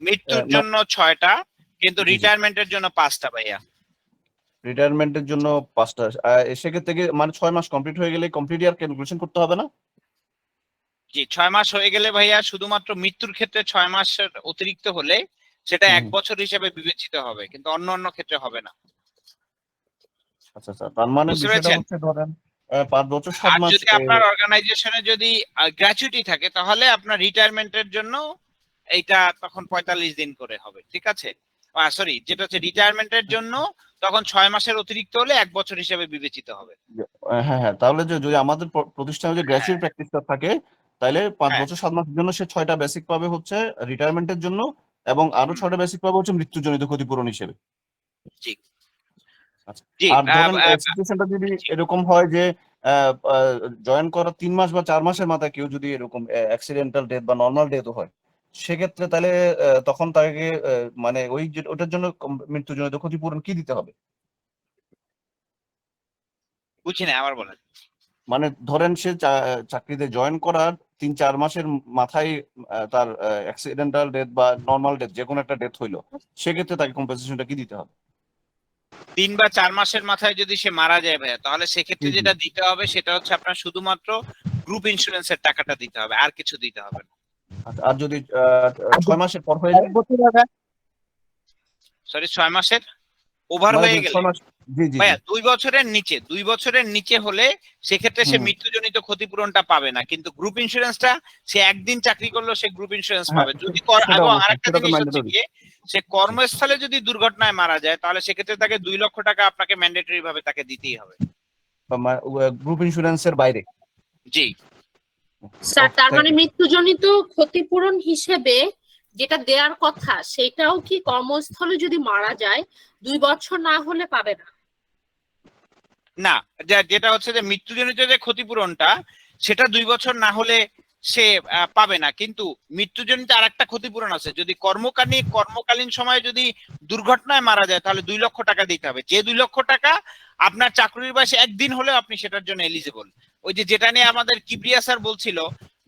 মৃত্যুর জন্য 6টা, কিন্তু রিটায়ারমেন্টের জন্য 5টা ভাইয়া। রিটায়ারমেন্টের জন্য 5টা। সেক্ষেত্রে কি মানে 6 মাস কমপ্লিট হয়ে গেলে কমপ্লিট ইয়ার ক্যালকুলেশন করতে হবে না? জি 6 মাস হয়ে গেলে ভাইয়া শুধুমাত্র মৃত্যুর ক্ষেত্রে 6 মাসের অতিরিক্ত হলে সেটা 1 বছর হিসেবে বিবেচিত হবে, কিন্তু অন্য ক্ষেত্রে হবে না। আচ্ছা আচ্ছা, তার মানে বুঝতে বিষয়টা পেরেছেন? হচ্ছে ধরেন 5 বছর 7 আর মাস যদি আপনার অর্গানাইজেশনে যদি গ্র্যাচুইটি থাকে তাহলে আপনার রিটায়ারমেন্টের জন্য এইটা তখন 45 দিন করে হবে, ঠিক আছে? সরি, যেটা হচ্ছে রিটায়ারমেন্টের জন্য তখন 6 মাসের অতিরিক্ত হলে 1 বছর হিসেবে বিবেচিত হবে। হ্যাঁ হ্যাঁ, তাহলে যদি আমাদের প্রতিষ্ঠানে যে গ্র্যাজুয়েট প্র্যাকটিসটা থাকে তাহলে 5 হ্যাঁ। বছর 7 মাসের জন্য সে 6টা বেসিক পাবে হচ্ছে রিটায়ারমেন্টের জন্য, এবং আরো 6টা বেসিক পাবে হচ্ছে মৃত্যুজনিত ক্ষতিপূরণ হিসেবে। জি আচ্ছা, জি। আর ধরেন সিচুয়েশনটা যদি এরকম হয় যে জয়েন করার 3 মাস বা 4 মাসের মাথায় কেউ যদি এরকম অ্যাক্সিডেন্টাল ডেথ বা নর্মাল ডেথও হয়, সেক্ষেত্রে তাহলে তখন তাকে মানে ওটার জন্য মৃত্যুজনিত ক্ষতিপূরণ কি দিতে হবে? বুঝি না, আবার বলেন। মানে ধরেন সে চাকরিতে জয়েন করার 3-4 মাসের মাথায় তার অ্যাক্সিডেন্টাল ডেথ বা নর্মাল ডেথ যে কোনো একটা ডেথ হইলো, সেক্ষেত্রে তাকে কম্পেনসেশনটা কি দিতে হবে? 3 বা 4 মাসের মাথায় যদি সে মারা যায় ভাইয়া, তাহলে সেক্ষেত্রে যেটা দিতে হবে সেটা হচ্ছে আপনার শুধুমাত্র গ্রুপ ইন্স্যুরেন্সের টাকাটা দিতে হবে, আর কিছু দিতে হবে না। আচ্ছা, আর যদি 6 মাসের পর হয়ে যায়? সরি 6 মাসের ওভার মানে হয়ে গেলে 6 মাস, জি জি ভাইয়া জি। 2 বছরের নিচে হলে সেক্ষেত্রে সে মৃত্যুজনিত ক্ষতিপূরণটা পাবে না, কিন্তু গ্রুপ ইন্স্যুরেন্সটা সে একদিন চাকরি করলেও সে গ্রুপ ইন্স্যুরেন্স হ্যাঁ, পাবে। যদি সেটা এবং অবশ্যই, আরেকটা সেটা তো জিনিস হচ্ছে ম্যান্ডেটরি। গিয়ে সে কর্মস্থলে যদি দুর্ঘটনায় মারা যায় তাহলে সেক্ষেত্রে তাকে 2 লক্ষ টাকা আপনাকে ম্যান্ডেটরি ভাবে তাকে দিতেই হবে গ্রুপ ইন্স্যুরেন্সের বাইরে। জি স্যার, তার মানে মৃত্যুজনিত ক্ষতিপূরণ হিসেবে যেটা দেওয়ার কথা সেটাও কি কর্মস্থলে যদি মারা যায় 2 বছর না হলে পাবে না? না, যেটা হচ্ছে যে মৃত্যুজনিত যে ক্ষতিপূরণটা সেটা 2 বছর না হলে সে পাবে না, কিন্তু মৃত্যুজনিত আর একটা ক্ষতিপূরণ আছে। যদি কর্মকালীন সময়ে যদি দুর্ঘটনায় মারা যায় তাহলে 2 লক্ষ টাকা দিতে হবে। যে 2 লক্ষ টাকা আপনার চাকরির বয়সে একদিন হলেও আপনি সেটার জন্য এলিজিবল। ওই যেটা নিয়ে আমাদের কিবরিয়া স্যার বলছিল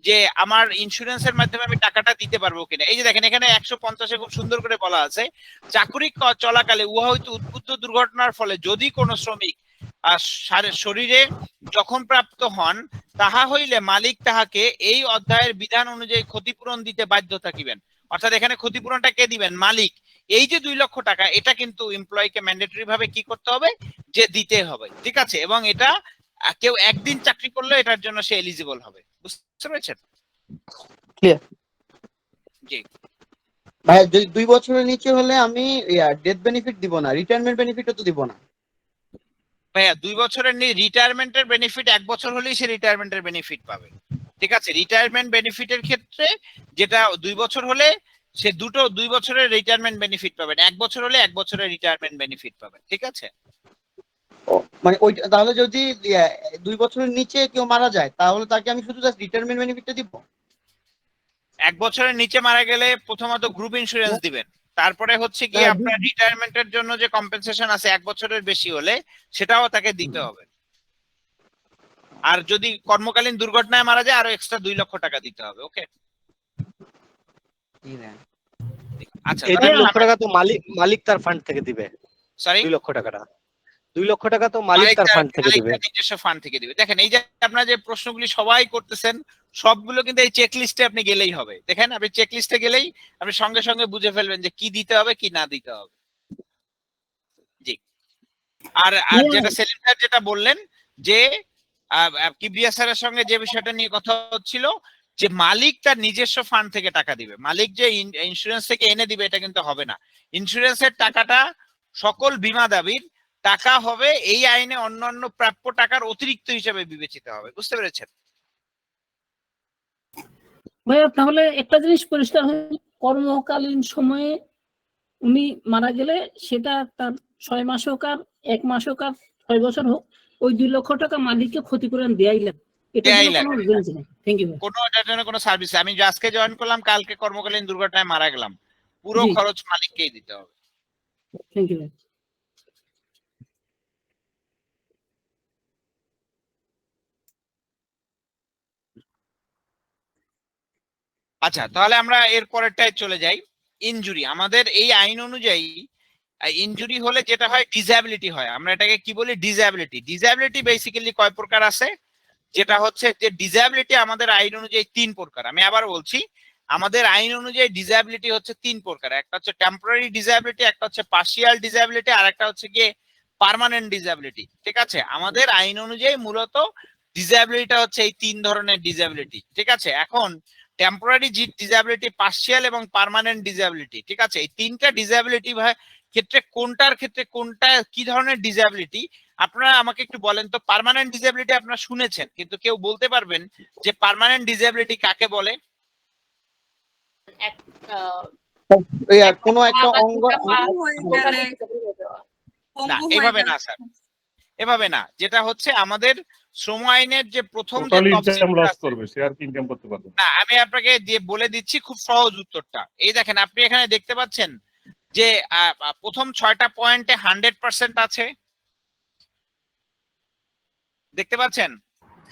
যে আমার ইন্স্যুরেন্সের মাধ্যমে আমি টাকাটা দিতে পারবো কিনা। এই যে দেখেন এখানে 150-এ খুব সুন্দর করে বলা আছে, চাকরি চলাকালে উহা হইতে উদ্ভূত দুর্ঘটনার ফলে যদি কোনো শ্রমিক শরীরে জখমপ্রাপ্ত হন, তাহা হইলে মালিক তাহাকে এই অধ্যায়ের বিধান অনুযায়ী ক্ষতিপূরণ দিতে বাধ্য থাকিবেন। অর্থাৎ এখানে ক্ষতিপূরণটা কে দিবেন? মালিক। এই যে 2 লক্ষ টাকা এটা কিন্তু এমপ্লয়িকে ম্যান্ডেটরি ভাবে কি করতে হবে? যে দিতে হবে, ঠিক আছে? এবং এটা কেউ একদিন চাকরি করলে এটার জন্য সে এলিজিবল হবে। বুঝতে পেরেছেন? ক্লিয়ার। জি ভাইয়া, যদি 2 বছরের নিচে হলে আমি ডেথ বেনিফিট দিব না, রিটায়ারমেন্ট বেনিফিটও তো দিব না। ভাইয়া, 2 বছরের রিটায়ারমেন্টের বেনিফিট 1 বছর হলেই সে রিটায়ারমেন্টের বেনিফিট পাবে, ঠিক আছে? রিটায়ারমেন্ট বেনিফিটের ক্ষেত্রে যেটা 2 বছর হলে সে 2 বছরের রিটায়ারমেন্ট বেনিফিট পাবেন, 1 বছর হলে 1 বছরের রিটায়ারমেন্ট বেনিফিট পাবেন, ঠিক আছে? মানে ওই তাহলে যদি 2 বছরের নিচে কেউ মারা যায় তাহলে তাকে আমি শুধু জাস্ট রিটায়ারমেন্ট বেনিফিটটা দিব? 1 বছরের নিচে মারা গেলে প্রথমত গ্রুপ ইন্স্যুরেন্স দিবেন, তারপরে হচ্ছে কি আপনার রিটায়ারমেন্টের জন্য যে কম্পেনসেশন আছে 1 বছরের বেশি হলে সেটাও তাকে দিতে হবে। আর যদি কর্মকালীন দুর্ঘটনায় মারা যায় আরো এক্সট্রা 2 লক্ষ টাকা দিতে হবে। ওকে, আচ্ছা। এই 2 লক্ষ টাকা তো মালিক তার ফান্ড থেকে দিবে। সরি, 2 লক্ষ টাকাটা 2 লক্ষ টাকা তো মালিক তার ফান্ড থেকে দিবে, নিজস্ব ফান্ড থেকে দিবে। দেখেন এই যে আপনারা যে প্রশ্নগুলি সবাই করতেছেন সবগুলো কিন্তু এই চেক লিস্টে আপনি গেলেই হবে। দেখেন আপনি চেক লিস্টে গেলেই আপনি সঙ্গে সঙ্গে বুঝে ফেলবেন যে কি দিতে হবে কি না দিতে হবে। জি, আর যেটা সেলিম স্যার যেটা বললেন যে কিবরিয়া স্যারের সঙ্গে যে বিষয়টা নিয়ে কথা হচ্ছিল যে মালিক তার নিজস্ব ফান্ড থেকে টাকা দিবে, মালিক যে ইন্স্যুরেন্স থেকে এনে দিবে এটা কিন্তু হবে না। ইন্স্যুরেন্সের টাকাটা সকল বীমা দাবির টাকা হবে, এই আইনে অন্যান্য প্রাপ্য টাকার অতিরিক্ত হিসেবে বিবেচিত হবে। বুঝতে পেরেছেন ভাইয়া? তাহলে একটা জিনিস পরিষ্কার হয়, কর্মকালীন সময়ে উনি মারা গেলে সেটা তার 6 মাস হোক আর 1 মাস হোক আর 6 বছর হোক, ওই 2 লক্ষ টাকা মালিককে ক্ষতিপূরণ দেয়াই লাগবে। কোনো এটার জন্য কোনো সার্ভিস আমি আজকে জয়েন করলাম, কালকে কর্মকালীন দুর্ঘটনায় মারা গেলাম, পুরো খরচ মালিককেই দিতে হবে। Thank you. আচ্ছা, তাহলে আমরা এর পরেরটায় চলে যাই। ইনজুরি, আমাদের এই আইন অনুযায়ী ইনজুরি হলে যেটা হয় ডিসএবিলিটি হয়, আমরা এটাকে কি বলি? ডিসএবিলিটি। ডিসএবিলিটি বেসিক্যালি কয় প্রকার আছে? যেটা হচ্ছে যে ডিসএবিলিটি আমাদের আইন অনুযায়ী 3 প্রকার। আমি আবার বলছি, আমাদের আইন অনুযায়ী ডিসএবিলিটি হচ্ছে 3 প্রকার। একটা হচ্ছে টেম্পোরারি ডিসএবিলিটি, একটা হচ্ছে পার্শিয়াল ডিসএবিলিটি, আর একটা হচ্ছে গিয়ে পার্মানেন্ট ডিসএবিলিটি, ঠিক আছে? আমাদের আইন অনুযায়ী মূলত ডিসএবিলিটিটা হচ্ছে এই 3 ধরনের ডিসএবিলিটি, ঠিক আছে? এখন টেম্পোরারি ডিসএবিলিটি, পার্শিয়াল এবং পার্মানেন্ট ডিসএবিলিটি, ঠিক আছে? এই 3টা ডিসএবিলিটি ক্ষেত্রে কোনটার ক্ষেত্রে কোনটা কি ধরনের ডিসএবিলিটি আপনারা আমাকে একটু বলেন তো। পার্মানেন্ট ডিসএবিলিটি আপনারা শুনেছেন, কিন্তু কেউ বলতে পারবেন যে পার্মানেন্ট ডিসএবিলিটি কাকে বলে? কোনো একটা অঙ্গ না, এভাবে না স্যার, এভাবে না। যেটা হচ্ছে আমাদের শ্রম আইনের যে প্রথম যে না, আমি আপনাকে যে বলে দিচ্ছি খুব সহজ উত্তরটা। এই দেখেন আপনি এখানে দেখতে পাচ্ছেন যে প্রথম 6টা পয়েন্টে 100% আছে, দেখতে পাচ্ছেন?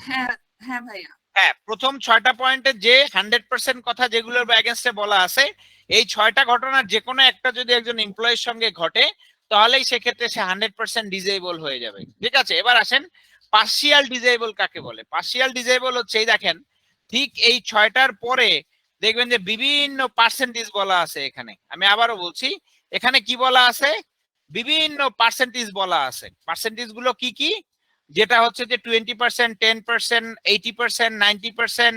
হ্যাঁ হ্যাঁ ভাইয়া, হ্যাঁ, প্রথম 6টা পয়েন্টে যে 100% কথা যেগুলোর এগেইনস্টে বলা আছে, এই 6টা ঘটনার যে কোনো একটা যদি একজন এমপ্লয়ির সঙ্গে ঘটে তাহলেই সেক্ষেত্রে সে 100% ডিসেবল হয়ে যাবে, ঠিক আছে? এবার আসেন পার্শিয়াল ডিসেবল কাকে বলে। পার্শিয়াল ডিসেবল হচ্ছে এই দেখেন ঠিক এই 6টার পরে দেখবেন যে বিভিন্ন পার্সেন্টেজ বলা আছে। এখানে আমি আবারও বলছি, এখানে কি বলা আছে? বিভিন্ন পার্সেন্টেজ বলা আছে। পার্সেন্টেজ গুলো কি কি? যেটা হচ্ছে যে 20%, 10%, 80%, 90%,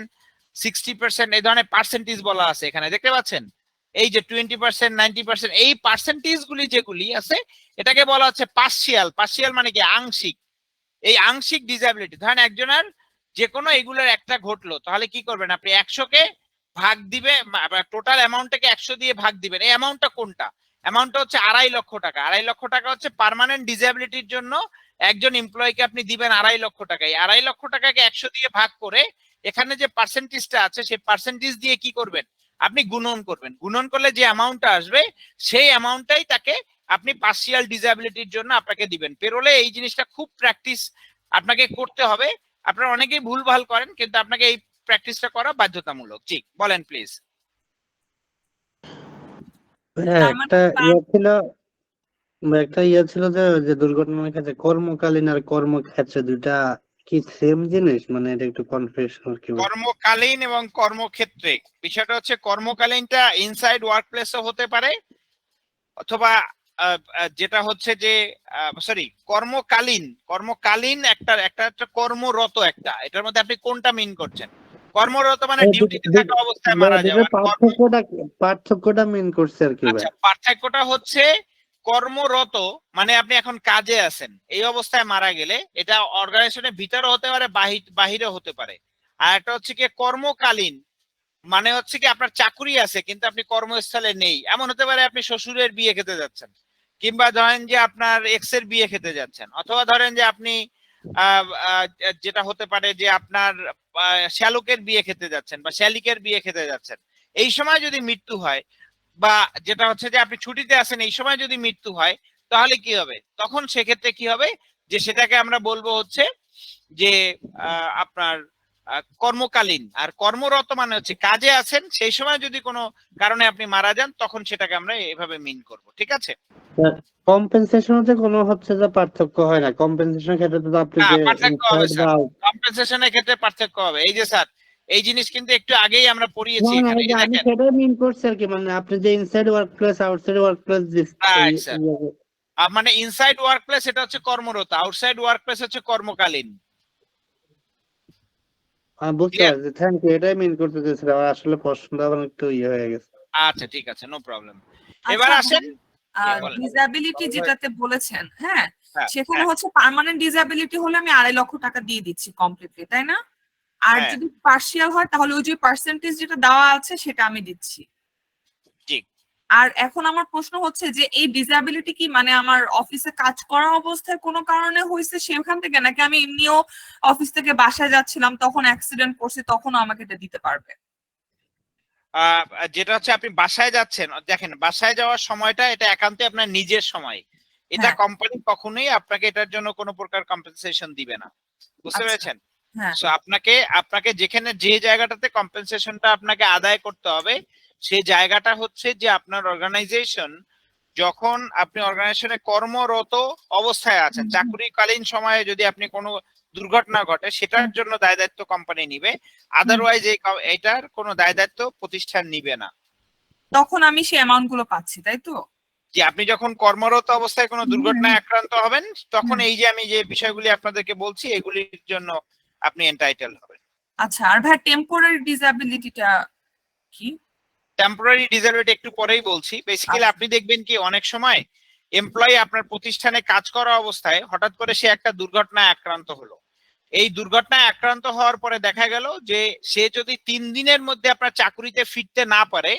60%, এই ধরনের পার্সেন্টেজ বলা আছে এখানে, দেখতে পাচ্ছেন? এই যে 20%, 90%, এই পার্সেন্টেজ গুলি যেগুলি আছে এটাকে বলা হচ্ছে পার্শিয়াল। পার্শিয়াল মানে কি? আংশিক। এই আংশিক ডিসএবিলিটি, ধরেন একজনের যে কোনো এগুলোর একটা ঘটলো, তাহলে কি করবেন আপনি? 100কে ভাগ দিবে, টোটাল অ্যামাউন্টটাকে 100 দিয়ে ভাগ দিবেন। এই অ্যামাউন্টটা কোনটা? অ্যামাউন্টটা হচ্ছে 2.5 লক্ষ টাকা। 2.5 লক্ষ টাকা হচ্ছে পার্মানেন্ট ডিসেবিলিটির জন্য একজন এমপ্লয়িকে আপনি দিবেন 2.5 লক্ষ টাকা। এই 2.5 লক্ষ টাকাকে 100 দিয়ে ভাগ করে এখানে যে পার্সেন্টেজটা আছে সেই পার্সেন্টেজ দিয়ে কি করবেন? আপনি গুণন করবেন। গুণন করলে যে অ্যামাউন্টটা আসবে সেই অ্যামাউন্টটাই তাকে আপনি পার্সিয়াল ডিসেবিলিটির জন্য আপনাকে দিবেন। পেরোলে এই জিনিসটা খুব প্র্যাকটিস আপনাকে করতে হবে। আপনারা অনেকেই ভুলভাল করেন, কিন্তু আপনাকে এই প্র্যাকটিসটা করা বাধ্যতামূলক। জি বলেন প্লিজ। একটা ইয়ে ছিল যে দুর্ঘটনার ক্ষেত্রে কর্মকালীন আর কর্মক্ষেত্রে দুইটা কি সেম জিনিস, মানে এটা একটু কনফিউশন আর কি। কর্মকালীন এবং কর্মক্ষেত্রে বিষয়টা হচ্ছে কর্মকালীনটা ইনসাইড ওয়ার্ক প্লেসও হতে পারে, অথবা যেটা হচ্ছে যে সরি কর্মকালীন একটা কর্মরত একটা, এটার মধ্যে আপনি কোনটা মিন করছেন? কর্মরত মানে ডিউটিতে থাকা অবস্থায় মারা যাওয়া। পার্থক্যটা মেন করছে আর কি। আচ্ছা, পার্থক্যটা হচ্ছে কর্মরত মানে আপনি এখন কাজে আছেন, এই অবস্থায় মারা গেলে এটা অর্গানাইজেশনের ভিতরে হতে পারে, বাহিরে হতে পারে। আর একটা হচ্ছে কি কর্মকালীন মানে হচ্ছে কি আপনার চাকরি আছে কিন্তু আপনি কর্মস্থলে নেই। এমন হতে পারে আপনি শ্বশুরের বিয়ে খেতে যাচ্ছেন, কিংবা ধরেন যে আপনার এক্স এর বিয়ে খেতে যাচ্ছেন, অথবা ধরেন যে আপনি যেটা হতে পারে যে আপনার শ্যালকের বিয়ে খেতে যাচ্ছেন বা শ্যালিকের বিয়ে খেতে যাচ্ছেন। এই সময় যদি মৃত্যু হয়, বা যেটা হচ্ছে যে আপনি ছুটিতে আছেন, এই সময় যদি মৃত্যু হয়, তাহলে কি হবে? তখন সেক্ষেত্রে কি হবে যে সেটাকে আমরা বলবো হচ্ছে যে আপনার কর্মকালীন। আর কর্মরত মানে হচ্ছে কাজে আছেন, সেই সময় যদি কোনো কারণে আপনি মারা যান তখন সেটাকে আমরা এভাবে মিন করব। ঠিক আছে? কম্পেনসেশনে কোনো হচ্ছে যে পার্থক্য হয় না। কম্পেনসেশনের ক্ষেত্রে তো আপনি যে পার্থক্য হবে স্যার, কম্পেনসেশনের ক্ষেত্রে পার্থক্য হবে। এই যে স্যার এই জিনিস কিন্তু একটু আগেই আমরা পড়িয়েছি এখানে। আমি সেটাই মিন করছি আর কি, মানে আপনি যে inside work place outside work place মানে ইনসাইড ওয়ার্ক প্লেস এটা হচ্ছে কর্মরত, আউটসাইড ওয়ার্ক প্লেস হচ্ছে কর্মকালীন। বুঝতে পারছি, থ্যাংক ইউ। এটাই মিন করতে চেয়েছিলাম, আসলে প্রশ্নটা আবার একটু ইয়ে হয়ে গেছে। আচ্ছা ঠিক আছে, নো প্রবলেম। এবার আসেন ডিসেবিলিটি যেটাতে বলেছেন, হ্যাঁ সেখানে হচ্ছে পার্মানেন্ট ডিসেবিলিটি হলে আমি 2.5 লক্ষ টাকা দিয়ে দিচ্ছি কমপ্লিটলি, তাই না? আর যদি পার্শিয়াল হয় তাহলে ওই যে পার্সেন্টেজ যেটা দেওয়া আছে সেটা আমি দিচ্ছি। আর এখন আমার প্রশ্ন হচ্ছে যে এই ডিসেবিলিটি কি মানে আমার অফিসে কাজ করা অবস্থায় কোনো কারণে হয়েছে সেখান থেকে, নাকি আমি এমনিও অফিস থেকে বাসায় যাচ্ছিলাম তখন অ্যাক্সিডেন্ট করছি তখনও আমাকে এটা দিতে পারবে? যেটা হচ্ছে আপনি বাসায় যাচ্ছেন, দেখেন বাসায় যাওয়ার সময়টা এটা একান্তই আপনার নিজের সময়, এটা কোম্পানি কখনোই আপনাকে এটার জন্য কোনো প্রকার কম্পেনসেশন দিবে না। বুঝতে পেরেছেন? সো আপনাকে যেখানে যে জায়গাটাতে কম্পেনসেশনটা আপনাকে আদায় করতে হবে সেই জায়গাটা হচ্ছে যে আপনার অর্গানাইজেশন, যখন আপনি অর্গানাইজেশনে কর্মরত অবস্থায় আছেন, চাকরিকালীন সময়ে যদি আপনি কোনো দুর্ঘটনা ঘটে সেটার জন্য দায় দায়িত্ব কোম্পানি নিবে, আদারওয়াইজ এটার কোনো দায় দায়িত্ব প্রতিষ্ঠান নিবে না। তখন আমি সেই অ্যামাউন্ট গুলো পাচ্ছি, তাই তো? যে আপনি যখন কর্মরত অবস্থায় কোনো দুর্ঘটনায় আক্রান্ত হবেন তখন এই যে আমি যে বিষয়গুলি আপনাদেরকে বলছি এগুলির জন্য আপনি এন্টাইটেল হবেন। আচ্ছা, আর ভাই টেম্পোরারি ডিসেবিলিটিটা কি? টেম্পোরারি ডিসেবিলিটি একটু পরেই বলছি। বেসিক্যালি আপনি দেখবেন কি অনেক সময় এমপ্লয়ি আপনার প্রতিষ্ঠানে কাজ করা অবস্থায় হঠাৎ করে সে একটা দুর্ঘটনায় আক্রান্ত হলো। এই দুর্ঘটনায় আক্রান্ত হওয়ার পরে দেখা গেল যে সে যদি 3 দিনের মধ্যে আপনার চাকরিতে ফিরতে না পারে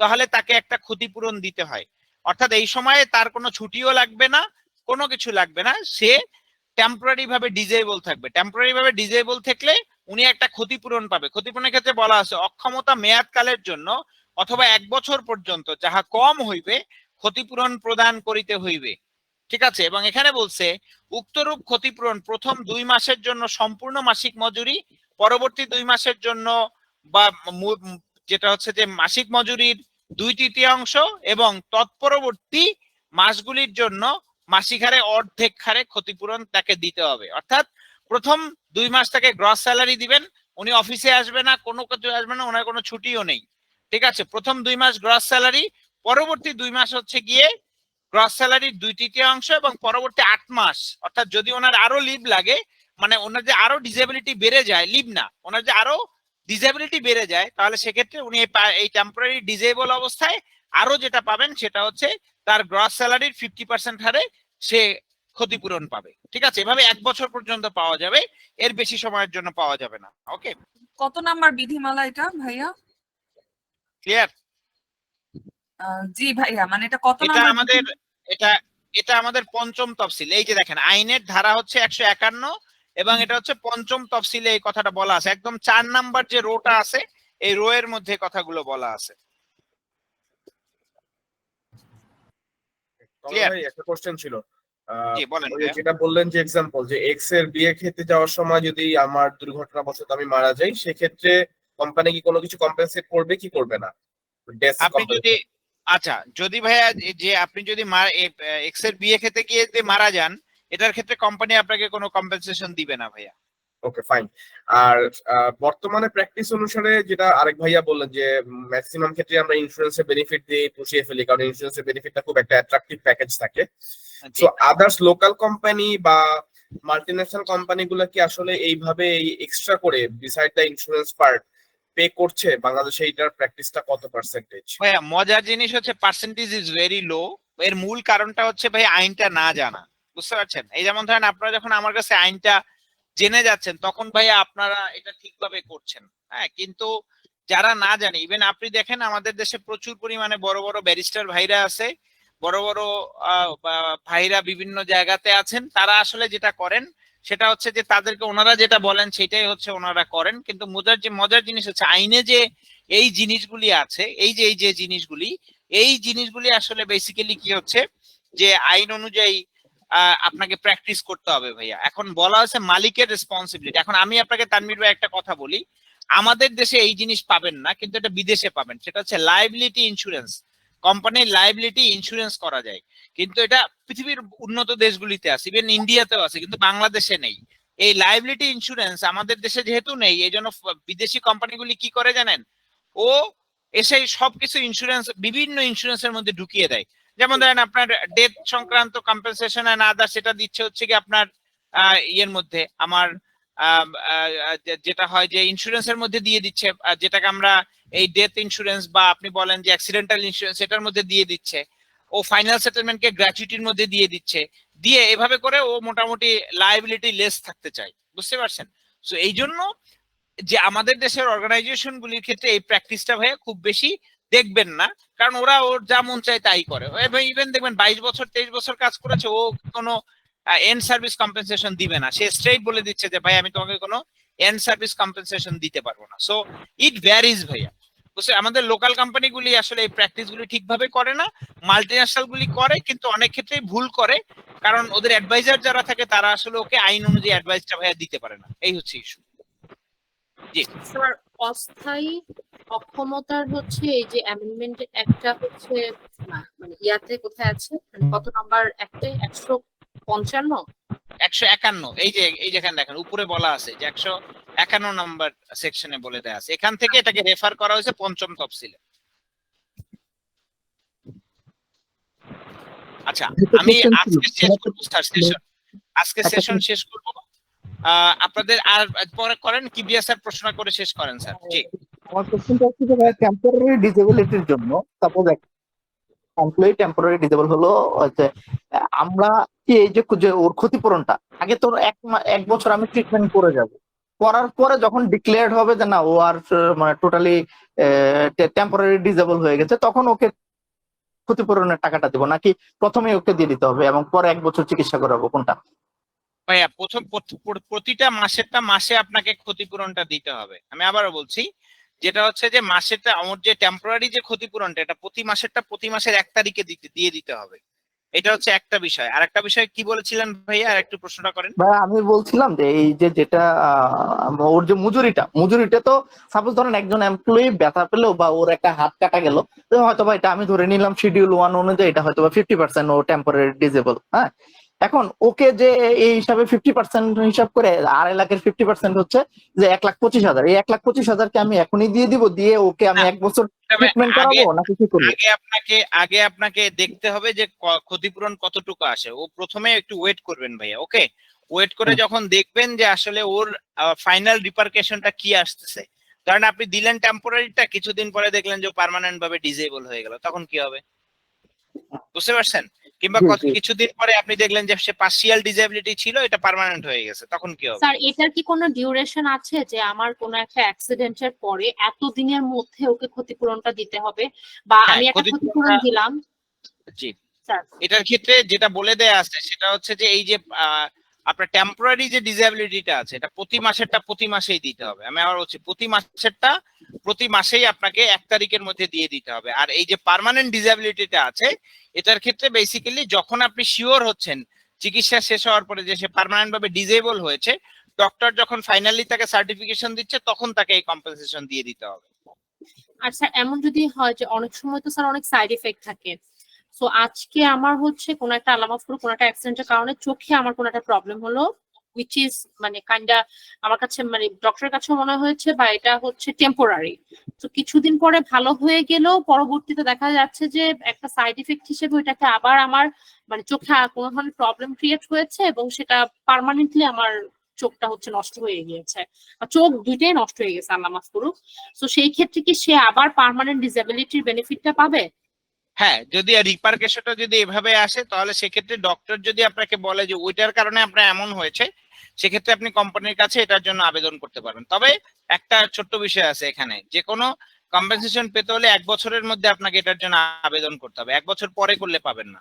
তাহলে তাকে একটা ক্ষতিপূরণ দিতে হয়। অর্থাৎ এই সময়ে তার কোনো ছুটিও লাগবে না, কোনো কিছু লাগবে না, সে টেম্পোরারি ভাবে ডিজেবল থাকবে। টেম্পোরারি ভাবে ডিজেবল থাকলে উনি একটা ক্ষতিপূরণ পাবে। ক্ষতিপূরণের ক্ষেত্রে বলা আছে অক্ষমতা মেয়াদকালের জন্য অথবা 1 বছর পর্যন্ত যাহা কম হইবে ক্ষতিপূরণ প্রদান করিতে হইবে। ঠিক আছে? এবং এখানে বলছে উক্তরূপ ক্ষতিপূরণ প্রথম 2 মাসের জন্য সম্পূর্ণ মাসিক মজুরি, পরবর্তী 2 মাসের জন্য বা যেটা হচ্ছে যে মাসিক মজুরির 2/3 এবং তৎপরবর্তী মাসগুলির জন্য মাসিক হারে অর্ধেক হারে ক্ষতিপূরণ তাকে দিতে হবে। অর্থাৎ প্রথম 2 মাস তাকে গ্রস স্যালারি দিবেন, উনি অফিসে আসবে না, কোনো কিছু আসবে না, ওনার কোনো ছুটিও নেই। ঠিক আছে? প্রথম 2 মাস গ্রস স্যালারি, পরবর্তী 2 মাস হচ্ছে গিয়ে গ্রস স্যালারির 2/3 এবং পরবর্তী 8 মাস অর্থাৎ যদি ওনার আরো লিভ লাগে, মানে ওনার যে আরো ডিসেবিলিটি বেড়ে যায়, লিভ না, ওনার যে আরো ডিসেবিলিটি বেড়ে যায় তাহলে সেক্ষেত্রে উনি এই টেম্পোরারি ডিসেবল অবস্থায় আরো যেটা পাবেন সেটা হচ্ছে তার গ্রস স্যালারির 50% হারে সে ক্ষতিপূরণ পাবে। ঠিক আছে? এভাবে 1 বছর পর্যন্ত পাওয়া যাবে, এর বেশি সময়ের জন্য পাওয়া যাবে না। ওকে? কত নাম্বার বিধিমালা এটা ভাইয়া? ক্লিয়ার? জি ভাইয়া, মানে এটা কত এটা নাম্বার? আমাদের এটা এটা আমাদের পঞ্চম তফসিল। এই যে দেখেন আইনের ধারা হচ্ছে 151 এবং এটা হচ্ছে পঞ্চম তফসিলে এই কথাটা বলা আছে। একদম 4 নাম্বার যে রোটা আছে এই রো এর মধ্যে কথাগুলো বলা আছে। ক্লিয়ার? ভাই একটা কোশ্চেন ছিল। জি বলেন ওই ভাইয়া। যেটা বললেন যে এক্সাম্পল যে এক্স এর বিয়ে খেতে যাওয়ার সময় যদি আমার দুর্ঘটনাবশত আমি মারা যাই, সেক্ষেত্রে কোম্পানি কি কোনো কিছু কম্পেনসেট করবে কি করবে না? ডেথ আপনি যদি আচ্ছা যদি ভাইয়া যে আপনি যদি এক্স এর বিয়ে খেতে গিয়ে যদি মারা যান, এটার ক্ষেত্রে কোম্পানি আপনাকে কোনো কম্পেনসেশন দিবে না ভাইয়া। Okay fine. আর বর্তমানে প্র্যাকটিস অনুসারে যেটা আরেক ভাইয়া বললেন যে ম্যাক্সিমাম ক্ষেত্রে আমরা ইন্স্যুরেন্সের বেনিফিট দিয়ে পুষিয়ে ফেলি, কারণ ইন্স্যুরেন্সের বেনিফিটটা খুব একটা অ্যাট্রাকটিভ প্যাকেজ থাকে। সো আদার্স লোকাল কোম্পানি বা মাল্টিন্যাশনাল কোম্পানিগুলো কি আসলে এইভাবে এই এক্সট্রা করে beside the insurance part pay করছে? বাংলাদেশে এইটার প্র্যাকটিসটা কত পার্সেন্টেজ? ভাইয়া মজার জিনিস হচ্ছে পার্সেন্টেজ ইজ ভেরি লো। এর মূল কারণটা হচ্ছে ভাই আইনটা না জানা, বুঝতে পারছেন? এই যেমন ধরেন আপনারা যখন আমার কাছে আইনটা জেনে যাচ্ছেন তখন ভাইয়া আপনারা এটা ঠিকভাবে করছেন, হ্যাঁ, কিন্তু যারা না জানে, ইভেন আপনি দেখেন আমাদের দেশে প্রচুর পরিমাণে বড় বড় ব্যারিস্টার ভাইরা আছে, বড় বড় ভাইরা বিভিন্ন জায়গাতে আছেন, তারা আসলে যেটা করেন সেটা হচ্ছে যে তাদেরকে ওনারা যেটা বলেন সেটাই হচ্ছে ওনারা করেন। কিন্তু মজার জিনিস হচ্ছে আইনে যে এই জিনিসগুলি আছে, এই যে জিনিসগুলি আসলে বেসিক্যালি কি হচ্ছে যে আইন অনুযায়ী আপনাকে প্র্যাকটিস করতে হবে ভাইয়া। এখন বলা হচ্ছে মালিকের রেসপন্সিবিলিটি। এখন আমি আপনাকে তানভীর ভাই একটা কথা বলি, আমাদের দেশে এই জিনিস পাবেন না, কিন্তু এটা বিদেশে পাবেন। সেটা হচ্ছে লায়াবিলিটি ইন্স্যুরেন্স। কোম্পানির লায়াবিলিটি ইন্স্যুরেন্স করা যায়, কিন্তু এটা পৃথিবীর উন্নত দেশগুলিতে আছে, ইভেন ইন্ডিয়াতেও আছে, কিন্তু বাংলাদেশে নেই। এই লায়াবিলিটি ইন্স্যুরেন্স আমাদের দেশে যেহেতু নেই, এই জন্য বিদেশি কোম্পানিগুলি কি করে জানেন, ও এসে সবকিছু ইন্স্যুরেন্স বিভিন্ন ইন্স্যুরেন্সের মধ্যে ঢুকিয়ে দেয়। যেমন ধরেন আপনার ডেথ সংক্রান্ত কম্পেনসেশন এন্ড আদার, সেটা দিচ্ছে হচ্ছে কি আপনার ইয়ের মধ্যে আমার যেটা হয় যে ইন্স্যুরেন্সের মধ্যে দিয়ে দিচ্ছে, যেটাকে আমরা এই ডেথ ইন্স্যুরেন্স বা আপনি বলেন যে অ্যাক্সিডেন্টাল ইন্স্যুরেন্স, এটার মধ্যে দিয়ে দিচ্ছে। ও ফাইনাল সেটেলমেন্টকে গ্র্যাচুইটির মধ্যে দিয়ে দিচ্ছে, দিয়ে এভাবে করে ও মোটামুটি লায়াবিলিটি লেস থাকতে চায়, বুঝতে পারছেন? সো এই জন্য যে আমাদের দেশের অর্গানাইজেশন গুলির ক্ষেত্রে এই প্র্যাকটিসটা ভাইয়া খুব বেশি দেখবেন না, কারণ ওরা ওর যা মন চায় তাই করে। ইভেন দেখবেন 22 বছর 23 বছর কাজ করেছে, ও কোনো এন্ড সার্ভিস কম্পেনসেশন দিবে না। সে স্ট্রেট বলে দিচ্ছে যে ভাই আমি তোমাকে কোনো এন্ড সার্ভিস কম্পেনসেশন দিতে পারবো না। সো ইট ভ্যারিজ ভাইয়া, বুঝছে? আমাদের লোকাল কোম্পানিগুলি আসলে এই প্র্যাকটিস গুলি ঠিকভাবে করে না, মাল্টিন্যাশনাল গুলি করে, কিন্তু অনেক ক্ষেত্রেই ভুল করে, কারণ ওদের অ্যাডভাইজার যারা থাকে তারা আসলে ওকে আইন অনুযায়ী অ্যাডভাইসটা ভাইয়া দিতে পারে না। এই হচ্ছে ইস্যু। জি স্যার, অস্থায়ী অক্ষমতার হচ্ছে এই যে অ্যামেন্ডমেন্ট একটা হচ্ছে মানে ইয়াতে কোথায় আছে, মানে কত নাম্বার একটা 155 151, এই যেখানে দেখেন উপরে বলা আছে যে 151 নাম্বার সেকশনে বলে দেয়া আছে, এখান থেকে এটাকে রেফার করা হয়েছে পঞ্চম তফসিলে। আচ্ছা আমি আজকে শেষ করবো স্যার, আজকে সেশন শেষ করবো। আপনাদের আর পরে করেন কি বিয়া স্যার প্রশ্ন করে শেষ করেন স্যার। জি আমার কোশ্চেনটা হচ্ছে যে টেম্পোরারি ডিসেবিলিটির জন্য সাপোজ এমপ্লয়ি টেম্পোরারি ডিসেবল হলো, হচ্ছে আমরা কি এই যে ওর ক্ষতিপূরণটা আগে তো এক বছর আমি ট্রিটমেন্ট করে যাব, করার পরে যখন ডিক্লেয়ার্ড হবে যে না ও আর মানে টোটালি টেম্পোরারি ডিসেবল হয়ে গেছে, তখন ওকে ক্ষতিপূরণের টাকাটা দেবো নাকি প্রথমে ওকে দিয়ে দিতে হবে এবং পরে 1 বছর চিকিৎসা করাবো, কোনটা? ভাইয়া প্রতিটা মাসে আপনাকে ক্ষতিপূরণটা দিতে হবে। আমি আবারও বলছি, যেটা হচ্ছে যে মাসেরটা আমার যে টেম্পোরারি যে ক্ষতিপূরণটা, এটা প্রতি মাসের 1 তারিখে দিয়ে দিতে হবে। এটা হচ্ছে একটা বিষয়। আর একটা বিষয় কি বলেছিলেন ভাইয়া, আর একটু প্রশ্নটা করেন। ভাই আমি বলছিলাম যে এই যেটা ওর যে মজুরিটা তো সাপোজ ধরেন একজন এমপ্লয়ি ব্যথা পেলো বা ওর একটা হাত কাটা গেল, হয়তো বা এটা আমি ধরে নিলাম শিডিউল 1 অনুযায়ী এটা হয়তো বা 50% ও টেম্পোরারি ডিসেবল। হ্যাঁ, এখন ওকে যে এই হিসাবে 50% হিসাব করে 2.5 লাখের 50% হচ্ছে যে 1,25,000, এই 1,25,000 আমি এখনই দিয়ে দিব, দিয়ে ওকে আমি 1 বছর ট্রিটমেন্ট করাবো নাকি কি করব? আগে আপনাকে দেখতে হবে যে ক্ষতিপূরণ কতটুকু আসে। ও প্রথমে একটু ওয়েট করবেন ভাইয়া, ওকে? ওয়েট করে যখন দেখবেন যে আসলে ওর ফাইনাল রিপারকেশনটা কি আসতেছে, কারণ আপনি দিলেন টেম্পোরারিটা, কিছুদিন পরে দেখলেন যে পার্মানেন্ট ভাবে ডিসেবল হয়ে গেল, তখন কি হবে? বুঝতে পারছেন? কিংবা জি, জি। কিছুদিন পরে আপনি দেখলেন যে সে পার্সিয়াল ডিসেবিলিটি ছিল, এটা পার্মানেন্ট হয়ে গেছে, তখন কি হবে? স্যার এটার কি কোনো ডিউরেশন আছে যে আমার কোনো একটা অ্যাক্সিডেন্টের পরে এত দিনের মধ্যে ওকে ক্ষতিপূরণটা দিতে হবে, বা হ্যাঁ, আমি একটা ক্ষতিপূরণ ক্ষতিপূরণটা দিলাম জি, স্যার? এটার ক্ষেত্রে যেটা বলে দেয়া আছে সেটা হচ্ছে যে এই যে আপনার টেম্পোরারি যে ডিসেবিলিটিটা আছে, এটা প্রতি মাসেরটা প্রতি মাসেই দিতে হবে। আমি আবার বলছি, প্রতি মাসেরটা প্রতি মাসেই আপনাকে 1 তারিখের মধ্যে দিয়ে দিতে হবে। আর এই যে পার্মানেন্ট ডিসেবিলিটিটা আছে, এটার ক্ষেত্রে বেসিক্যালি যখন আপনি শিওর হচ্ছেন চিকিৎসা শেষ হওয়ার পরে যে সে পার্মানেন্ট ভাবে ডিসেবল হয়েছে, ডক্টর যখন ফাইনালি তাকে সার্টিফিকেশন দিচ্ছে তখন তাকে এই কম্পেনসেশন দিয়ে দিতে হবে। আর স্যার এমন যদি হয় যে অনেক সময় তো স্যার অনেক সাইড এফেক্ট থাকে, সো আজকে আমার হচ্ছে কোনো একটা আলামত হলো, কোনো একটা অ্যাক্সিডেন্টের কারণে চোখে আমার কোনো একটা প্রবলেম হলো, উইচ ইজ মানে কাইন্ডা আমার কাছে মানে ডক্টরের কাছে মনে হয়েছে বা এটা হচ্ছে টেম্পোরারি। তো কিছুদিন পরে ভালো হয়ে গেলেও পরবর্তীতে দেখা যাচ্ছে যে একটা সাইড ইফেক্ট হিসেবে ওইটাকে আবার আমার মানে চোখে কোনো ধরনের প্রবলেম ক্রিয়েট হয়েছে এবং সেটা পার্মানেন্টলি আমার চোখটা হচ্ছে নষ্ট হয়ে গিয়েছে, বা চোখ দুইটাই নষ্ট হয়ে গেছে আল্লাহ মাফ করুক। তো সেই ক্ষেত্রে কি সে আবার পার্মানেন্ট ডিসেবিলিটির বেনিফিটটা পাবে? হ্যাঁ, যদি রিপারকেশনটা যদি এভাবে আসে, তাহলে সেক্ষেত্রে ডক্টর যদি আপনাকে বলে যে ওইটার কারণে আপনার এমন হয়েছে, সেক্ষেত্রে আপনি কোম্পানির কাছে এটার জন্য আবেদন করতে পারবেন। তবে একটা ছোট্ট বিষয় আছে এখানে, যে কোনো কম্পেনসেশন পেতে হলে 1 বছরের মধ্যে আপনাকে এটার জন্য আবেদন করতে হবে, 1 বছর পরে করলে পাবেন না।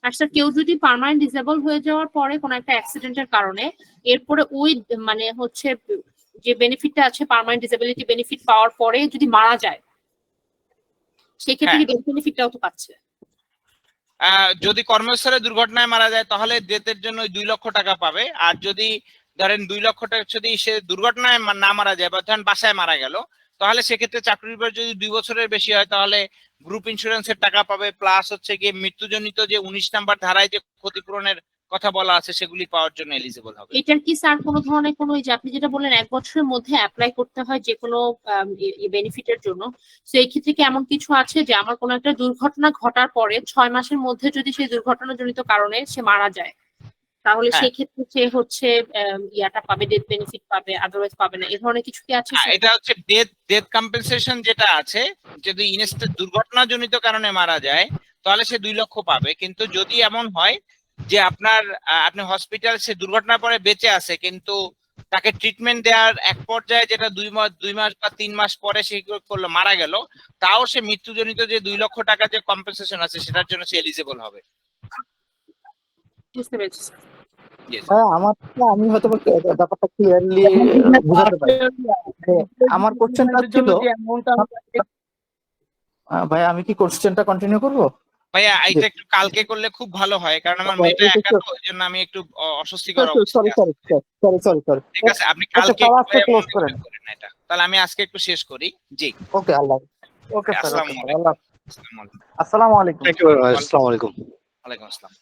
আর স্যার কেউ যদি পার্মানেন্ট ডিসেবল হয়ে যাওয়ার পরে কোনো একটা অ্যাক্সিডেন্টের কারণে এরপরে ওই মানে হচ্ছে যে বেনিফিটটা আছে পার্মানেন্ট ডিসেবিলিটি বেনিফিট পাওয়ার পরে যদি মারা যায়, সেই ক্ষেত্রে কি ডেথ বেনিফিটটাও তো পাচ্ছে? যদি কর্মস্থলে দুর্ঘটনায় মারা যায় তাহলে ডেথের জন্য 2 লক্ষ টাকা পাবে। আর যদি ধরেন 2 লক্ষ টাকা যদি সে দুর্ঘটনায় না মারা যায় বা ধরেন বাসায় মারা গেল, তাহলে সেক্ষেত্রে চাকরির পর যদি 2 বছরের বেশি হয় তাহলে গ্রুপ ইন্স্যুরেন্সের টাকা পাবে, প্লাস হচ্ছে গিয়ে মৃত্যুজনিত যে 19 নাম্বার ধারায় যে ক্ষতিপূরণের কথা বলা আছে সেগুলি পাওয়ার জন্য এলিজিবল হবে। এটার কি স্যার কোনো ধরনের কোনো যে আপনি যেটা বললেন 1 বছরের মধ্যে অ্যাপ্লাই করতে হয় যে কোনো বেনিফিটের জন্য, তো এই ক্ষেত্রে কি এমন কিছু আছে যে আমার কোনো একটা দুর্ঘটনা ঘটার পরে 6 মাসের মধ্যে যদি সেই দুর্ঘটনাজনিত কারণে সে মারা যায়, তাহলে সেই ক্ষেত্রে সে হচ্ছে ইয়াটা পাবে, ডেথ বেনিফিট পাবে, আদারওয়াইজ পাবে না, এই ধরনের কিছু কি আছে? এটা হচ্ছে ডেথ কম্পেনসেশন যেটা আছে, যদি দুর্ঘটনাজনিত কারণে মারা যায় তাহলে সে 2 লক্ষ পাবে। কিন্তু যদি এমন হয় যে আপনি হসপিটাল সে দুর্ঘটনার পরে বেঁচে আছে কিন্তু তাকে ট্রিটমেন্ট দেওয়ার এক পর্যায়ে যেটা 2 মাস বা 3 মাস পরে সে করলো মারা গেল, তাও সে মৃত্যুজনিত যে 2 লক্ষ টাকা যে কম্পেনসেশন আছে সেটার জন্য সে এলিজিবল হবে। বুঝতে পেরেছি স্যার। আমি হয়তো ব্যাপারটা ক্লিয়ারলি বুঝাতে পারি। আমার কোশ্চেনটা ছিল ভাই, আমি কি কোশ্চেনটা কন্টিনিউ করব? ভাইয়া এটা একটু কালকে করলে খুব ভালো হয়, কারণ আমার মেয়েটা একা তো, এই জন্য আমি একটু অস্বস্তিকর অবস্থায় সরি। ঠিক আছে, আপনি কালকে ক্লোজ করেন এটা, তাহলে আমি আজকে একটু শেষ করি। জি, ওকে, আল্লাহ ওকে স্যার, আসসালামু আসসালামু আলাইকুম। Thank you. আসসালামু আলাইকুম। ওয়ালাইকুম আসসালাম।